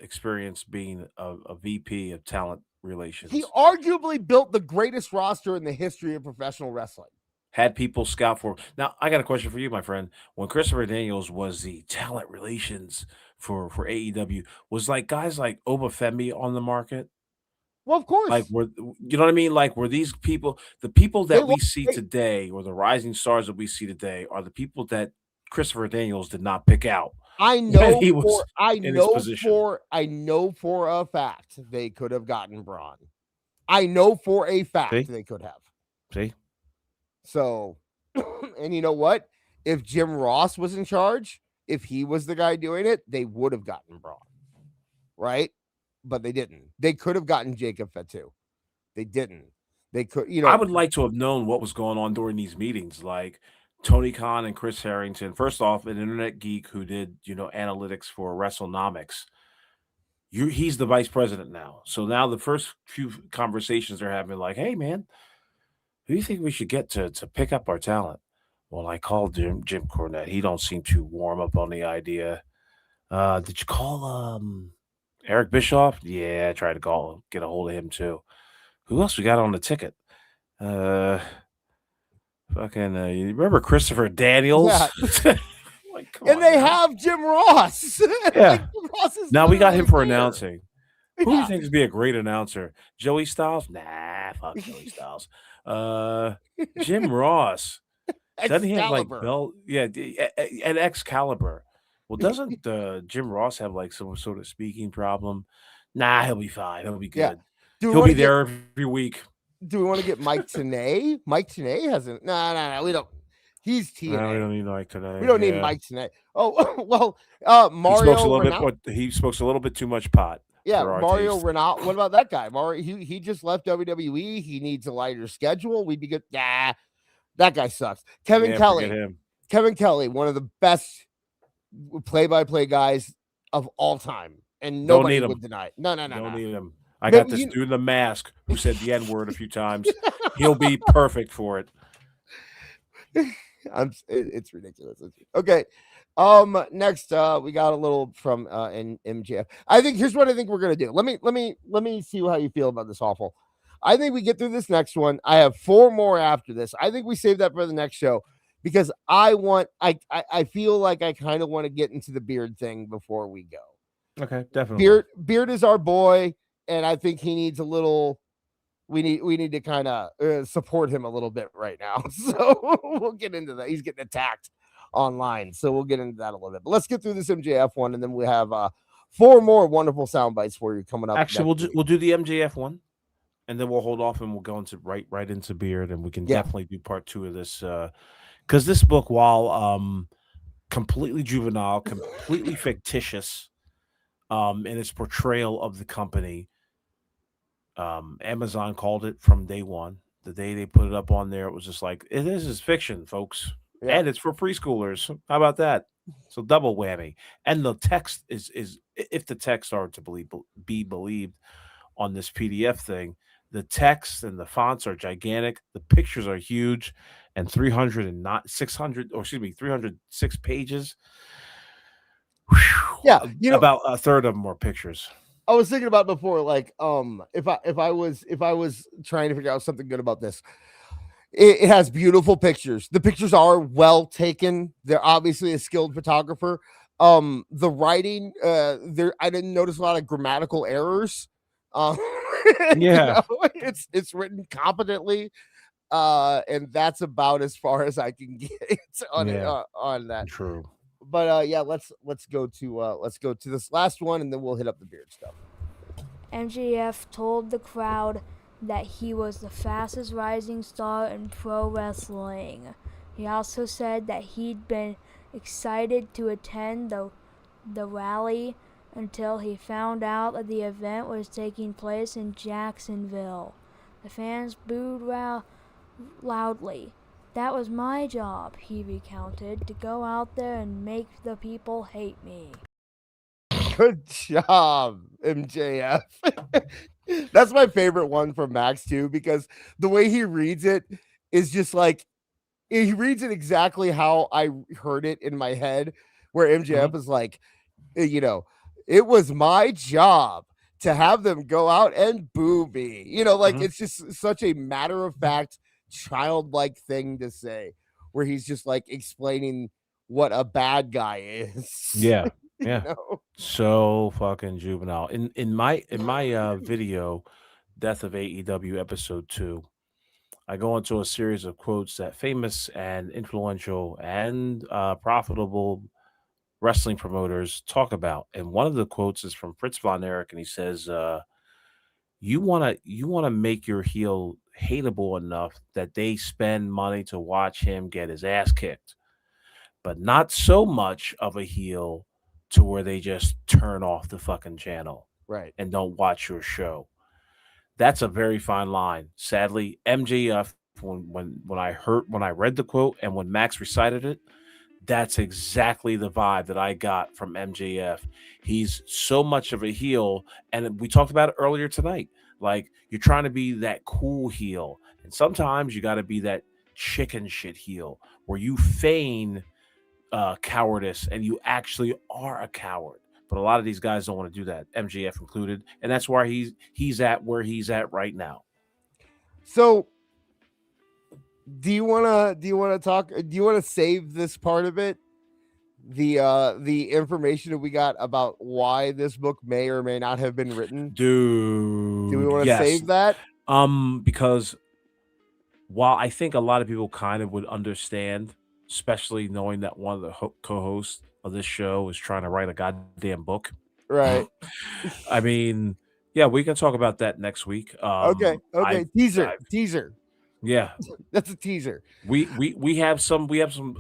experience being a VP of talent relations. He arguably built the greatest roster in the history of professional wrestling. Had people scout for him. Now, I got a question for you, my friend. When Christopher Daniels was the talent relations for AEW, was like guys like Obafemi on the market? Well, of course. Like, you know what I mean? Like, were these people, the people that we see today, or the rising stars that we see today, are the people that Christopher Daniels did not pick out? I know for a fact they could have gotten Braun. I know for a fact they could have. See? So, and you know what? if Jim Ross was in charge, if he was the guy doing it, they would have gotten Braun, right? But they didn't. They could have gotten Jacob Fatu. They didn't. They could, I would like to have known what was going on during these meetings, like Tony Khan and Chris Harrington. First off, an internet geek who did, analytics for WrestleNomics. He's the vice president now. So now the first few conversations they're having, like, hey man, who do you think we should get to pick up our talent? Well, I called Jim Cornette. He don't seem too warm up on the idea. Did you call Eric Bischoff? Yeah, I tried to get a hold of him too. Who else we got on the ticket? You remember Christopher Daniels? Yeah. And they have Jim Ross. Yeah. Jim Ross is now we got him for there. announcing. Who do you think would be a great announcer? Joey Styles? Nah, fuck Joey Styles. Jim Ross. Doesn't he have like belt? Yeah, an Excalibur. Well, doesn't Jim Ross have like some sort of speaking problem? Nah, he'll be fine. He'll be good. Yeah. He'll be there every week. Do we want to get Mike Tenay? Mike Tenay hasn't. No. We don't. He's TNA. No, we don't need Mike Tenay. We don't need Mike Tenay. Oh well, Mario. He smokes a little bit too much pot. Yeah, Mario Renault. What about that guy? Mario. He just left WWE. He needs a lighter schedule. We'd be good. Nah, that guy sucks. Kevin Kelly. Kevin Kelly, one of the best play-by-play guys of all time, and nobody would deny it. No. Don't need him. I got this dude in the mask who said the N-word a few times. He'll be perfect for it. It's ridiculous. Okay. Next, we got a little from MJF. Here's what I think we're gonna do. Let me see how you feel about this. Awful. I think we get through this next one. I have 4 more after this. I think we save that for the next show because I feel like I kind of want to get into the beard thing before we go. Okay, definitely. Beard is our boy, and I think he needs a little. We need to kind of support him a little bit right now. So we'll get into that. He's getting attacked online, so we'll get into that a little bit. But let's get through this MJF one, and then we have 4 more wonderful sound bites for you coming up. Actually, we'll do the MJF one, and then we'll hold off and we'll go into right into beard, and we can definitely do part 2 of this because this book, while completely juvenile, completely fictitious, in its portrayal of the company. Amazon called it from day one. The day they put it up on there, it was just like, this is fiction, folks. Yeah. And it's for preschoolers. How about that? So double whammy. And the text is if the text are to be believed on this PDF thing, the text and the fonts are gigantic. The pictures are huge, and 306 pages. Whew. Yeah, about a third of them are pictures. I was thinking about before, like, if I was trying to figure out something good about this, it has beautiful pictures. The pictures are well taken. They're obviously a skilled photographer. The writing, I didn't notice a lot of grammatical errors. Yeah, it's written competently, and that's about as far as I can get on that. True. But let's go to this last one, and then we'll hit up the beard stuff. MJF told the crowd that he was the fastest rising star in pro wrestling. He also said that he'd been excited to attend the rally until he found out that the event was taking place in Jacksonville. The fans booed loudly. That was my job, he recounted, to go out there and make the people hate me. Good job, MJF. That's my favorite one from Max, too, because the way he reads it is just like, he reads it exactly how I heard it in my head, where MJF is like, it was my job to have them go out and boo me. It's just such a matter-of-fact, childlike thing to say, where he's just like explaining what a bad guy is. Yeah. So fucking juvenile. In my video, Death of AEW episode 2, I go into a series of quotes that famous and influential and profitable wrestling promoters talk about, and one of the quotes is from Fritz von Erich, and he says, you want to make your heel hateable enough that they spend money to watch him get his ass kicked. but not so much of a heel to where they just turn off the fucking channel Right. and don't watch your show. That's a very fine line. Sadly, MJF, when I read the quote and when Max recited it, that's exactly the vibe that I got from MJF. He's so much of a heel, and we talked about it earlier tonight. Like, you're trying to be that cool heel, and sometimes you got to be that chicken shit heel where you feign cowardice and you actually are a coward. But a lot of these guys don't want to do that, MJF included, and that's why he's at where he's at right now. So, do you want to save this part of it, the information that we got about why this book may or may not have been written? Dude, do we want to yes. save that? Because while I think a lot of people kind of would understand, especially knowing that one of the co-hosts of this show is trying to write a goddamn book, right? I mean, yeah, we can talk about that next week. Okay. Teaser. Yeah, that's a teaser. We have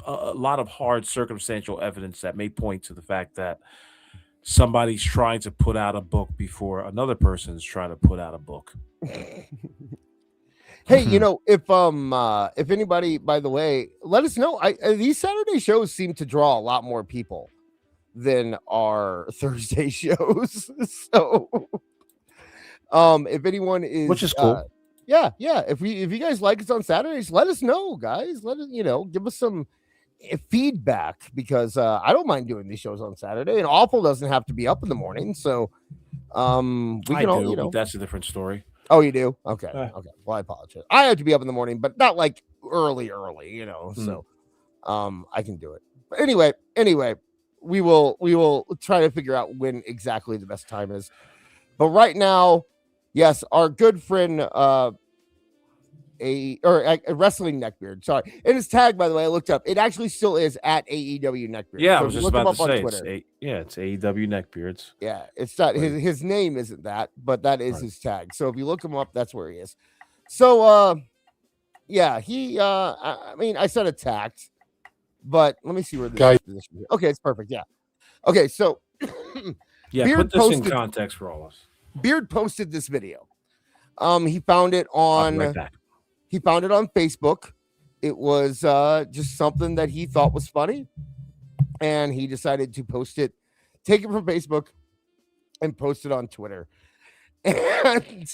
a lot of hard circumstantial evidence that may point to the fact that somebody's trying to put out a book before another person's trying to put out a book. Hey, if anybody, by the way, let us know. These Saturday shows seem to draw a lot more people than our Thursday shows. So, if anyone is, which is cool. Yeah. If you guys like us on Saturdays, let us know, guys. Let us, give us some feedback, because I don't mind doing these shows on Saturday, and Awful doesn't have to be up in the morning. So, we can all, but that's a different story. Oh, you do? Okay. Okay. Well, I apologize. I have to be up in the morning, but not like early, So, I can do it. But anyway, we will try to figure out when exactly the best time is. But right now, yes, our good friend, a wrestling neckbeard. Sorry, and his tag, by the way, I looked up. It actually still is at AEW neckbeard. Yeah, so I was just about to say it's AEW neckbeards. Yeah, it's not his name isn't that, but that is his tag. So if you look him up, that's where he is. So yeah, he I mean, I said attacked, but let me see where this is. Okay, it's perfect. Yeah. Okay, so yeah, Beard put this in context for all of us. Beard posted this video. He found it on He found it on Facebook. It was just something that he thought was funny, and he decided to post it, take it from Facebook, and post it on Twitter. And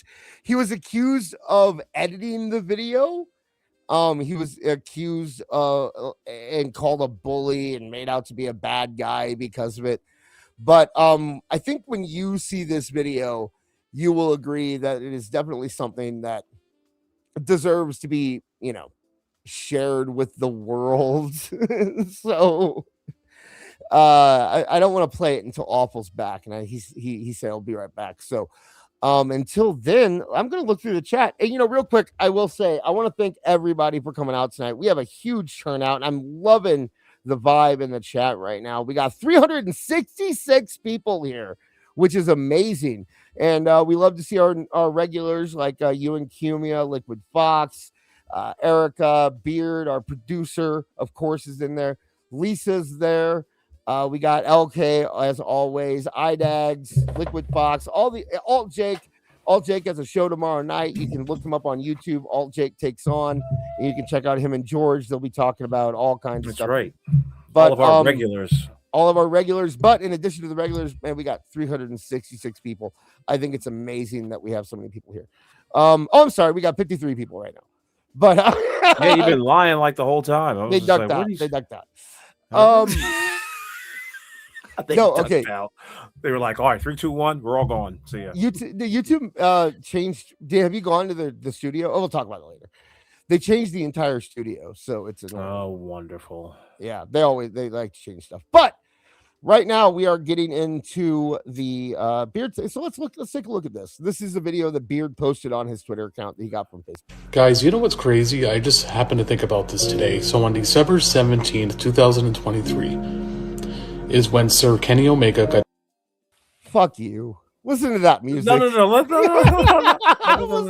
he was accused of editing the video. He was accused and called a bully and made out to be a bad guy because of it. But I think when you see this video, you will agree that it is definitely something that deserves to be, shared with the world. So I don't want to play it until Awful's back, and he said he'll be right back. So until then, I'm going to look through the chat. And, real quick, I will say, I want to thank everybody for coming out tonight. We have a huge turnout, and I'm loving the vibe in the chat right now. We got 366 people here, which is amazing. And we love to see our regulars like you and Cumia, Liquid Fox, Erica, Beard, our producer, of course, is in there. Lisa's there. We got LK as always, IDAGS, Liquid Fox, Alt Jake. Alt Jake has a show tomorrow night. You can look him up on YouTube. Alt Jake Takes On. And you can check out him and George. They'll be talking about all kinds of stuff. That's right. But, all of our regulars. All of our regulars. But in addition to the regulars, man, we got 366 people. I think it's amazing that we have so many people here. I'm sorry. We got 53 people right now. But yeah, you've been lying like the whole time. They ducked out. They ducked out. Okay. Out. They were like, all right, 3, 2, 1, we're all going. See ya. The YouTube changed. Have you gone to the studio? Oh, we'll talk about it later. They changed the entire studio, so it's wonderful. Yeah, they like to change stuff. But right now we are getting into the Beard. So let's take a look at this. This is a video that Beard posted on his Twitter account that he got from Facebook. Guys, you know what's crazy? I just happened to think about this today. So on December 17th, 2023 is when Sir Kenny Omega got... Fuck you. Listen to that music. No. Listen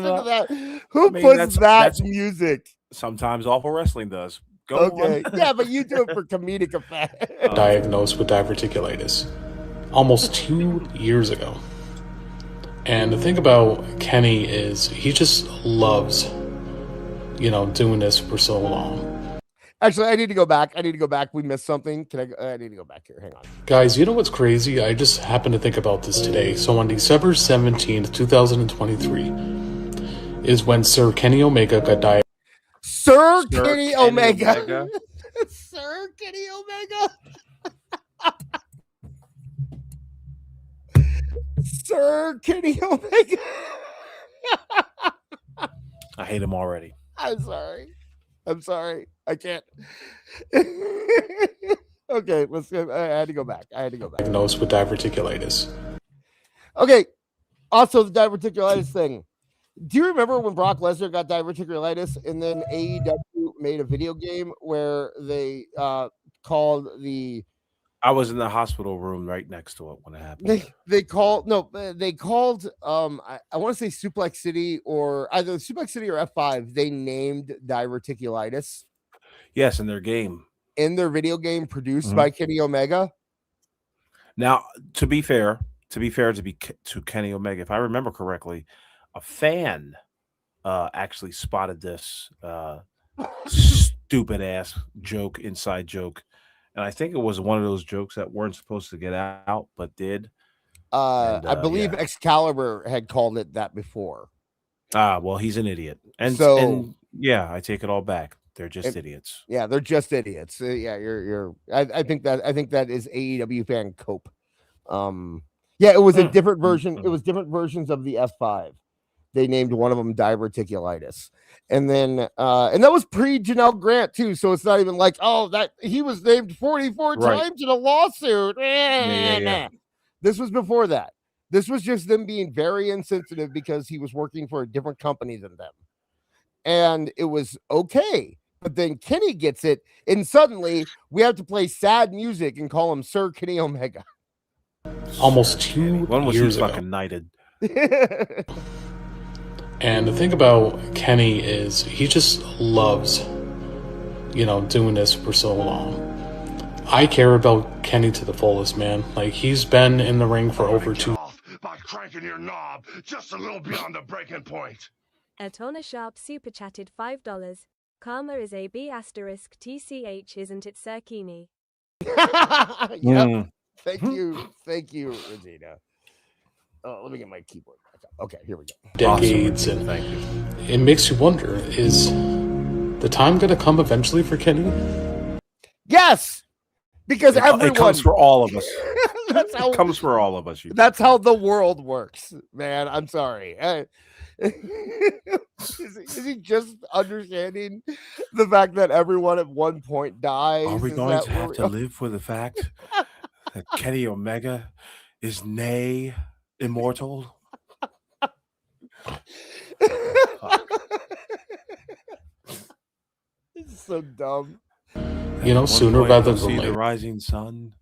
to that. Who puts that music? Sometimes Awful Wrestling does. Go Okay. on. Yeah, but you do it for comedic effect. Diagnosed with diverticulitis almost 2 years ago. And the thing about Kenny is he just loves, doing this for so long. Actually, I need to go back. We missed something. I need to go back here. Hang on. Guys, you know what's crazy? I just happened to think about this today. So on December 17th, 2023 is when Sir Kenny Omega got diagnosed. Sir Kenny Omega. Sir Kenny Omega. Sir Kenny Omega. I hate him already. I'm sorry. I can't. Okay, let's go. I had to go back. Diagnosed with diverticulitis. Okay. Also, the diverticulitis thing. Do you remember when Brock Lesnar got diverticulitis and then AEW made a video game where they called the... I was in the hospital room right next to it when it happened. They called I want to say Suplex City or either Suplex City or F5. They named diverticulitis. Yes, in their game. In their video game produced by Kenny Omega. Now, to be fair to Kenny Omega, if I remember correctly, a fan actually spotted this stupid ass inside joke. And I think it was one of those jokes that weren't supposed to get out, but did. I believe Excalibur had called it that before. Well, he's an idiot. And I take it all back. They're just idiots. Yeah, they're just idiots. I think that is AEW fan cope. It was a different version. It was different versions of the F5. They named one of them diverticulitis. And then and that was pre-Janelle Grant too. So it's not even like, that he was named 44 times in a lawsuit. This was before that. This was just them being very insensitive because he was working for a different company than them. And it was okay. But then Kenny gets it, and suddenly we have to play sad music and call him Sir Kenny Omega. Almost 2 years ago. When was he fucking knighted? And the thing about Kenny is he just loves, doing this for so long. I care about Kenny to the fullest, man. Like, he's been in the ring for over 2 by cranking your knob just a little beyond the breaking point. Atona Sharp super chatted $5. Karma is a B** TCH, isn't it, Sir Kenny? Yep. Thank you, Regina. Oh, let me get my keyboard back up. Okay, here we go. Decades, awesome. And thank you. It makes you wonder: is the time going to come eventually for Kenny? Yes, because everyone it comes for all of us. It comes for all of us. That's how the world works, man. I'm sorry. Is he just understanding the fact that everyone at one point dies? Are we going to have to live with the fact that Kenny Omega is nay immortal? This is so dumb. Sooner rather than see later. The rising sun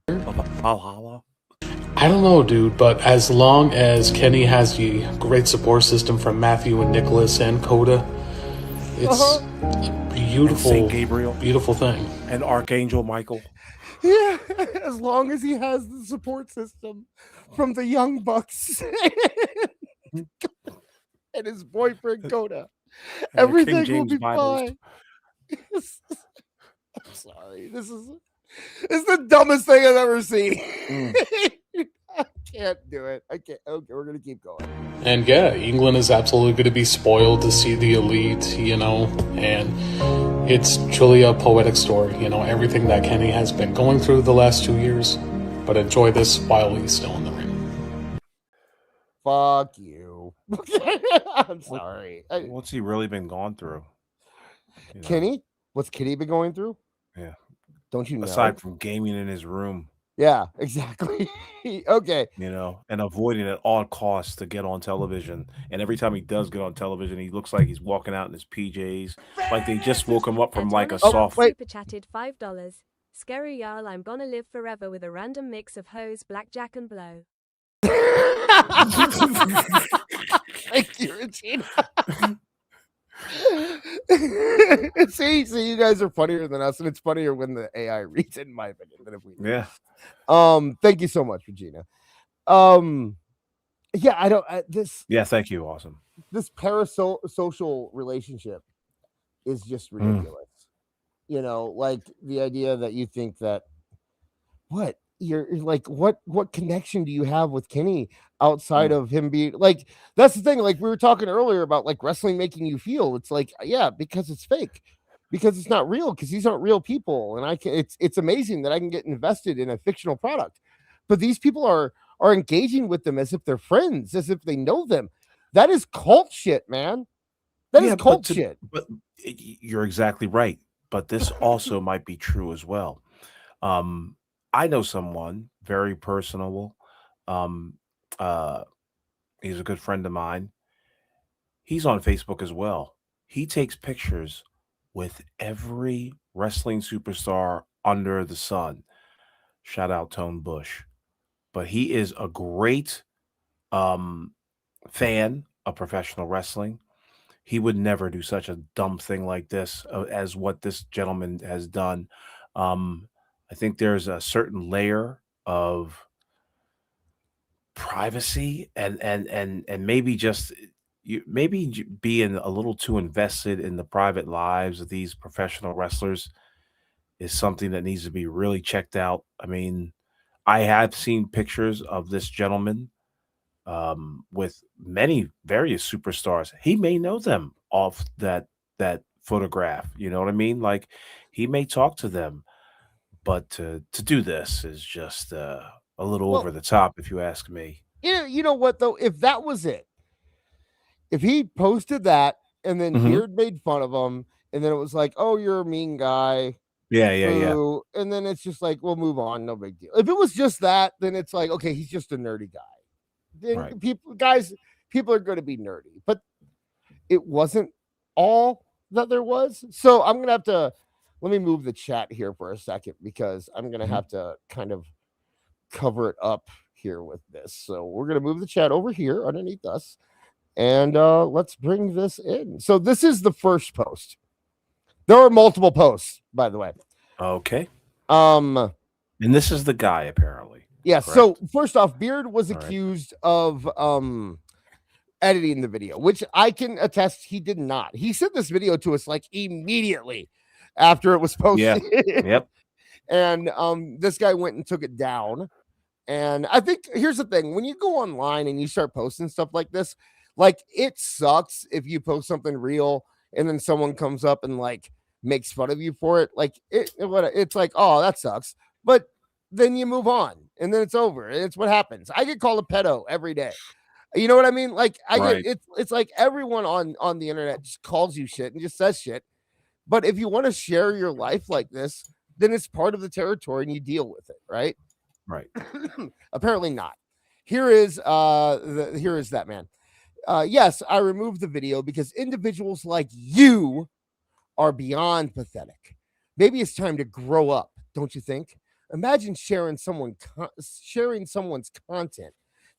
of Valhalla. I don't know, dude, but as long as Kenny has the great support system from Matthew and Nicholas and Coda, it's a beautiful, Saint Gabriel, beautiful thing. And Archangel Michael. Yeah, as long as he has the support system from the Young Bucks and his boyfriend Coda, everything will be fine. I'm sorry. This is the dumbest thing I've ever seen. I can't do it. I can't. Okay, we're gonna keep going. And yeah, England is absolutely going to be spoiled to see the elite, and it's truly a poetic story, everything that Kenny has been going through the last 2 years, but enjoy this while he's still in the ring. Fuck you. I'm sorry. What's he really been going through? Kenny? What's Kenny been going through? Yeah. Don't you know? Aside from gaming in his room. Yeah, exactly. Okay. And avoiding at all costs to get on television. And every time he does get on television, he looks like he's walking out in his PJs, like they just woke him up from like a soft. Super chatted $5. Scary Jarl, I'm gonna live forever with a random mix of hose, blackjack, and blow. Thank you, Regina. See, you guys are funnier than us, and it's funnier when the AI reads it, in my opinion, than if we do. Yeah. Thank you so much, Regina. Yeah, I don't this Yeah, thank you. Awesome. this parasocial relationship is just ridiculous. You know, like the idea that you think that what you're like, what connection do you have with Kenny outside of him being like, that's the thing, like we were talking earlier about like wrestling making you feel, it's like, yeah, because it's fake, because it's not real, because these aren't real people, and I can, it's amazing that I can get invested in a fictional product, but these people are engaging with them as if they're friends, as if they know them. That is cult shit, man. That is cult shit. But you're exactly right. But this also might be true as well. I know someone very personable. Um, he's a good friend of mine. He's on Facebook as well. He takes pictures with every wrestling superstar under the sun. Shout out Tone Bush. But he is a great fan of professional wrestling. He would never do such a dumb thing like this as what this gentleman has done. I think there's a certain layer of privacy and maybe just you maybe being a little too invested in the private lives of these professional wrestlers is something that needs to be really checked out. I mean, I have seen pictures of this gentleman with many various superstars. He may know them off that photograph. You know what I mean? Like he may talk to them, but to do this is just a little over the top, if you ask me. You know what though? If that was it, if he posted that and then Beard made fun of him, and then it was like, "Oh, you're a mean guy." Yeah. And then it's just like, we'll move on, no big deal. If it was just that, then it's like, okay, he's just a nerdy guy. Then people are going to be nerdy, but it wasn't all that there was. So I'm gonna have to let me move the chat here for a second, because I'm gonna have to kind of cover it up here with this. So we're gonna move the chat over here underneath us, and let's bring this in. So this is the first post. There are multiple posts, by the way. Okay. And this is the guy, apparently. Yeah. Correct? So first off, Beard was accused of editing the video, which I can attest he did not. He sent this video to us like immediately after it was posted. Yeah. Yep. And this guy went and took it down. And I think here's the thing: when you go online and you start posting stuff like this, like it sucks if you post something real and then someone comes up and like makes fun of you for it. Like it's like, oh, that sucks. But then you move on and then it's over. It's what happens. I get called a pedo every day. You know what I mean? Like it's like everyone on the internet just calls you shit and just says shit. But if you want to share your life like this, then it's part of the territory and you deal with it, right? Right. Apparently not. Here is that man. Yes, I removed the video because individuals like you are beyond pathetic. Maybe it's time to grow up, don't you think? Imagine sharing someone's content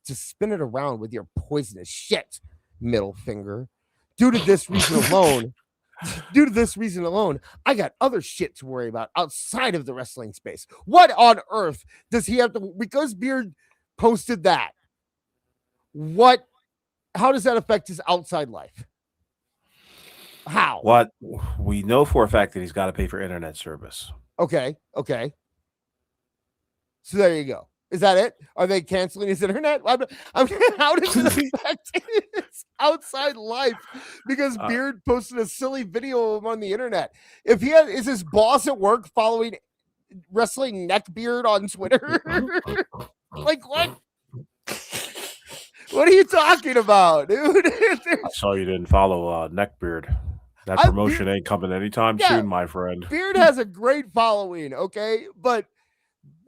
to spin it around with your poisonous shit. Middle finger. Due to this reason alone, I got other shit to worry about outside of the wrestling space. What on earth does he have to, because Beard posted that? How does that affect his outside life? How? What we know for a fact that he's got to pay for internet service. Okay. So there you go. Is that it? Are they canceling his internet? How does it affect his outside life? Because Beard posted a silly video of him on the internet. If is his boss at work following wrestling neckbeard on Twitter? Like what? What are you talking about, dude? I saw you didn't follow Neckbeard. That promotion ain't coming anytime soon, my friend. Beard has a great following, okay? But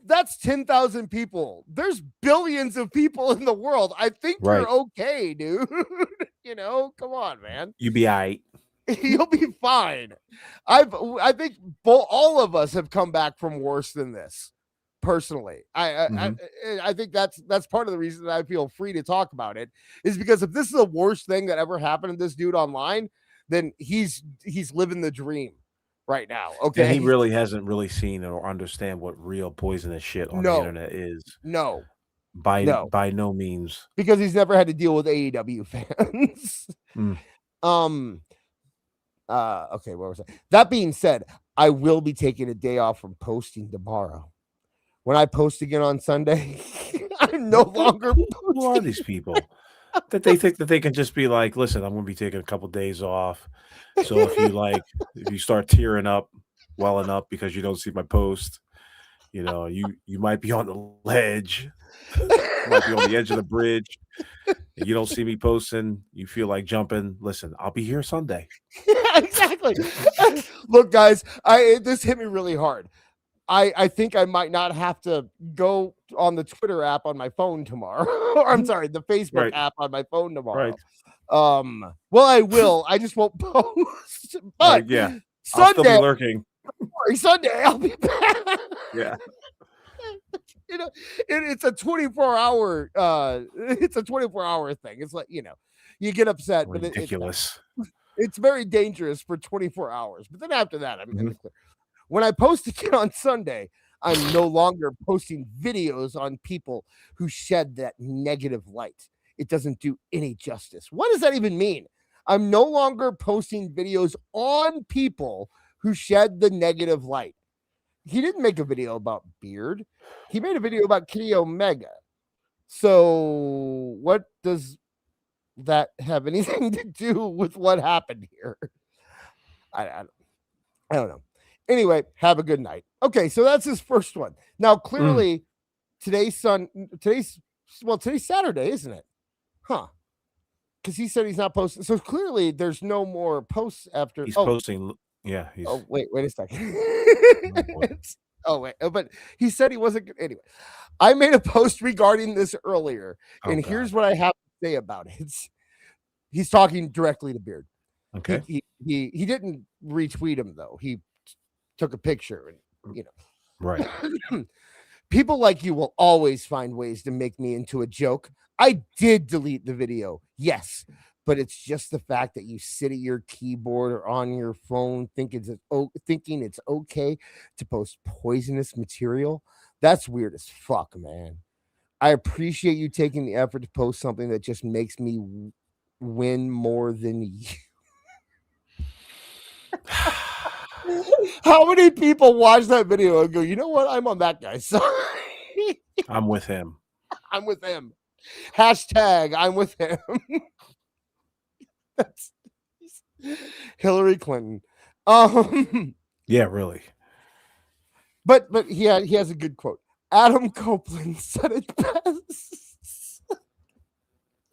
that's 10,000 people. There's billions of people in the world. I think you're okay, dude. You know, come on, man. You be all right. You'll be fine. I think all of us have come back from worse than this. Personally, I think that's part of the reason that I feel free to talk about it, is because if this is the worst thing that ever happened to this dude online, then he's living the dream right now. Okay. And he really hasn't really seen or understand what real poisonous shit on the internet is. No. By no means. Because he's never had to deal with AEW fans. Okay, what was that? That being said, I will be taking a day off from posting tomorrow. When I post again on Sunday, I'm no longer Who are these people that they think that they can just be like, listen, I'm going to be taking a couple days off. So if you start tearing up, welling up because you don't see my post, you might be on the ledge, you might be on the edge of the bridge. And you don't see me posting, you feel like jumping. Listen, I'll be here Sunday. Yeah, exactly. Look, guys, this hit me really hard. I think I might not have to go on the Twitter app on my phone tomorrow. Or I'm sorry, the Facebook app on my phone tomorrow. Right. Well, I will. I just won't post. But yeah, Sunday, I'll still be lurking. Sunday, I'll be back. Yeah. It's a 24-hour. It's a 24-hour thing. It's like you get upset, Ridiculous. but it's very dangerous for 24 hours. But then after that, I'm in the clear. When I post again on Sunday, I'm no longer posting videos on people who shed that negative light. It doesn't do any justice. What does that even mean? I'm no longer posting videos on people who shed the negative light. He didn't make a video about Beard. He made a video about Kenny Omega. So what does that have anything to do with what happened here? I don't know. Anyway, have a good night. Okay, so that's his first one. Now, clearly, today's Saturday, isn't it? Huh. Because he said he's not posting. So clearly, there's no more posts after. He's posting. Yeah. Wait a second. But he said he wasn't. Anyway, I made a post regarding this earlier, and here's what I have to say about it. He's talking directly to Beard. Okay. He didn't retweet him though. He took a picture and right. People like you will always find ways to make me into a joke. I did delete the video, yes, but it's just the fact that you sit at your keyboard or on your phone thinking it's okay to post poisonous material. That's weird as fuck, man. I appreciate you taking the effort to post something that just makes me win more than you. How many people watch that video and go, you know what? I'm on that guy's side. I'm with him. I'm with him. Hashtag I'm with him. That's Hillary Clinton. Yeah, really. But he has a good quote. Adam Copeland said it best.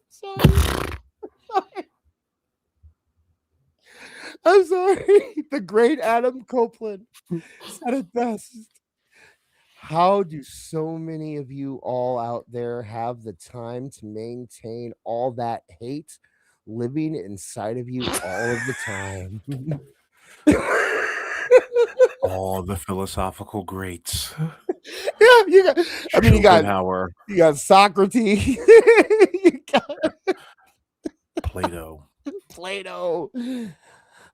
Sorry. I'm sorry. The great Adam Copeland said it best. How do so many of you all out there have the time to maintain all that hate living inside of you all of the time? All the philosophical greats. Yeah, you got Socrates. You got Plato.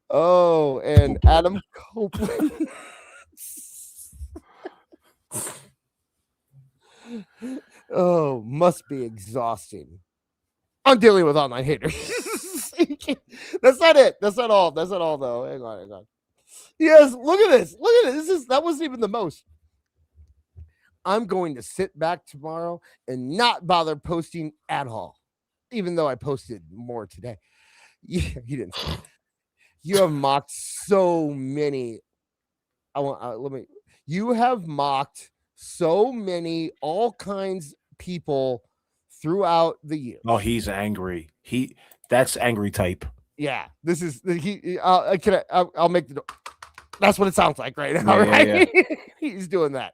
Oh, and Adam Copeland. Oh, must be exhausting. I'm dealing with online haters. That's not it. That's not all. That's not all, though. Hang on. Yes, look at this. That wasn't even the most. I'm going to sit back tomorrow and not bother posting at all, even though I posted more today. Yeah, he didn't say that. You have mocked so many. You have mocked so many, all kinds people throughout the years. Oh, he's angry. That's angry type. Yeah, this is I'll make the. That's what it sounds like right now, right? Yeah. He's doing that.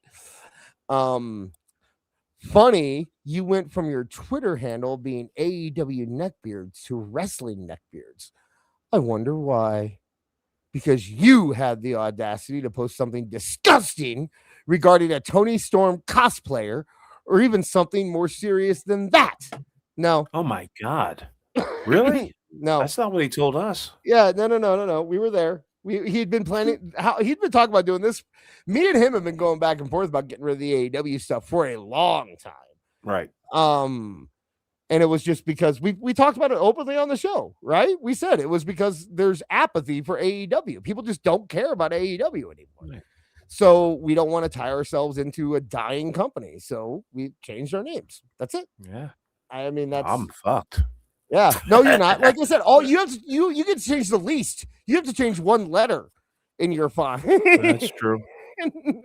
Funny, you went from your Twitter handle being AEW neckbeards to wrestling neckbeards. I wonder why. Because you had the audacity to post something disgusting regarding a Tony Storm cosplayer, or even something more serious than that. No. Oh my God. Really? No, That's not what he told us. yeah, no. We were there. He'd been planning. He'd been talking about doing this. Me and him have been going back and forth about getting rid of the AEW stuff for a long time. Right. And it was just because we talked about it openly on the show, right? We said it was because there's apathy for AEW. People just don't care about AEW anymore. Right. So we don't want to tie ourselves into a dying company. So we changed our names. That's it. Yeah. I mean, that's I'm fucked. yeah. No, you're not. Like I said, all you have to you get to change the least. You have to change one letter in your font. That's true.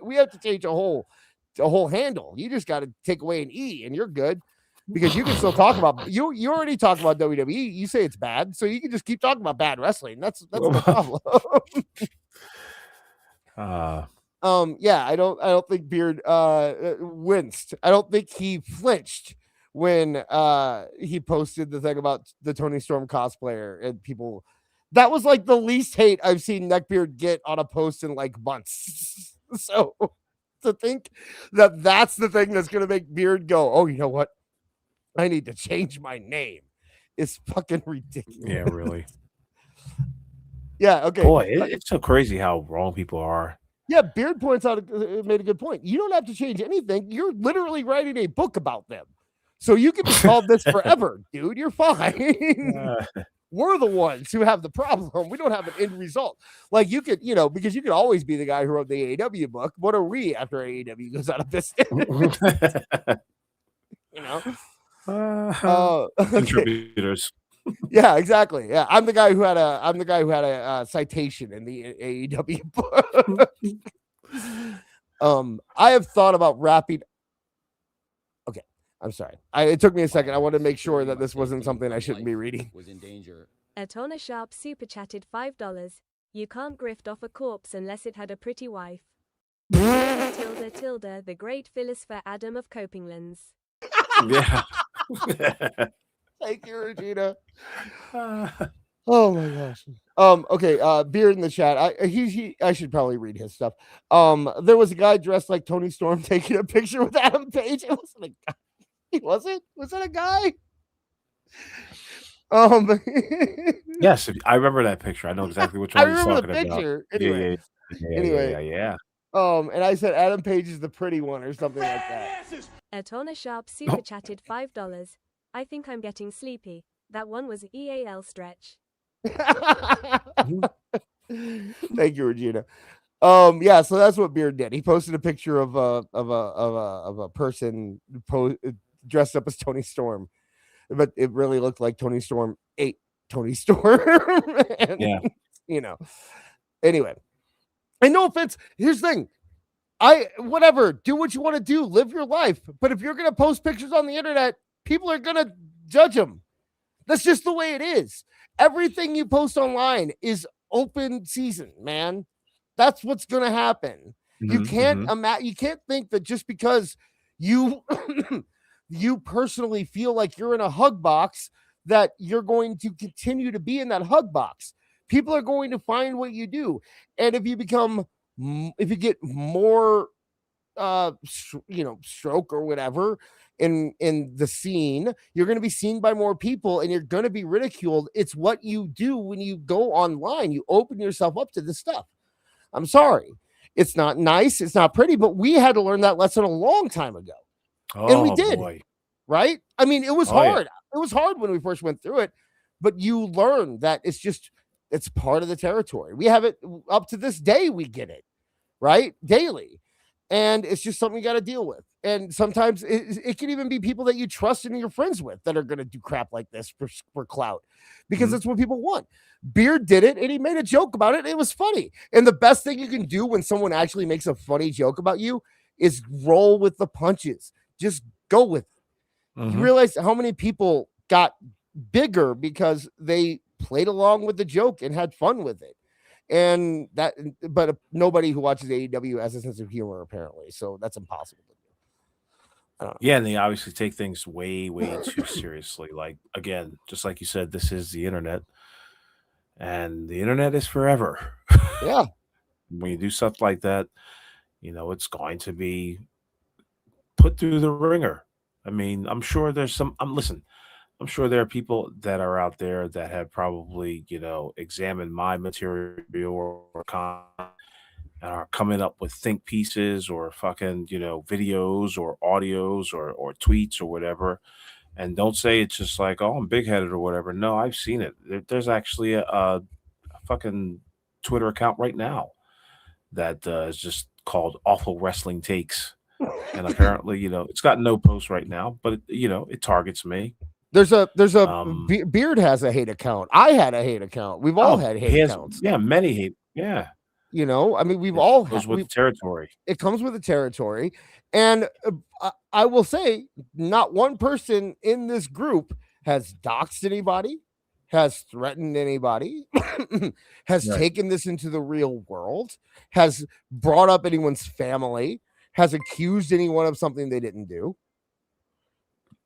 We have to change a whole handle. You just got to take away an E and you're good. Because you can still talk about you already talk about WWE. You say it's bad, so you can just keep talking about bad wrestling. That's no problem. Yeah, I don't think Beard winced. I don't think he flinched when he posted the thing about the Tony Storm cosplayer and people. That was like the least hate I've seen Neckbeard get on a post in like months. So to think that that's the thing that's going to make Beard go, oh, you know what? I need to change my name. It's fucking ridiculous. Yeah, really. Yeah, okay. Boy, it's so crazy how wrong people are. Yeah, Beard points out, made a good point. You don't have to change anything. You're literally writing a book about them. So you can be called this forever, dude. You're fine. We're the ones who have the problem. We don't have an end result. Like you could, because you could always be the guy who wrote the AEW book. What are we after AEW goes out of business? Contributors. Yeah, exactly. Yeah, I'm the guy who had a citation in the AEW book. I have thought about wrapping. Okay, I'm sorry. It took me a second. I wanted to make sure that this wasn't something I shouldn't be reading. Was in danger. Atona Sharp super chatted $5. You can't grift off a corpse unless it had a pretty wife. tilde, the great philosopher Adam of Copinglands. Yeah. Thank you, Regina. Oh my gosh. Okay. Beard in the chat. I should probably read his stuff. There was a guy dressed like Tony Storm taking a picture with Adam Page. It wasn't a guy. Was it? Was it a guy? Yes, I remember that picture. I know exactly which one I he's remember talking the picture. about. Anyway. Yeah. And I said Adam Page is the pretty one or something like that. Atona Sharp super chatted $5. I think I'm getting sleepy. That one was EAL stretch. Thank you, Regina. Yeah, so that's what Beard did. He posted a picture of a person dressed up as Tony Storm, but it really looked like Tony Storm ate Tony Storm. And, anyway, and no offense. Here's the thing. Whatever, do what you want to do, live your life. But if you're going to post pictures on the internet, people are going to judge them. That's just the way it is. Everything you post online is open season, man. That's what's going to happen. You can't you can't think that just because you you personally feel like you're in a hug box that you're going to continue to be in that hug box. People are going to find what you do. And if you get more stroke or whatever in the scene, you're going to be seen by more people and you're going to be ridiculed. It's what you do when you go online. You open yourself up to this stuff. I'm sorry. It's not nice. It's not pretty, but we had to learn that lesson a long time ago. And we did. Boy. Right? I mean, it was hard. Yeah. It was hard when we first went through it, but you learn that it's part of the territory. We have it up to this day. We get it, right? Daily. And it's just something you got to deal with. And sometimes it can even be people that you trust and you're friends with that are going to do crap like this for clout, because that's what people want. Beard did it and he made a joke about it. It was funny. And the best thing you can do when someone actually makes a funny joke about you is roll with the punches. Just go with it. You realize how many people got bigger because they played along with the joke and had fun with it. But nobody who watches AEW has a sense of humor, apparently. So that's impossible to do. Yeah, and they obviously take things way, way too seriously. Like, again, just like you said, this is the internet. And the internet is forever. Yeah. When you do stuff like that, it's going to be put through the ringer. I mean, I'm sure there's some. Listen, I'm sure there are people that are out there that have probably, examined my material or content and are coming up with think pieces or fucking, videos or audios or tweets or whatever. And don't say it's just like, oh, I'm big headed or whatever. No, I've seen it. There's actually a fucking Twitter account right now that is just called Awful Wrestling Takes. And apparently, it's got no posts right now, but it targets me. There's a Beard has a hate account. I had a hate account. We've all had hate accounts. Yeah, many hate. Yeah. I mean, we've all had with the territory. It comes with the territory. And I will say, not one person in this group has doxed anybody, has threatened anybody, has taken this into the real world, has brought up anyone's family, has accused anyone of something they didn't do.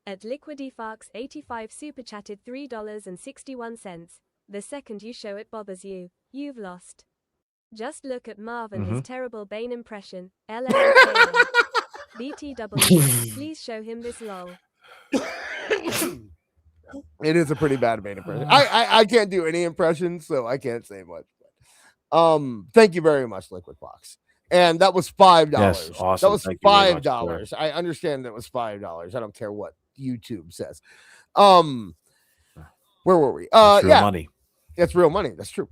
At LiquidyFox85 super chatted $3.61. The second you show it bothers you, you've lost. Just look at Marv and his terrible Bane impression. LLK. BTW, please show him this lol. It is a pretty bad Bane impression. I can't do any impressions, so I can't say much. Thank you very much, Liquid Fox. And that was $5. Yes, awesome. That was $5. I understand that was $5. I don't care what YouTube says. Where were we? It's real money. It's real money. That's true.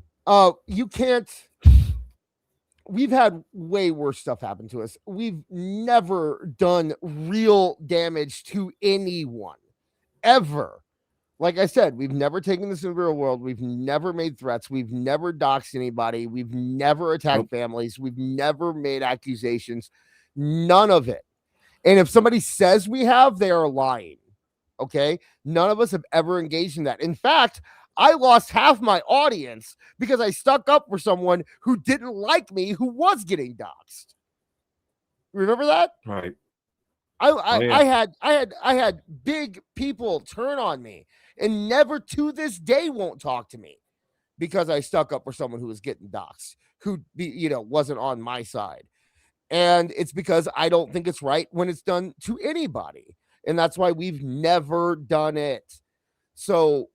You can't. We've had way worse stuff happen to us. We've never done real damage to anyone ever. Like I said, we've never taken this in the real world. We've never made threats. We've never doxed anybody. We've never attacked families. We've never made accusations. None of it. And if somebody says we have, they are lying. Okay? None of us have ever engaged in that. In fact, I lost half my audience because I stuck up for someone who didn't like me, who was getting doxxed. Remember that? Right. I had big people turn on me and never to this day won't talk to me because I stuck up for someone who was getting doxxed, who wasn't on my side. And it's because I don't think it's right when it's done to anybody. And that's why we've never done it. So,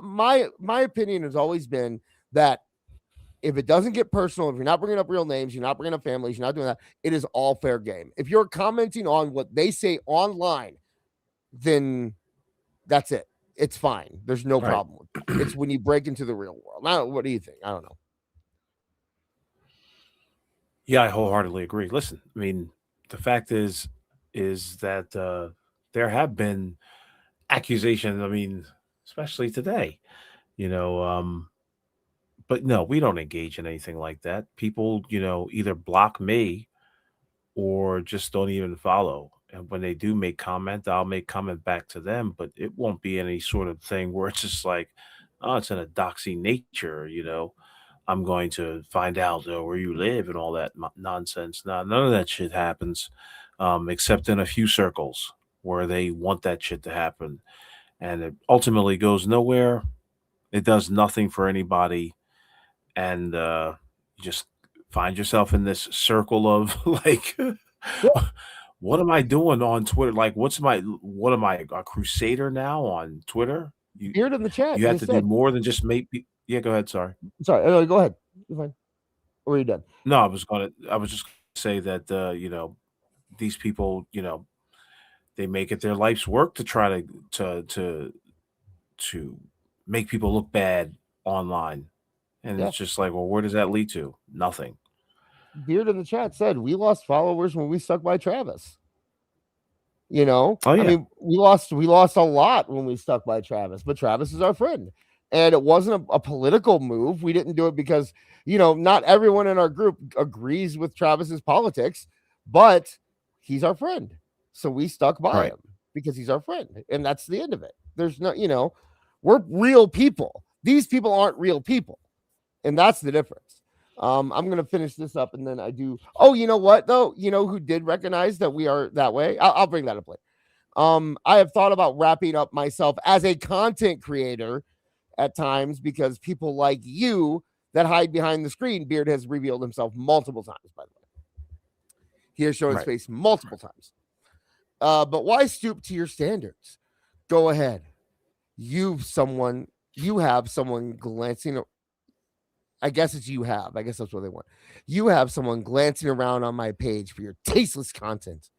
my opinion has always been that if it doesn't get personal, if you're not bringing up real names, you're not bringing up families, you're not doing that, it is all fair game. If you're commenting on what they say online, then that's it. It's fine. There's no problem with it. It's when you break into the real world. Now, what do you think? I don't know. Yeah, I wholeheartedly agree. Listen, I mean, the fact is that there have been accusations. I mean, especially today, but no, we don't engage in anything like that. People, either block me or just don't even follow. And when they do make comment, I'll make comment back to them, but it won't be any sort of thing where it's just like, oh, it's in a doxy nature, I'm going to find out where you live and all that nonsense. No, none of that shit happens, except in a few circles where they want that shit to happen. And it ultimately goes nowhere. It does nothing for anybody. And you just find yourself in this circle of like, what am I doing on Twitter? Like, what am I, a crusader now on Twitter? Beard in the chat. You have to do more than just make people. Yeah, go ahead. Sorry. Go ahead. You're fine. Or are you done? No, I was just gonna say that these people, they make it their life's work to try to make people look bad online. And it's just like, well, where does that lead to? Nothing. Beard in the chat said we lost followers when we stuck by Travis. Oh, yeah. I mean, we lost a lot when we stuck by Travis, but Travis is our friend. And it wasn't a political move. We didn't do it because, not everyone in our group agrees with Travis's politics, but he's our friend. So we stuck by him because he's our friend. And that's the end of it. There's no, we're real people. These people aren't real people. And that's the difference. I'm going to finish this up and then I do. Oh, you know what, though? You know who did recognize that we are that way? I'll bring that up later. I have thought about wrapping up myself as a content creator at times because people like you that hide behind the screen. Beard has revealed himself multiple times, by the way. He has shown his face multiple times. But why stoop to your standards? Go ahead. You have someone glancing. I guess it's you have. I guess that's what they want. You have someone glancing around on my page for your tasteless content.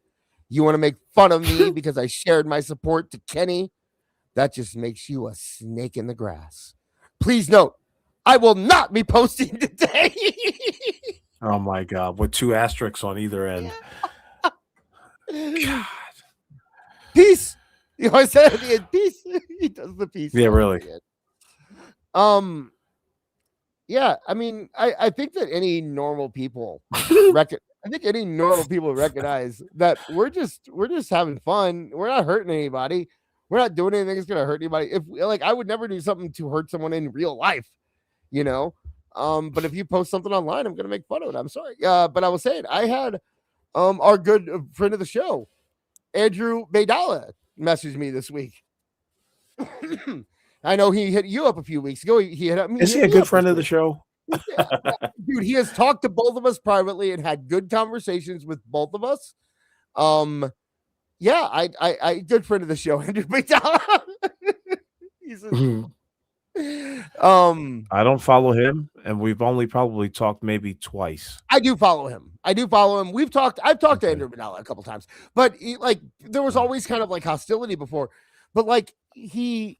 You want to make fun of me because I shared my support to Kenny? That just makes you a snake in the grass. Please note, I will not be posting today. Oh my God, with 2 asterisks on either end. God. Peace. You know, I said at the end, peace. He does the peace. Yeah, really. Yeah, I mean, I think that any normal people recognize that we're just having fun. We're not hurting anybody. We're not doing anything that's gonna hurt anybody. If like I would never do something to hurt someone in real life, you know. But if you post something online, I'm gonna make fun of it. I'm sorry. But I was saying I had our good friend of the show, Andrew Baydala, messaged me this week. I know he hit you up a few weeks ago. He hit up me. Is he a good friend of the show? Yeah, dude, he has talked to both of us privately and had good conversations with both of us. Yeah, I good friend of the show, Andrew McDowell. He's I don't follow him, and we've only probably talked maybe twice. I do follow him. I've talked to Andrew McDowell a couple times, but there was always kind of like hostility before, but like he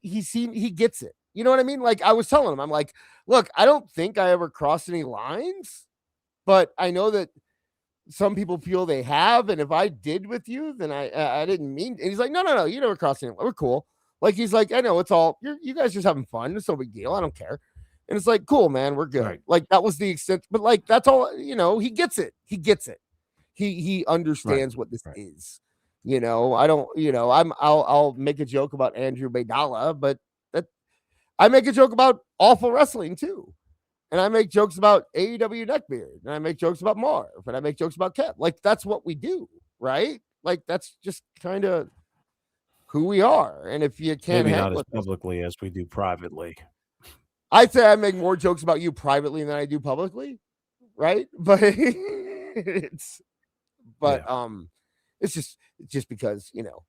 gets it. You know what I mean? Like I was telling him, I'm like, look, I don't think I ever crossed any lines, but I know that some people feel they have, and if I did with you, then I didn't mean. And he's like, no, you never crossed any. We're cool. Like he's like, I know it's all you guys just having fun. It's no big deal. I don't care. And it's like, cool, man, we're good. Right. Like that was the extent, but like that's all. You know, he gets it. He gets it. He understands what this is. You know, I don't. You know, I'll make a joke about Andrew Baydala, but I make a joke about awful wrestling too. And I make jokes about AEW Neckbeard. And I make jokes about Marv. And I make jokes about Kev. Like, that's what we do, right? Like, that's just kind of who we are. And if you can't maybe hang not as with us, publicly as we do privately. I'd say I make more jokes about you privately than I do publicly, right? But it's just because, you know,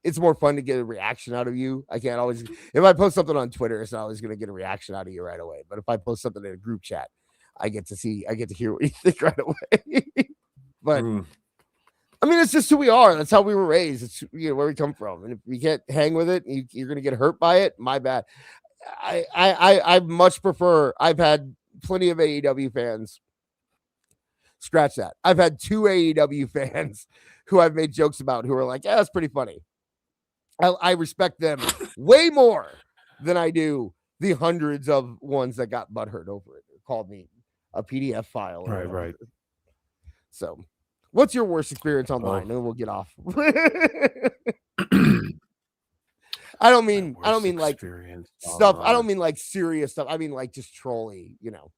it's more fun to get a reaction out of you. I can't always, if I post something on Twitter, it's not always going to get a reaction out of you right away. But if I post something in a group chat, I get to hear what you think right away. But I mean, it's just who we are. That's how we were raised. It's where we come from. And if you can't hang with it, you're going to get hurt by it. My bad. I much prefer. I've had plenty of AEW fans. Scratch that. I've had 2 AEW fans who I've made jokes about who are like, yeah, that's pretty funny. I respect them way more than I do the hundreds of ones that got butthurt over it. Called me a PDF file. Right. So, what's your worst experience online? And then we'll get off. I don't mean like stuff. I don't mean like serious stuff. I mean like just trolly, you know.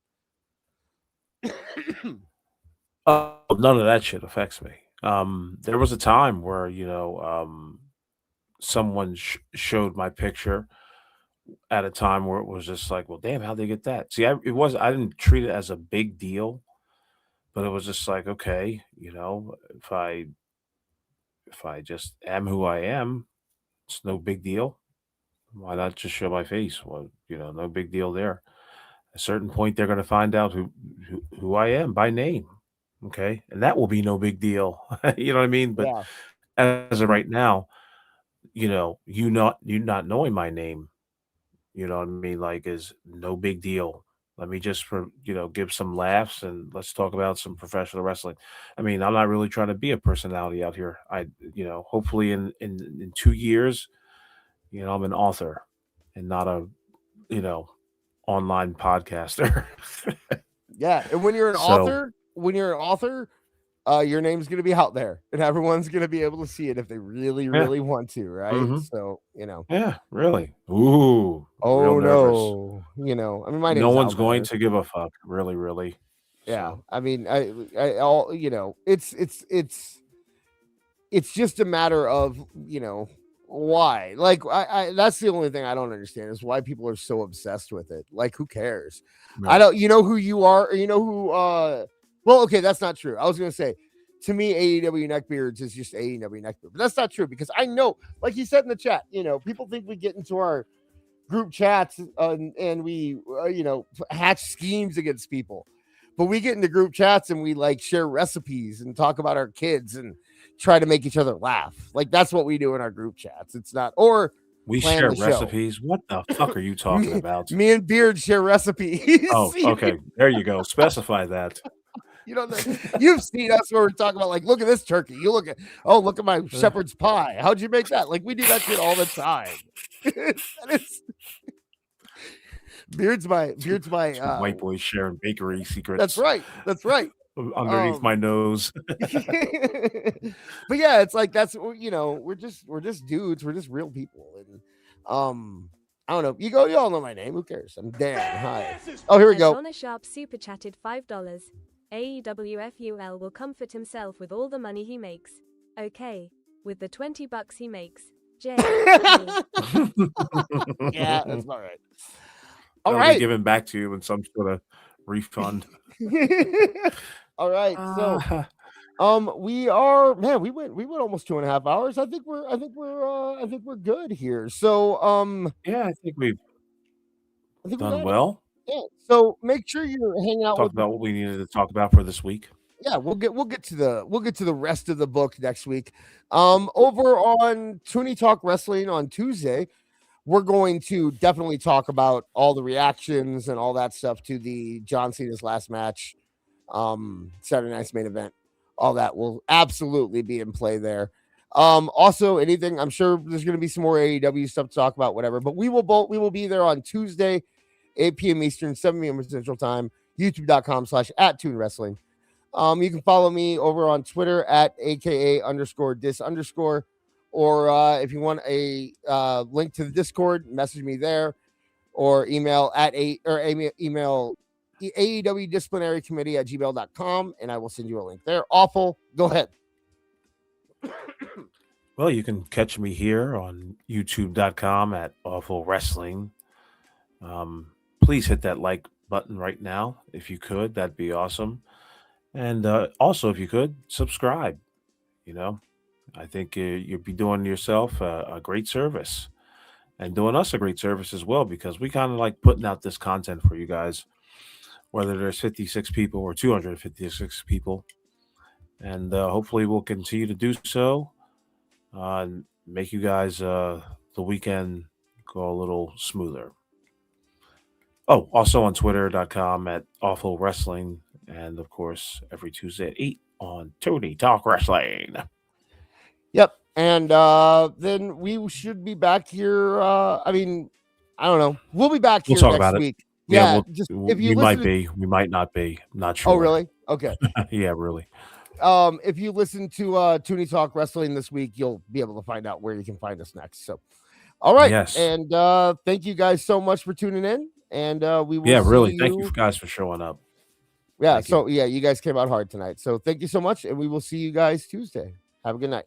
None of that shit affects me. There was a time where, someone showed my picture at a time where it was just like, well, damn, how'd they get that? See, I didn't treat it as a big deal, but it was just like, okay, if I just am who I am, it's no big deal. Why not just show my face? Well, no big deal there. At a certain point, they're going to find out who I am by name. Okay. And that will be no big deal. You know what I mean? But as of right now, you not knowing my name, you know what I mean, like, is no big deal. Let me just give some laughs and let's talk about some professional wrestling. I mean, I'm not really trying to be a personality out here. Hopefully in 2 years, I'm an author and not a online podcaster. Yeah, and when you're an author, your name's going to be out there and everyone's going to be able to see it if they really, really want to, right? Mm-hmm. So, Yeah, really. Ooh. Oh, no. I mean, my name's no one's out going there. to give a fuck, really, really. Yeah. So. I mean, it's just a matter of, why. Like, I that's the only thing I don't understand is why people are so obsessed with it. Like, who cares? Right. I don't, who you are, or who, well, okay, that's not true. I was going to say, to me, AEW neckbeards is just AEW neckbeard. But that's not true because I know, like he said in the chat, people think we get into our group chats and we, hatch schemes against people. But we get into group chats and we like share recipes and talk about our kids and try to make each other laugh. Like that's what we do in our group chats. It's not, or we share recipes. What the fuck are you talking about? Me and Beard share recipes. Oh, okay. There you go. Specify that. You've seen us where we're talking about like, look at this turkey. You look at my shepherd's pie. How'd you make that? Like we do that shit all the time. Beard's my white boy sharing bakery secrets. That's right. Underneath my nose. But yeah, it's like we're just dudes. We're just real people. And I don't know. You all know my name. Who cares? I'm Dan. Hi. Oh, here we go. Donna Sharp super chatted $5. AEWFUL will comfort himself with all the money he makes. Okay, with the $20 he makes. Jay. Yeah, that's about right. All right. Be given back to you in some sort of refund. All right. So we are, man, we went almost 2.5 hours. I think we're good here. So yeah, I think we've done well. Yeah. So make sure you're hanging out. Talk about what we needed to talk about for this week. Yeah, we'll get to the rest of the book next week. Over on Toonie Talk Wrestling on Tuesday, we're going to definitely talk about all the reactions and all that stuff to the John Cena's last match, Saturday night's main event. All that will absolutely be in play there. Also, anything, I'm sure there's going to be some more AEW stuff to talk about, whatever. But we will be there on Tuesday, 8 p.m. Eastern, 7 p.m. Central Time, youtube.com/@ToonWrestling. You can follow me over on Twitter at aka_dis_. Or if you want a link to the Discord, message me there, or email email AEW Disciplinary Committee at gmail.com, and I will send you a link there. Awful. Go ahead. Well, you can catch me here on youtube.com at Awful Wrestling. Please hit that like button right now. If you could, that'd be awesome. And also, if you could, subscribe. I think you'd be doing yourself a great service and doing us a great service as well, because we kind of like putting out this content for you guys, whether there's 56 people or 256 people. And hopefully we'll continue to do so and make you guys the weekend go a little smoother. Oh, also on twitter.com at Awful Wrestling. And of course, every Tuesday at 8 on Toonie Talk Wrestling. Yep. And then we should be back here. I don't know. We'll be back here next week. Yeah, we might be. We might not be. Not sure. Oh, really? Okay. Yeah, really. If you listen to Toonie Talk Wrestling this week, you'll be able to find out where you can find us next. So, all right. Yes. And thank you guys so much for tuning in. And we will. Yeah, really. Thank you guys for showing up. Yeah. You guys came out hard tonight. So thank you so much. And we will see you guys Tuesday. Have a good night.